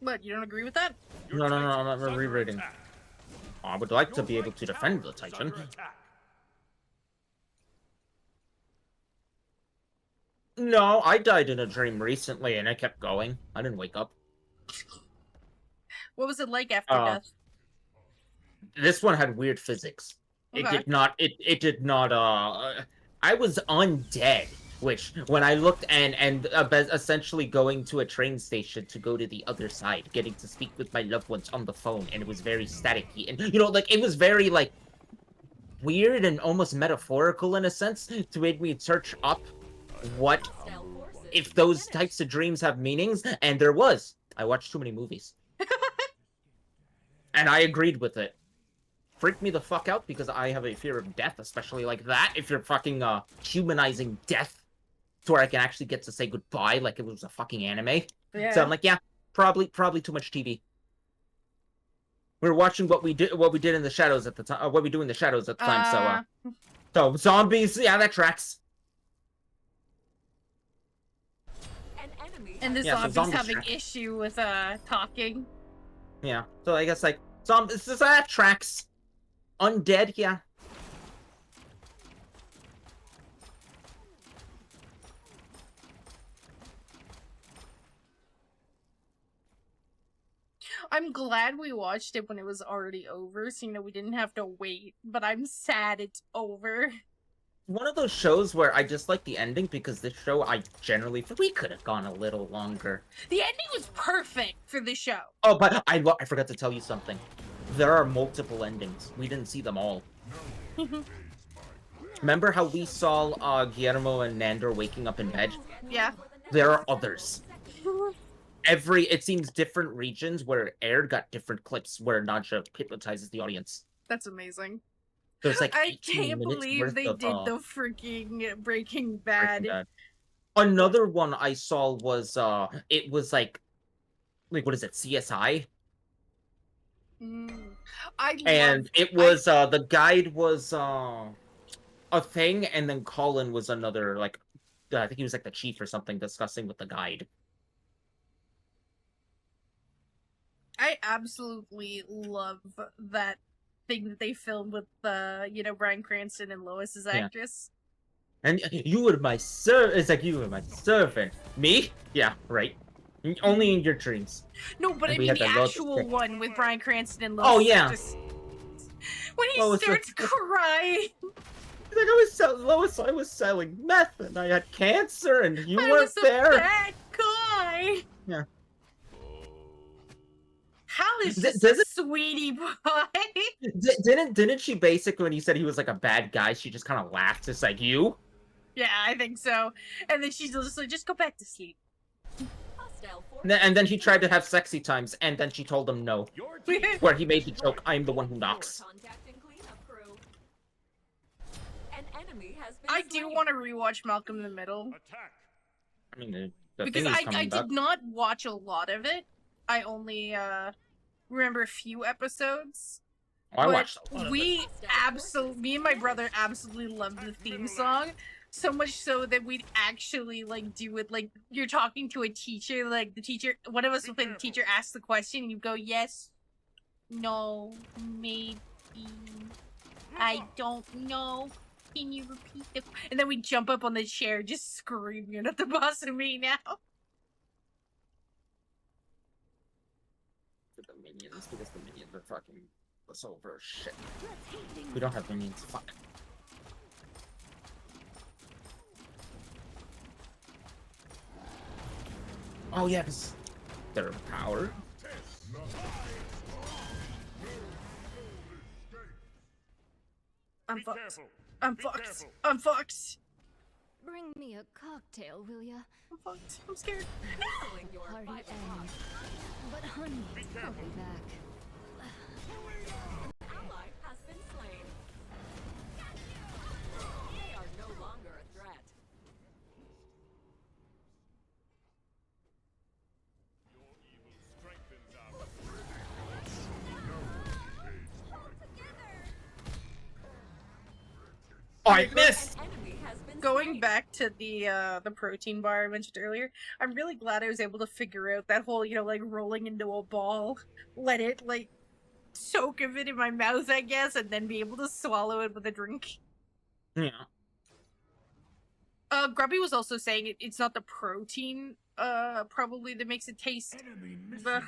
What, you don't agree with that? Your No, I'm Titan's not under rereading. attack. I would like to Your be able right to defend the tower is Titan. under attack. No, I died in a dream recently and I kept going. I didn't wake up. What was it like after death? This one had weird physics. Okay. It did not, I was undead, which, when I looked and essentially going to a train station to go to the other side, getting to speak with my loved ones on the phone, and it was very staticky, and, you know, like, it was very, like, weird and almost metaphorical in a sense, to make me search up what, if those types of dreams have meanings, and there was. I watched too many movies. And I agreed with it. Freaked me the fuck out because I have a fear of death, especially like that. If you're fucking humanizing death to where I can actually get to say goodbye like it was a fucking anime. Yeah. So I'm like, yeah, probably too much TV. We were watching what we did in the shadows at the time. What we do in the shadows at the time. So zombies, yeah, that tracks. An enemy And the Yeah, so zombies zombies having track. issue with talking. Yeah. So I guess like zombies, that tracks. Undead, yeah. I'm glad we watched it when it was already over, so you know we didn't have to wait, but I'm sad it's over. One of those shows where I just like the ending because this show we could have gone a little longer. The ending was perfect for the show. Oh, but I forgot to tell you something. There are multiple endings. We didn't see them all. Remember how we saw Guillermo and Nandor waking up in bed? Yeah. There are others. It seems different regions where Air got different clips where Nadja hypnotizes the audience. That's amazing. There's like I 18 can't minutes believe worth they of, did the freaking Breaking Breaking Bad. Bad. Another one I saw was it was like what is it, CSI? And it was the guide was a thing, and then Colin was another, like I think he was like the chief or something discussing with the guide. I absolutely love that thing that they filmed with Bryan Cranston and Lois's actress. And you were my servant. It's like you were my servant. Me? Yeah, right. Only in your dreams. No, but And I we mean had the that Lois actual thing. one with Bryan Cranston and Lois. Oh, yeah. When he Lois starts was- crying. He's like, Lois, I was selling meth, and I had cancer, and you I weren't was a there. bad guy. Yeah. How is D- just doesn't- a sweetie pie. Didn't she basically, when he said he was like a bad guy, she just kind of laughed, just like, you? Yeah, I think so. And then she's just like, just go back to sleep. Hostile And then he tried to have sexy times, and then she told him no. Your team Where he made the joke, I'm the one who knocks. Contacting cleanup crew. An enemy has been I do slain. want to rewatch Malcolm in the Middle. Attack. I mean, the Because thing is I coming back. did not watch a lot of it. I only remember a few episodes. Oh, I But watched a lot of it. me and my brother absolutely loved the theme song. So much so that we'd actually like do it like you're talking to a teacher, like the teacher, one of us would play the teacher asks the question and you go, yes, no, maybe, I don't know. Can you repeat the and then we jump up on the chair just screaming at the boss and me now. For the minions, because the minions are fucking us over. Shit. We don't have minions. Fuck. Oh yeah, because they're power. I'm Be fucked. careful. I'm Be fucked. careful. I'm fucked. Bring me a cocktail, will ya? I'm fucked. I'm scared. Canceling your Party 5 ends. o'clock. But honey, Be I'll careful. be back. Ally has been slain. They are no longer a threat. Your evil strengthens our Oh, I missed! An enemy has been Going slain. back to the protein bar I mentioned earlier, I'm really glad I was able to figure out that whole, like rolling into a ball, let it like soak of it in my mouth, I guess, and then be able to swallow it with a drink. Yeah. Grubby was also saying it's not the protein, probably that makes it taste the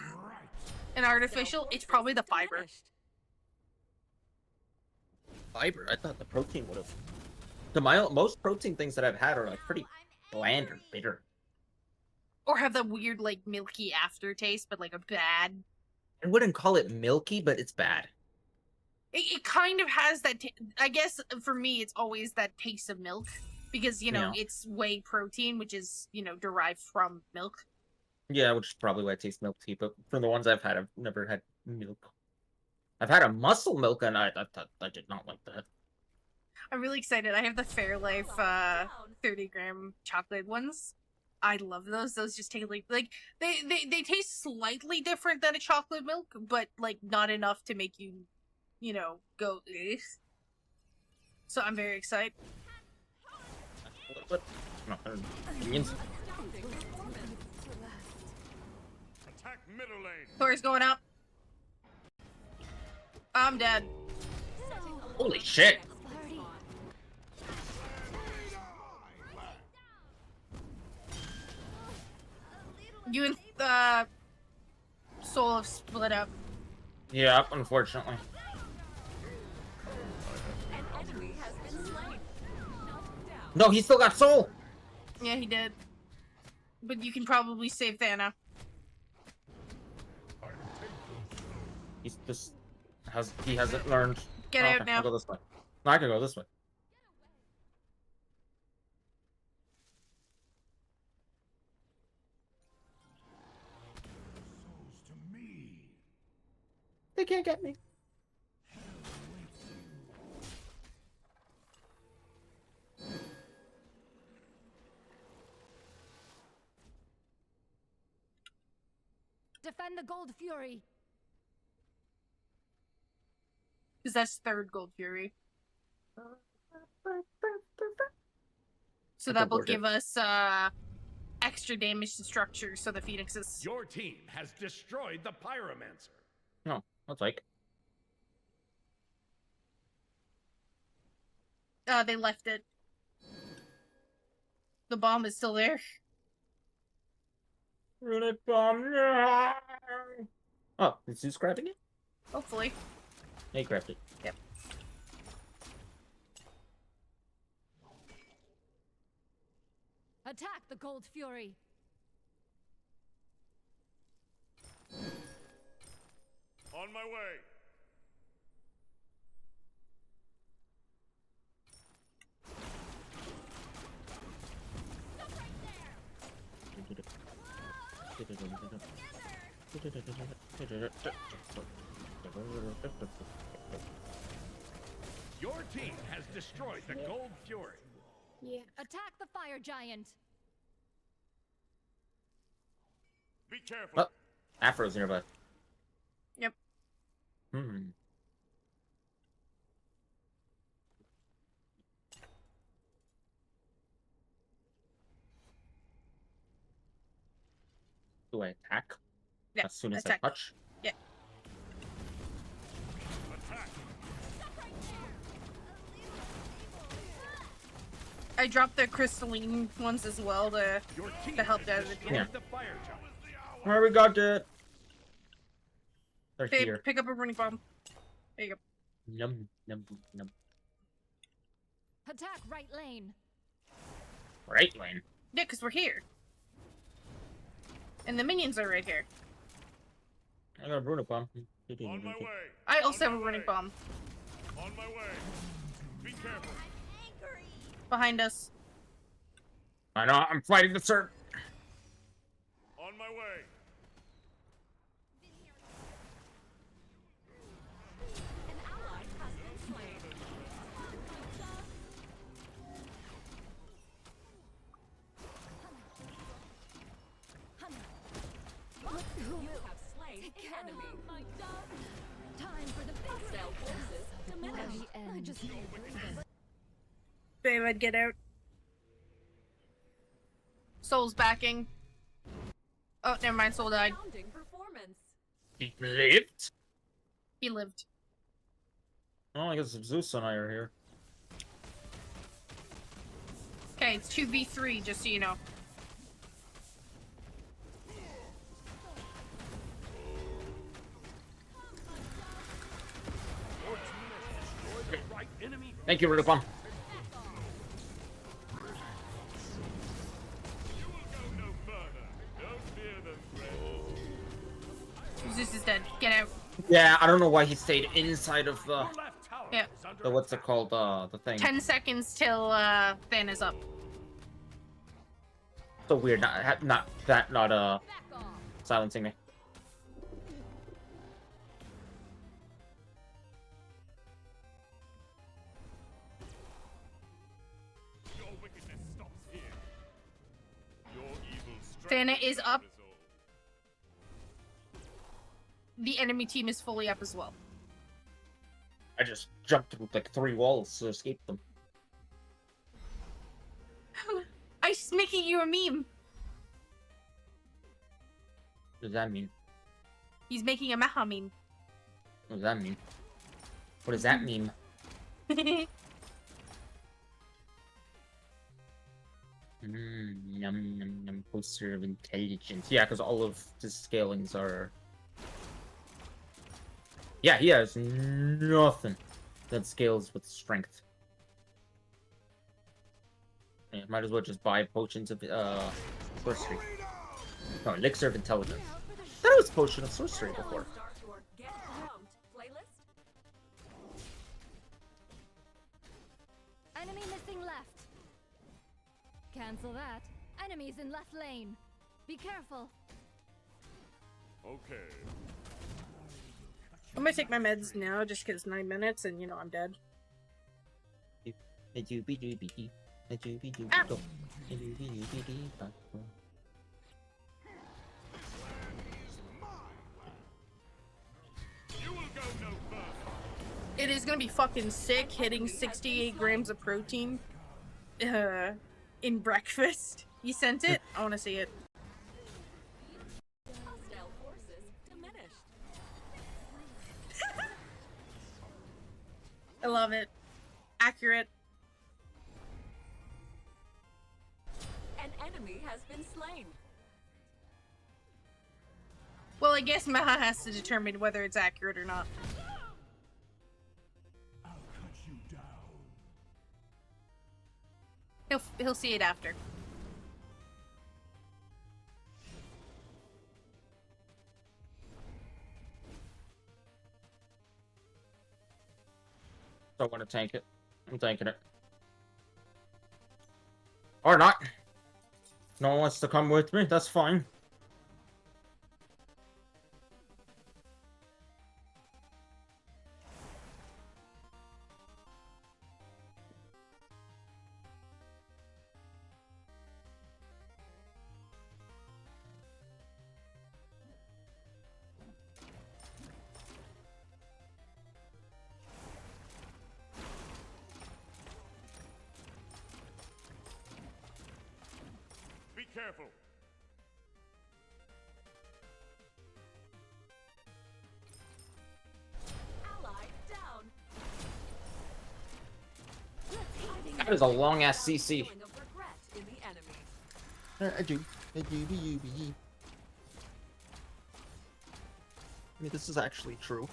an artificial. It's probably the fiber. Diminished. Fiber. I thought the protein would have. Most protein things that I've had are like pretty bland or bitter. Or have that weird, like, milky aftertaste, but like a bad. I wouldn't call it milky, but it's bad. It kind of has that. I guess for me, it's always that taste of milk because Yeah. it's whey protein, which is derived from milk. Yeah, which is probably why it tastes milk tea. But from the ones I've had, I've never had milk. I've had a muscle milk, and I did not like that. I'm really excited. I have the Fairlife 30-gram chocolate ones. I love those. Those just taste like they taste slightly different than a chocolate milk, but like not enough to make you, go. Ugh. So I'm very excited. What? No, minions. Astounding performance. attack middle lane. Thor's going up. I'm dead. Holy shit! Party. You and Soul have split up. Yeah, unfortunately. An enemy has been slain. Knocked down. No, he still got soul. Yeah, he did. But you can probably save Thana. He's just he hasn't learned. Get out okay, now. I'll go this way. No, I can go this way. They can't get me. Defend the Gold Fury. Because that's third Gold Fury. So I that will thought give us extra damage to structure so the phoenixes. Your team has destroyed the pyromancer. No, I'll take. They left it. The bomb is still there. Runic bomb. No! Oh, is Zeus grabbing it? Hopefully. He grabbed it. Yep. Attack the Gold Fury. On my way. Your team has destroyed the Gold Fury. Yeah. Attack the fire giant. Be careful. Oh, Afro's nearby. Yep. Hmm. Do I attack? Yeah. As soon as Attack. I touch? Yeah. Attack. I dropped the crystalline ones as well to Your team help has out the destroyed Yeah. the fire giant. Alright, we got it. They're Babe, here. pick up a running bomb. There you go. Num, num, num. Attack right lane. Right lane. Yeah, because we're here. And the minions are right here. I got a Bruno bomb. On my way. I also On have a my running way. bomb On my way. Be careful. behind us. I know, I'm fighting the Serp. On my way. An ally has been slain. You have slain an enemy. Time for the hostile forces diminish. Babe, I'd get out. Soul's backing. Oh, never mind. Soul died. Astounding performance. He lived? He lived. Oh, I guess Zeus and I are here. Okay, it's 2v3, just so you know. Your team has destroyed the right enemy. Thank you, Bruno bomb. You will go no further. Don't fear them, friend. Zeus is dead. Get out. Yeah, I don't know why he stayed inside of the... Your left tower Yeah. is under the what's it attack. called? The thing. 10 seconds till Than is up. So weird, not Back off. silencing me. Your wickedness stops here. Your evil Thana strength is up. is all. The enemy team is fully up as well. I just jumped through like 3 walls to escape them. I'm making you a meme. What does that mean? He's making a Maha meme. What does that mean? What does that mean? Num num num. Poster of intelligence. Yeah, because all of his scalings are. Yeah, he has nothing that scales with strength. Yeah, might as well just buy potions of sorcery. No, elixir of intelligence. That was potion of sorcery before. Start your Get Pumped playlist. Enemy missing left. Cancel that. Enemies in left lane. Be careful. Okay. I'm gonna take my meds now just because 9 minutes and you know I'm dead. You will go no further. It is gonna be fucking sick hitting 68 grams of protein in breakfast. You sent it? I wanna see it. Hostile forces diminished. I love it. Accurate. An enemy has been slain. Well, I guess Maha has to determine whether it's accurate or not. I'll cut you down. He'll see it after. Don't want to tank it. I'm tanking it. Or not. No one wants to come with me. That's fine. Be careful. Ally down. That is a long ass CC. Feeling of regret in the enemy. I do. I mean, this is actually true.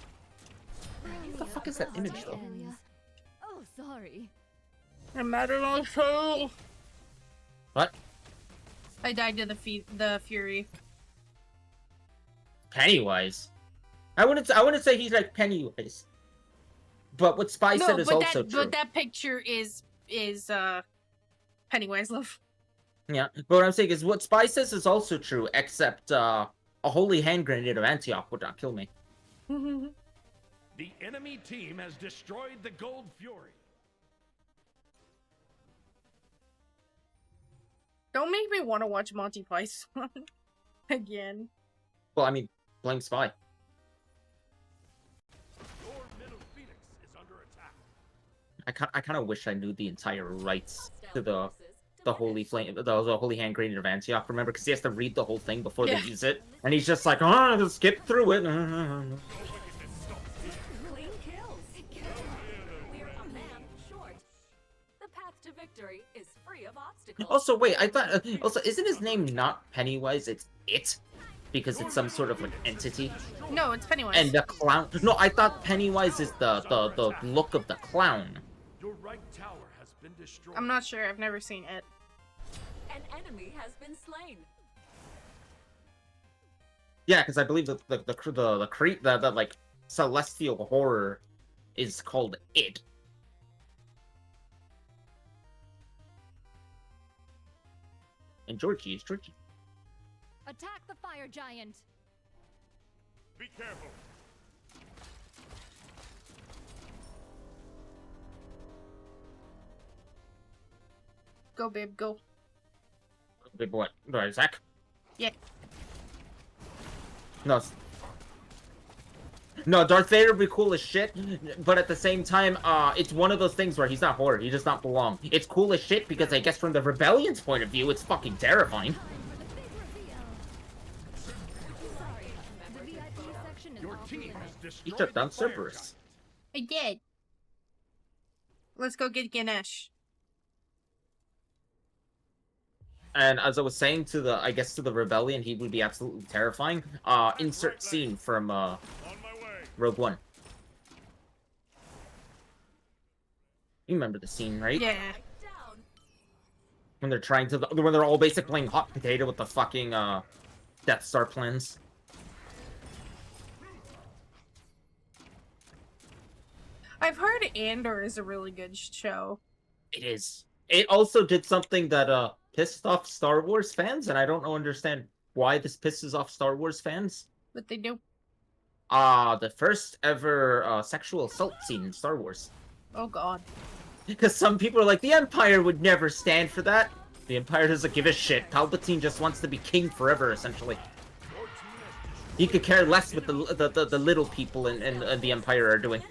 What the fuck is that image, though? Oh, sorry. I'm mad at my soul. What? I died to the Fury. Pennywise? I wouldn't say he's like Pennywise. But what Spy said is also true. But that picture is Pennywise love. Yeah, but what I'm saying is what Spy says is also true, except a holy hand grenade of Antioch would not kill me. The enemy team has destroyed the Gold Fury. Don't make me want to watch Monty Python again. Well, I mean, playing Spy. Your middle Phoenix is under attack. I kind of wish I knew the entire rights to Hostile the forces holy flame, the holy hand grenade of Antioch. Remember, because he has to read the whole thing before Yeah. they use it, and he's just like, oh, just skip through it. Clean kills. We're a man short. The path to victory is free of obstacles. Also, wait, I thought. Also, isn't his name not Pennywise? It's it, because it's some sort of like entity. No, it's Pennywise. And the clown. No, I thought Pennywise is the look of the clown. Your right tower has been destroyed. I'm not sure. I've never seen it. An enemy has been slain. Yeah, because I believe the like celestial horror is called it. And Georgie is Georgie. Attack the fire giant. Be careful. Go, babe, go. Big what? Right, Zach? Yeah. No. No, Darth Vader would be cool as shit, but at the same time, it's one of those things where he's not horror, he does not belong. It's cool as shit because I guess from the Rebellion's point of view, it's fucking terrifying. The VIP section is Your off team limits. has He destroyed shut down the fire Cerberus. I did. Let's go get Ganesh. And as I was saying to the Rebellion, he would be absolutely terrifying. Insert scene from, On my way. Rogue One. You remember the scene, right? Yeah. Down. When they're all basically playing hot potato with the fucking, Death Star plans. I've heard Andor is a really good show. It is. It also did something that, pissed off Star Wars fans, and I don't understand why this pisses off Star Wars fans. What they do. The first ever, sexual assault scene in Star Wars. Oh god. Because some people are like, the Empire would never stand for that. The Empire doesn't give a shit. Palpatine just wants to be king forever, essentially. He could care less what the little people in the Empire are doing.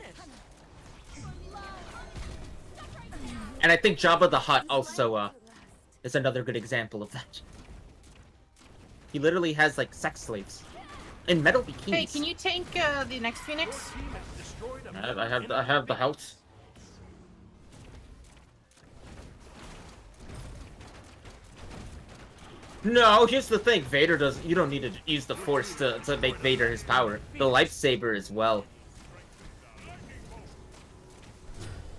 And I think Jabba the Hutt also, is another good example of that. He literally has, like, sex slaves. In metal bikinis. Hey, can you tank the next Phoenix? Team has destroyed a I have the health. No, here's the thing. Vader does. You don't need to use the Force to make Vader his power. The lightsaber as well.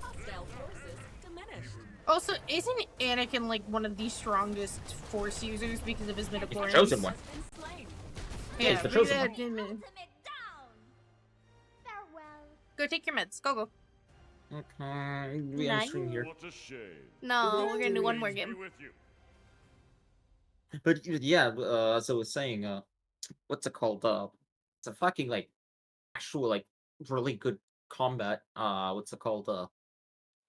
Hostile forces diminished. Also, isn't Anakin like one of the strongest Force users because of his He's the midichlorians? chosen one. Has been slain. Yeah, he's the chosen one. Ultimate down. Farewell. Go take your meds. Go, go. Okay, we end stream here. What a shame. No, we're gonna do one more Peace be game. with you. But yeah, as I was saying, what's it called? It's a fucking like actual like really good combat. What's it called?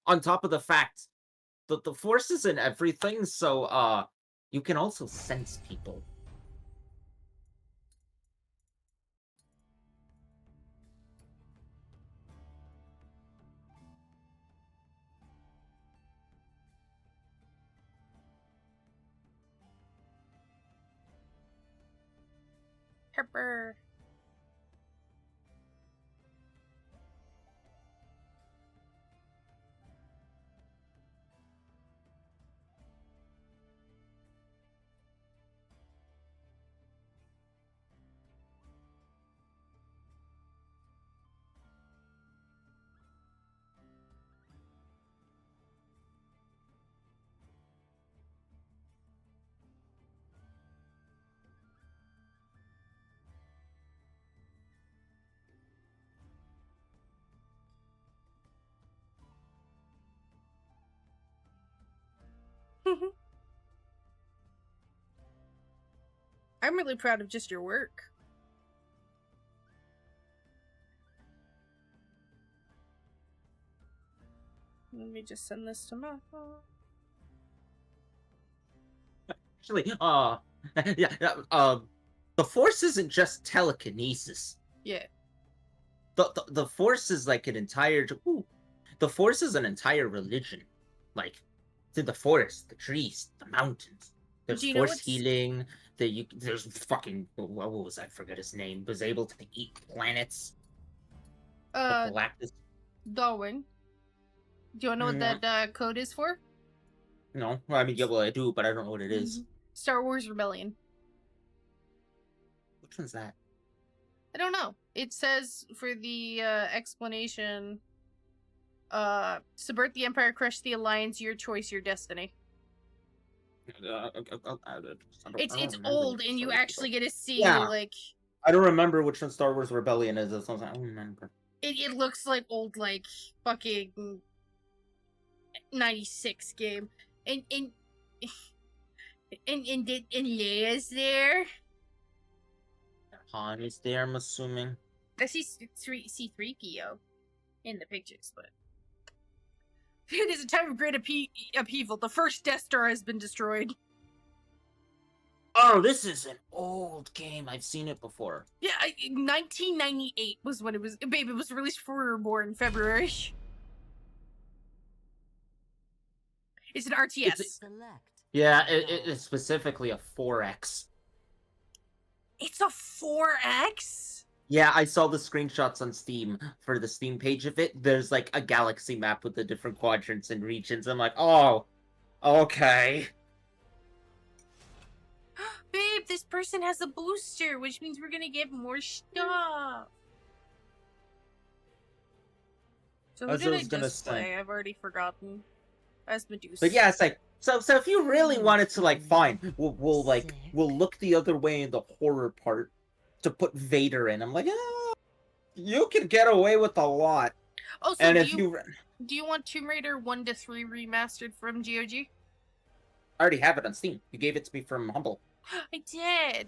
On top of the fact that the force is in everything, so you can also sense people. Pepper. I'm really proud of just your work. Let me just send this to Matt. Actually, the force isn't just telekinesis. Yeah. The force is like an entire. Ooh, the force is an entire religion. Like, it's in the forest, the trees, the mountains. There's Do you know force what's- healing. There's fucking what was I forget his name? Was able to eat planets. Galactus. Darwin. Do you wanna know what Mhm. that code is for? No, well, I mean, yeah, well, I do, but I don't know what it is. Star Wars Rebellion. Which one's that? I don't know. It says for the explanation, subvert the Empire, crush the Alliance, your choice, your destiny. It's old, and you actually get to see like I don't remember which one Star Wars Rebellion is. That's what I don't remember. it looks like old like fucking 96 game. And Leia's there. Han is there, I'm assuming. I see C3PO in the pictures, but it is a time of great upheaval. The first Death Star has been destroyed. Oh, this is an old game. I've seen it before. Yeah, 1998 was when it was. Babe, it was released before we were born in February. It's an RTS. Yeah, it's specifically a 4X. It's a 4X? Yeah, I saw the screenshots on Steam for the Steam page of it. There's like a galaxy map with the different quadrants and regions. I'm like, oh, okay. Babe, this person has a booster, which means we're gonna get more stuff. So who As I did I was gonna just say. play? I've already forgotten. As Medusa. But yeah, it's like so if you really wanted to like fine, we'll look the other way in the horror part to put Vader in. I'm like, you can get away with a lot. Oh, so And do if you you want Tomb Raider 1 to 3 remastered from GOG? I already have it on Steam. You gave it to me from Humble. I did.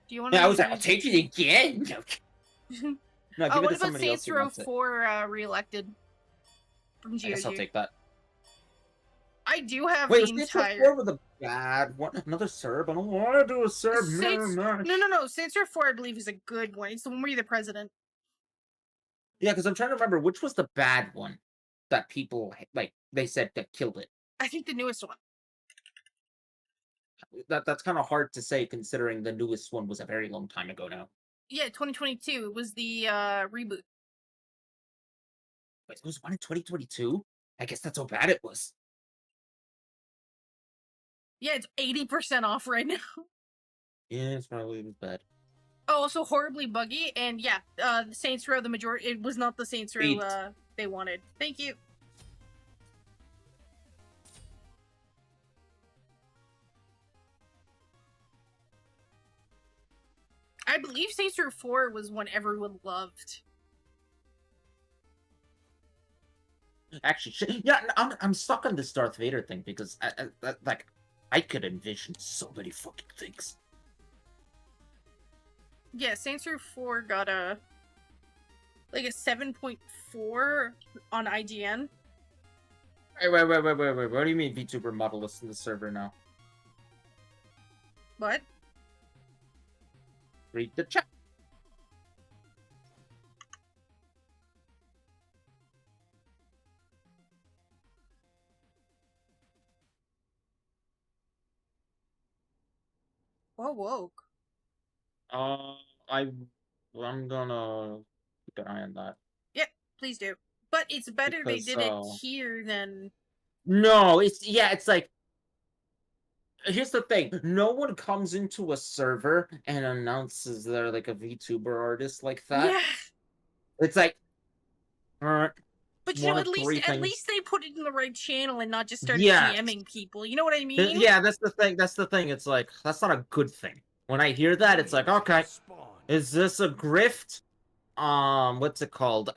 Do you want Yeah, I was like, I'll take it again. No, give it what to about somebody else Saints who Row wants it. 4 Reelected from GOG? I guess I'll take that. I do have Wait, the was Saints Row entire. 4 with a bad one? Another Serb? I don't want to do a Serb mirror match. No. Saints Row 4, I believe, is a good one. It's the one where you're the president. Yeah, because I'm trying to remember which was the bad one that people like. They said that killed it. I think the newest one. That's kind of hard to say considering the newest one was a very long time ago now. Yeah, 2022. It was the reboot. Wait, it was one in 2022? I guess that's how bad it was. Yeah, it's 80% off right now. Yeah, it's probably bad. Oh, also horribly buggy, and yeah, the Saints Row, the majority, it was not the Saints Row they wanted. Thank you. I believe Saints Row 4 was one everyone loved. Actually, shit. Yeah, I'm stuck on this Darth Vader thing because like I could envision so many fucking things. Yeah, Saints Row 4 got a 7.4 on IGN. Wait. What do you mean VTuber model is in the server now? What? Read the chat. Whoa, woke. I'm gonna keep an eye on that. Yep, please do. But it's better they Because, did it here than... No, it's like... Here's the thing. No one comes into a server and announces they're like a VTuber artist like that. Yeah. It's like... But you know, at least they put it in the right channel and not just start GMing people. You know what I mean? Yeah, that's the thing. That's the thing. It's like, that's not a good thing. When I hear that, it's like, okay, is this a grift? What's it called?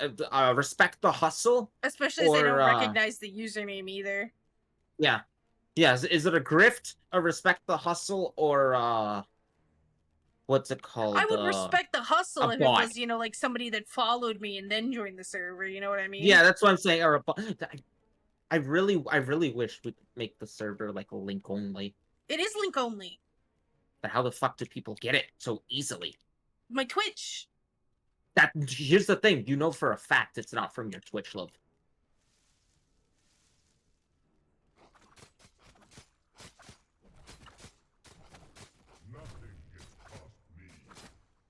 Respect the hustle? Especially as they don't recognize the username either. Yeah. Yeah, is it a grift? A respect the hustle? Or, what's it called? I would respect the hustle if bot. it was, you know, like somebody that followed me and then joined the server, you know what I mean? Yeah, that's what I'm saying. Or I really wish we could make the server like link only. It is link only. But how the fuck do people get it so easily? My Twitch. Here's the thing, you know for a fact it's not from your Twitch, love.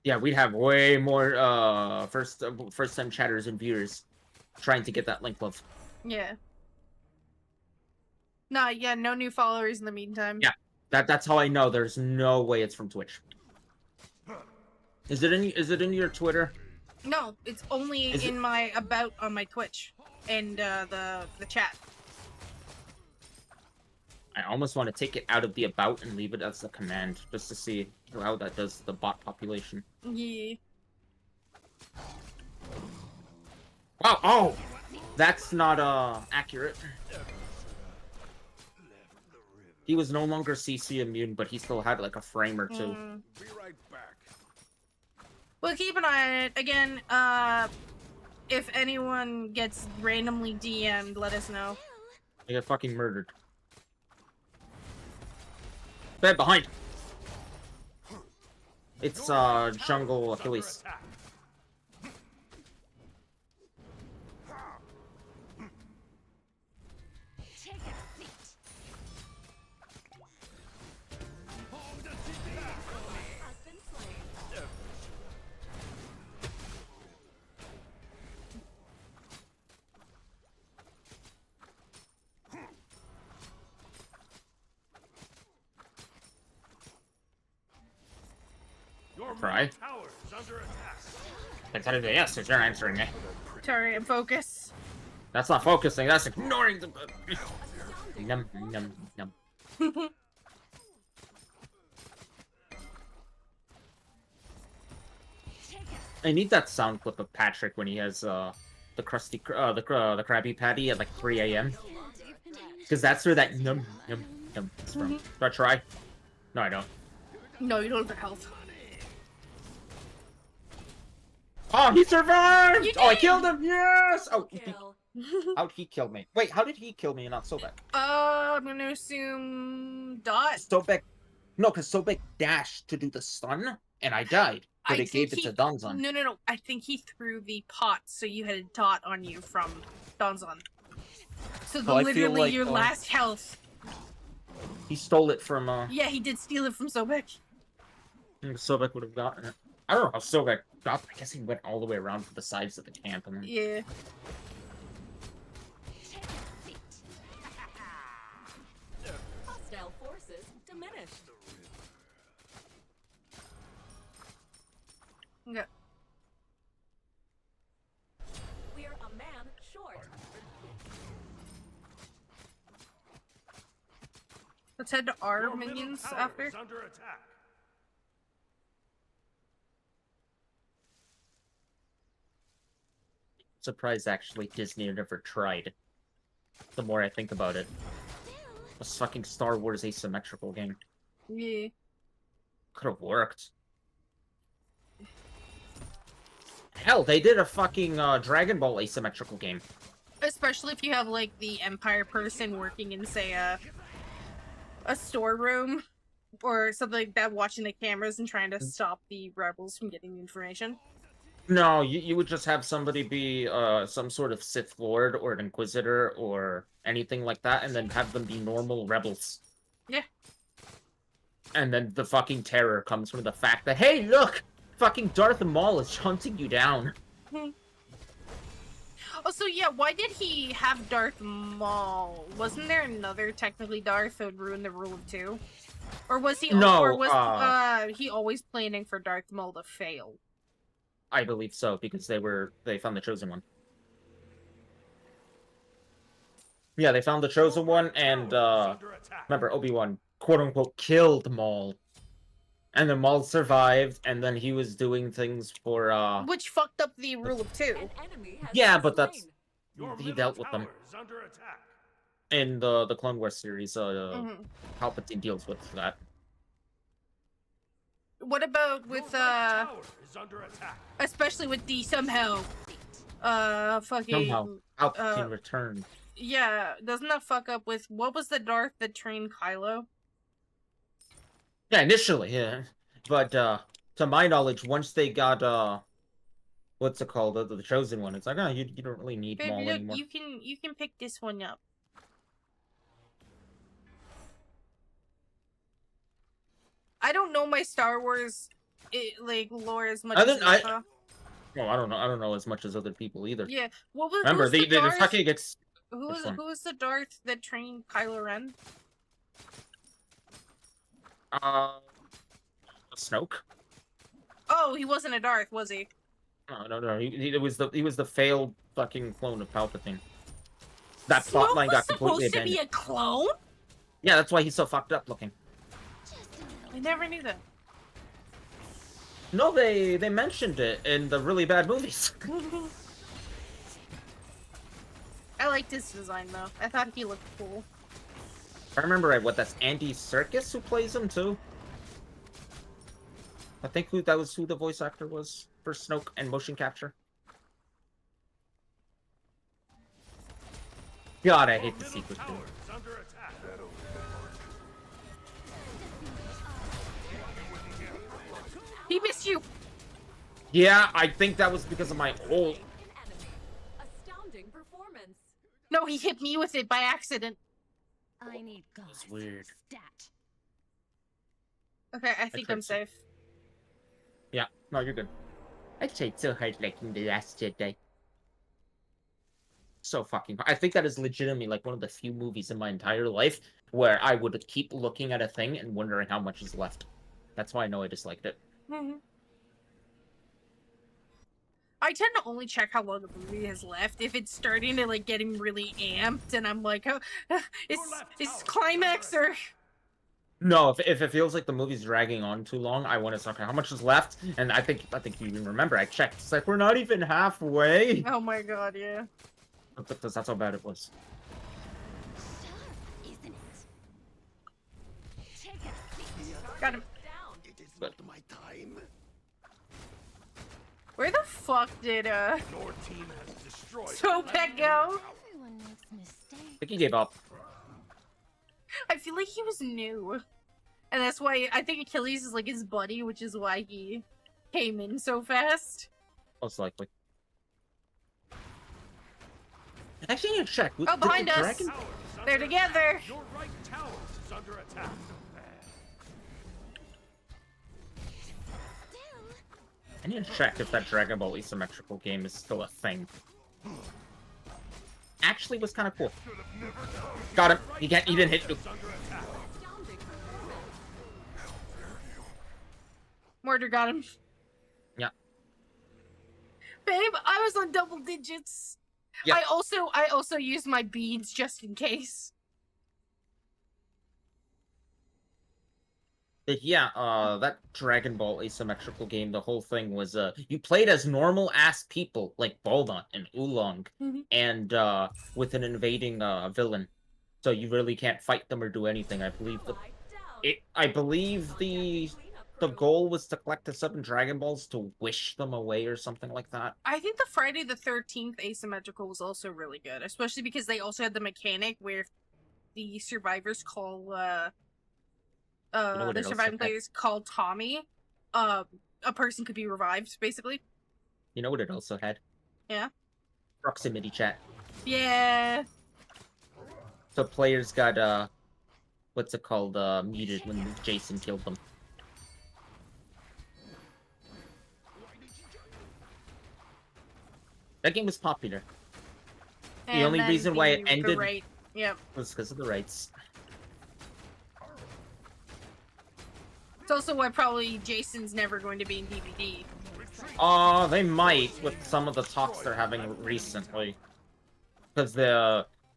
Yeah, we'd have way more first time chatters and viewers trying to get that link, love. Yeah. Nah, yeah, no new followers in the meantime. Yeah, that's how I know there's no way it's from Twitch. Is it in your Twitter? No, it's only in my about on my Twitch and the chat. I almost want to take it out of the about and leave it as a command just to see how that does the bot population. Yeah. Wow, oh! That's not accurate. He was no longer CC immune, but he still had like a frame or two. Be right back. Well, keep an eye on it. Again, if anyone gets randomly DM'd, let us know. They got fucking murdered. Bed behind! It's, Jungle Achilles. Try. Yes, if you're answering me. Sorry, I'm focused. That's not focusing, that's ignoring the... Num, num, num. I need that sound clip of Patrick when he has, the crusty, the Krabby Patty at like 3 AM. Because that's where that num, num, num is from. Do I try? No, I don't. No, you don't have health. Oh, he survived! You did! Oh, I killed him! Yes! Oh, Kill. how'd he kill me? Wait, how did he kill me and not Sobek? I'm gonna assume Dot. Sobek... No, because Sobek dashed to do the stun, and I died. But it gave it to Donzon. No. I think he threw the pot, so you had a dot on you from Donzon. So Oh, I feel literally like, your last health. He stole it from, Yeah, he did steal it from Sobek. Sobek would have gotten it. I don't know how Sobek got... I guess he went all the way around to the sides of the camp and then... Yeah. Hostile forces diminished. Okay. We're a man short. Let's head to our minions after. Under attack. Surprised, actually, Disney never tried The more I think about it. This fucking Star Wars asymmetrical game. Yeah. Could have worked. Hell, they did a fucking Dragon Ball asymmetrical game. Especially if you have, like, the Empire person working in, say, a storeroom or something like that, watching the cameras and trying to stop the rebels from getting the information. No, you would just have somebody be some sort of Sith Lord or an Inquisitor or anything like that, and then have them be normal rebels. Yeah. And then the fucking terror comes from the fact that, hey, look! Fucking Darth Maul is hunting you down. Oh, so yeah, why did he have Darth Maul? Wasn't there another technically Darth that would ruin the rule of two? Or was he No, or was he always planning for Darth Maul to fail? I believe so, because they found the Chosen One. Yeah, they found the Chosen One, and remember, Obi-Wan quote-unquote killed Maul. And then Maul survived, and then he was doing things for Which fucked up the rule of two. An enemy has yeah, been but that's slain. Your he middle dealt with them tower is under attack. in the Clone Wars series. Palpatine deals with that. What about Your with right tower is under attack. especially with the somehow fucking Somehow, Palpatine returned. yeah, doesn't that fuck up with what was the Darth that trained Kylo? Yeah, initially, yeah. But to my knowledge, once they got what's it called, the Chosen One, it's like, oh, you don't really need Babe, Maul look, anymore. you can pick this one up. I don't know my Star Wars like lore as much as Nova. Well, I don't know as much as other people either. Yeah, what was Remember, who's the the Darth? fucking gets Who Which one? was the Darth that trained Kylo Ren? Snoke. Oh, he wasn't a Darth, was he? No. He was the failed fucking clone of Palpatine. That Snoke plot line was got completely supposed to be abandoned. a clone? Yeah, that's why he's so fucked up looking. I never knew that. No, they mentioned it in the really bad movies. I liked his design though. I thought he looked cool. I remember right, that's Andy Serkis who plays him too. I think that was who the voice actor was for Snoke and motion capture. God, I hate the sequel. Tower is under attack. He missed you. Yeah, I think that was because of my old. An enemy. Astounding performance. No, he hit me with it by accident. I need guys. weird. Stat. Okay, I think tried I'm to- safe. Yeah, no, you're good. I tried so hard like in the Last Jedi. So fucking hard. I think that is legitimately like one of the few movies in my entire life where I would keep looking at a thing and wondering how much is left. That's why I know I disliked it. I tend to only check how long the movie has left if it's starting to like getting really amped, and I'm like, oh, it's climax or. No, if it feels like the movie's dragging on too long, I want to say, okay, how much is left? And I think you even remember, I checked. It's like, we're not even halfway. Oh my god, yeah. Because that's how bad it was. Isn't it? Take it. Got him. Down. It is not my time. Where the fuck did Your team has destroyed. Topek go? Everyone makes mistakes. I think he gave up. I feel like he was new. And that's why I think Achilles is like his buddy, which is why he came in so fast. Most likely. Actually, I need to check. Oh, behind us! They're together! Your right tower is under attack. I need to check if that Dragon Ball asymmetrical game is still a thing. Actually, was kind of cool. Got him. He didn't hit you. Astounding performance. Mortar got him. Yeah. Babe, I was on double digits. Yeah. I also used my beads just in case. But yeah, that Dragon Ball asymmetrical game, the whole thing was you played as normal ass people like Baldon and Oolong, Mhm. and with an invading villain, so you really can't fight them or do anything. I believe Ally down. I believe the Cleanup the crew. goal was to collect the 7 Dragon Balls to wish them away or something like that. I think the Friday the 13th asymmetrical was also really good, especially because they also had the mechanic where the survivors call You know what the it also surviving had? players call Tommy, a person could be revived basically. You know what it also had? Yeah. Proximity chat. Yeah. So players got what's it called, muted when Jason killed them. That game was popular. And only then reason why it the ended- right. Yep. Was because of the rights. It's also why probably Jason's never going to be in DVD. They might with some of the talks they're having recently. Because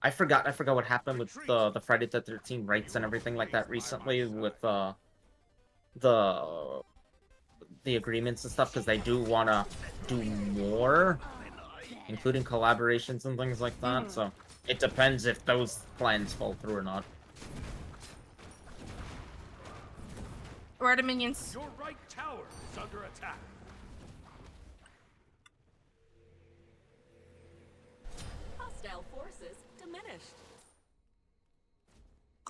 I forgot what happened with the Friday the 13th rights and everything like that recently with the agreements and stuff, because they do wanna do more, including collaborations and things like that. So it depends if those plans fall through or not. Right, minions. Your right tower is under attack. Hostile forces diminished.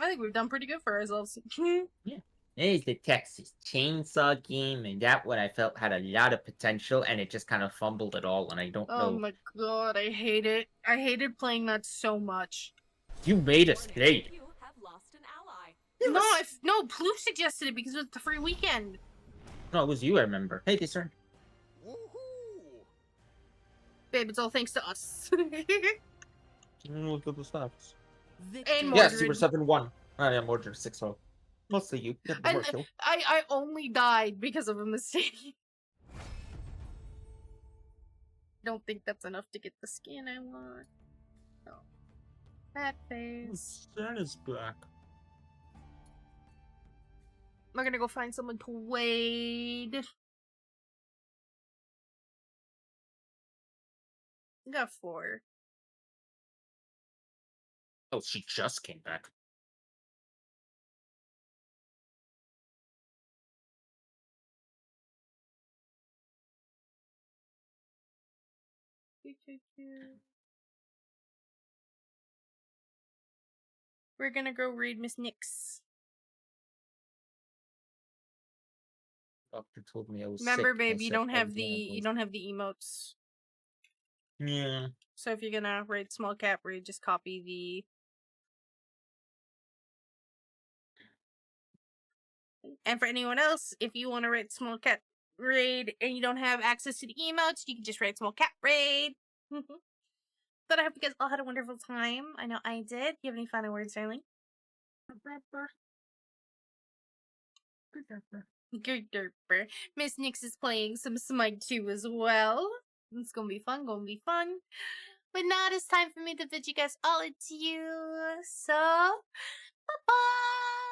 I think we've done pretty good for ourselves. There's the Texas Chainsaw game, and that one I felt had a lot of potential, and it just kind of fumbled it all, and I don't Oh know. my god, I hate it. I hated playing that so much. You made us play it. You have lost an ally. No, Plouf suggested it because it was the free weekend. No, it was you, I remember. Hey, this turn. Babe, it's all thanks to us. Look at the stats. And Yes, Mordred. you were 7-1. I am Mordred 6-0. Mostly you. Get the And more kill. I only died because of a mistake. Don't think that's enough to get the skin I want. No. That face. That is black. I'm gonna go find someone to wade. I got 4. Oh, she just came back. We're gonna go read Miss Nix. Doctor told me I was Remember, sick. babe, I you said, don't "Oh, have the yeah, you don't have the emotes. Yeah. So if you're gonna raid small cap raid, just copy the. And for anyone else, if you want to raid small cap raid and you don't have access to the emotes, you can just raid small cap raid. But I hope you guys all had a wonderful time. I know I did. Do you have any final words, darling? Good derper. Miss Nix is playing some Smite 2 as well. It's gonna be fun, But now it's time for me to bid you guys all adieu. So, bye-bye!